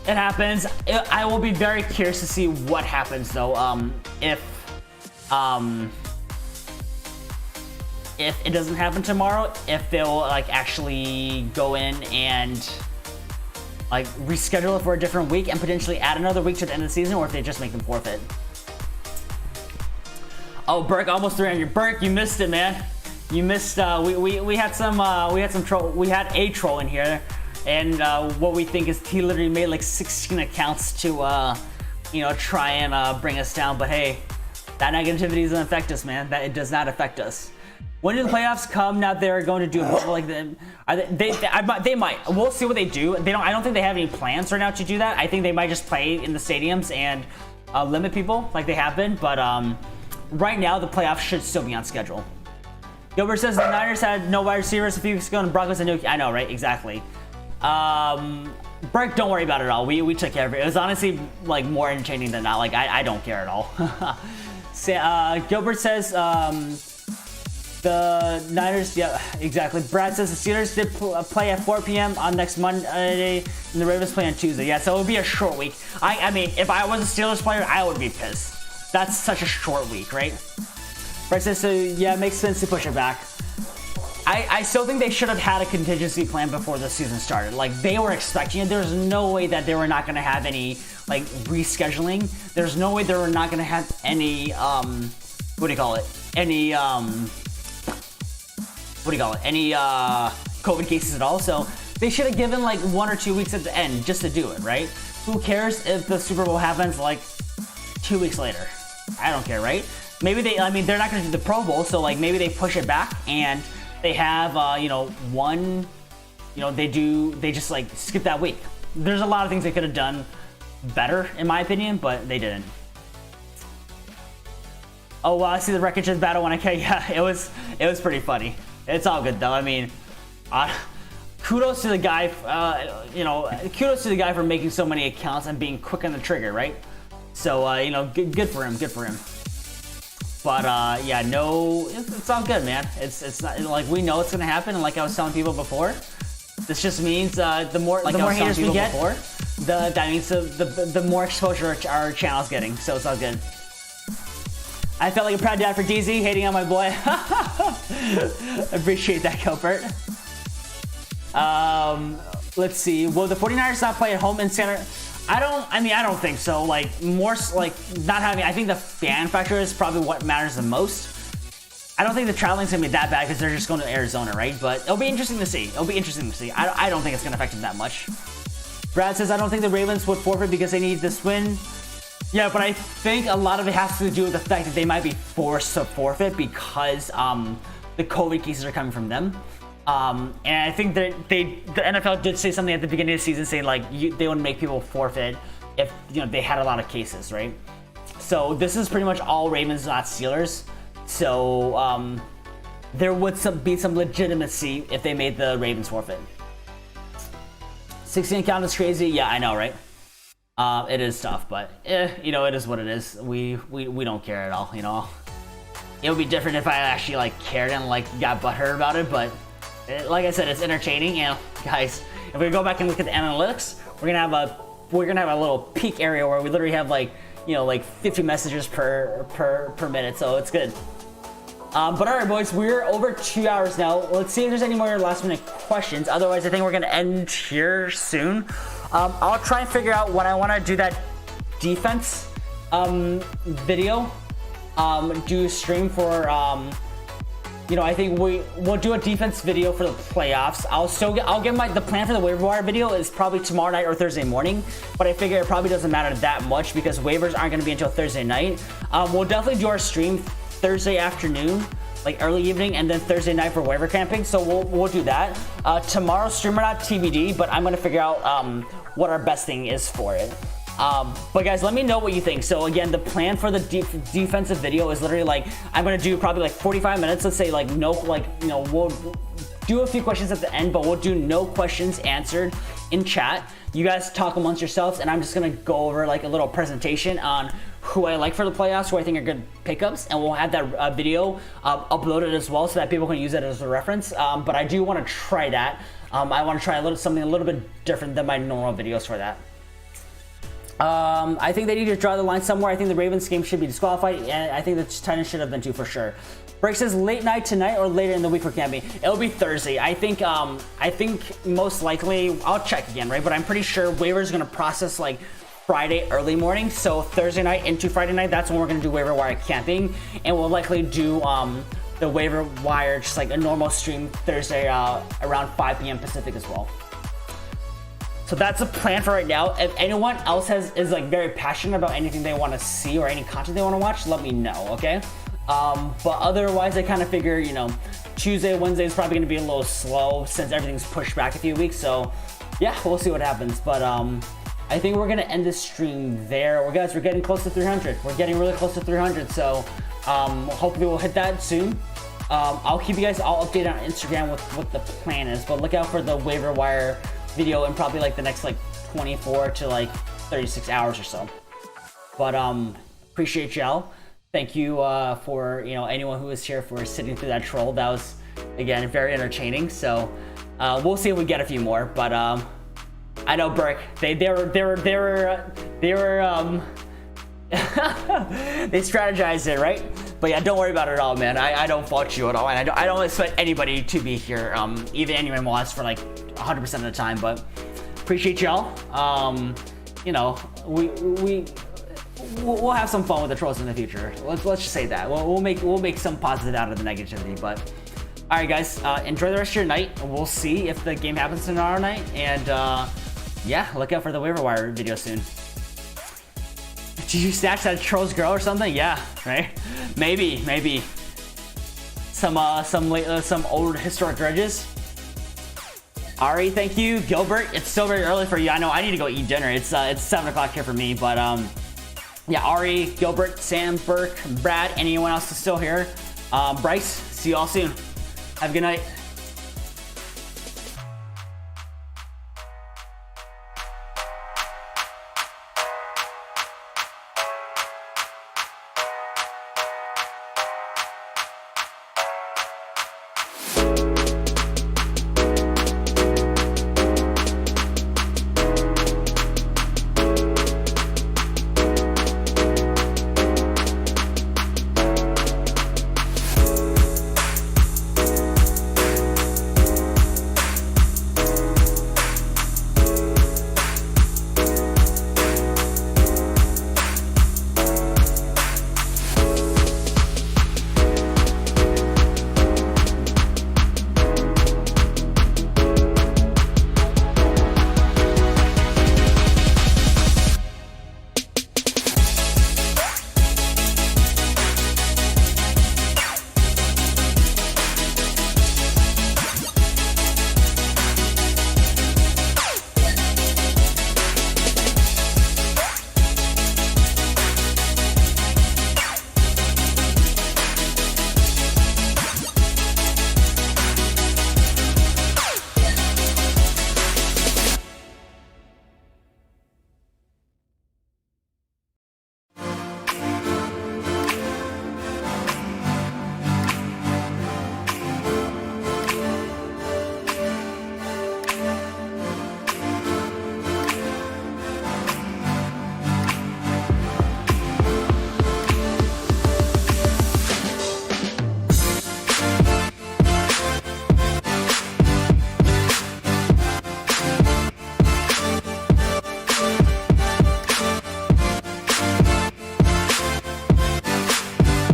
It happens. I will be very curious to see what happens though. If it doesn't happen tomorrow, if they'll like actually go in and like reschedule it for a different week and potentially add another week to the end of the season, or if they just make them forfeit. Oh, Burke almost 300. Burke, you missed it, man. You missed. We had some troll. We had a troll in here, and what we think is he literally made like 16 accounts to you know, try and bring us down. But hey, that negativity doesn't affect us, man. That it does not affect us. When do the playoffs come? Now they're going to do like them. They might. We'll see what they do. They don't. I don't think they have any plans right now to do that. I think they might just play in the stadiums and limit people like they have been. But right now the playoffs should still be on schedule. Gilbert says the Niners had no wide receivers a few weeks ago, and the Broncos had no. I know, right? Exactly. Burke, don't worry about it at all. We took care of it. It was honestly like more entertaining than not. Like I don't care at all. Gilbert says. The Niners, yeah, exactly. Brad says the Steelers did play at 4 p.m. on next Monday, and the Ravens play on Tuesday. Yeah, so it would be a short week. I mean, if I was a Steelers player, I would be pissed. That's such a short week, right? Brad says, so yeah, it makes sense to push it back. I still think they should have had a contingency plan before the season started. Like, they were expecting it. There's no way that they were not going to have any, like, rescheduling. There's no way they were not going to have any, what do you call it? Any, any COVID cases at all. So they should have given like 1 or 2 weeks at the end just to do it, right? Who cares if the Super Bowl happens like 2 weeks later? I don't care, right? Maybe they, I mean, they're not going to do the Pro Bowl, so like maybe they push it back and they have, they just like skip that week. There's a lot of things they could have done better, in my opinion, but they didn't. Oh, well, I see the wreckage of battle when I came. Yeah, it was pretty funny. It's all good though. I mean, kudos to the guy. Kudos to the guy for making so many accounts and being quick on the trigger, right? So good for him. Good for him. But yeah, no, it's all good, man. It's not like we know it's gonna happen, and like I was telling people before, this just means the more haters we get, that means the more exposure our channel's getting. So it's all good. I felt like a proud dad for DZ, hating on my boy. Appreciate that, Copert. Let's see. Will the 49ers not play at home in Santa? I don't think so. Like, more like not having, I think the fan factor is probably what matters the most. I don't think the traveling's gonna be that bad because they're just going to Arizona, right? But it'll be interesting to see. I don't think it's gonna affect them that much. Brad says, I don't think the Ravens would forfeit because they need this win. Yeah, but I think a lot of it has to do with the fact that they might be forced to forfeit because the COVID cases are coming from them. And I think that the NFL did say something at the beginning of the season saying like they would make people forfeit if they had a lot of cases, right? So this is pretty much all Ravens, not Steelers. So there would be some legitimacy if they made the Ravens forfeit. 16 count is crazy. Yeah, I know, right? It is tough, but it is what it is. We don't care at all. It would be different if I actually like cared and like got butthurt about it, but like I said, it's entertaining. And guys, if we go back and look at the analytics, we're gonna have a little peak area where we literally have like 50 messages per minute, so it's good. But all right, boys, we're over 2 hours now. Let's see if there's any more last minute questions. Otherwise, I think we're gonna end here soon. I'll try and figure out when I want to do that defense video. Do a stream for I think we'll do a defense video for the playoffs. I'll get the plan for the waiver wire video is probably tomorrow night or Thursday morning, but I figure it probably doesn't matter that much because waivers aren't going to be until Thursday night. We'll definitely do our stream Thursday afternoon, like early evening, and then Thursday night for waiver camping. So we'll do that. Tomorrow's stream or not TBD, but I'm going to figure out what our best thing is for it. But guys, let me know what you think. So again, the plan for the defensive video is literally like, I'm going to do probably like 45 minutes. Let's say we'll do a few questions at the end, but we'll do no questions answered in chat. You guys talk amongst yourselves, and I'm just going to go over like a little presentation on who I like for the playoffs, who I think are good pickups, and we'll have that video uploaded as well so that people can use it as a reference. But I do want to try that. I want to try something a little bit different than my normal videos for that. I think they need to draw the line somewhere. I think the Ravens game should be disqualified, and I think the Titans should have been too for sure. Break says late night tonight or later in the week for camping. It'll be Thursday. I think most likely, I'll check again, right? But I'm pretty sure waivers are gonna process like Friday early morning. So Thursday night into Friday night, that's when we're gonna do waiver wire camping, and we'll likely do the waiver wire just like a normal stream Thursday around 5 p.m. Pacific as well. So that's a plan for right now. If anyone else is like very passionate about anything they want to see or any content they want to watch, let me know, okay? But otherwise, I kind of figure, Tuesday, Wednesday is probably going to be a little slow since everything's pushed back a few weeks. So yeah, we'll see what happens. But I think we're going to end this stream there. Guys, we're getting close to 300. We're getting really close to 300. So hopefully we'll hit that soon. I'll keep you guys all updated on Instagram with what the plan is. But look out for the waiver wire video in probably like the next like 24 to like 36 hours or so. But appreciate y'all. thank you for anyone who was here for sitting through that troll. That was again very entertaining. So we'll see if we get a few more. But I know Burke. They were they strategized it, right? But yeah, don't worry about it at all, man. I don't fault you at all, and I don't expect anybody to be here, even anyone wants for like 100% of the time. But appreciate y'all. We'll have some fun with the trolls in the future. Let's just say that we'll make some positive out of the negativity. But all right, guys, enjoy the rest of your night. We'll see if the game happens tomorrow night, and yeah, look out for the waiver wire video soon. Did you snatch that troll's girl or something? Yeah, right. Maybe some old historic grudges. Ari, thank you. Gilbert, it's still very early for you. I know I need to go eat dinner. It's 7 o'clock here for me, but yeah, Ari, Gilbert, Sam, Burke, Brad, anyone else is still here. Bryce, see you all soon. Have a good night.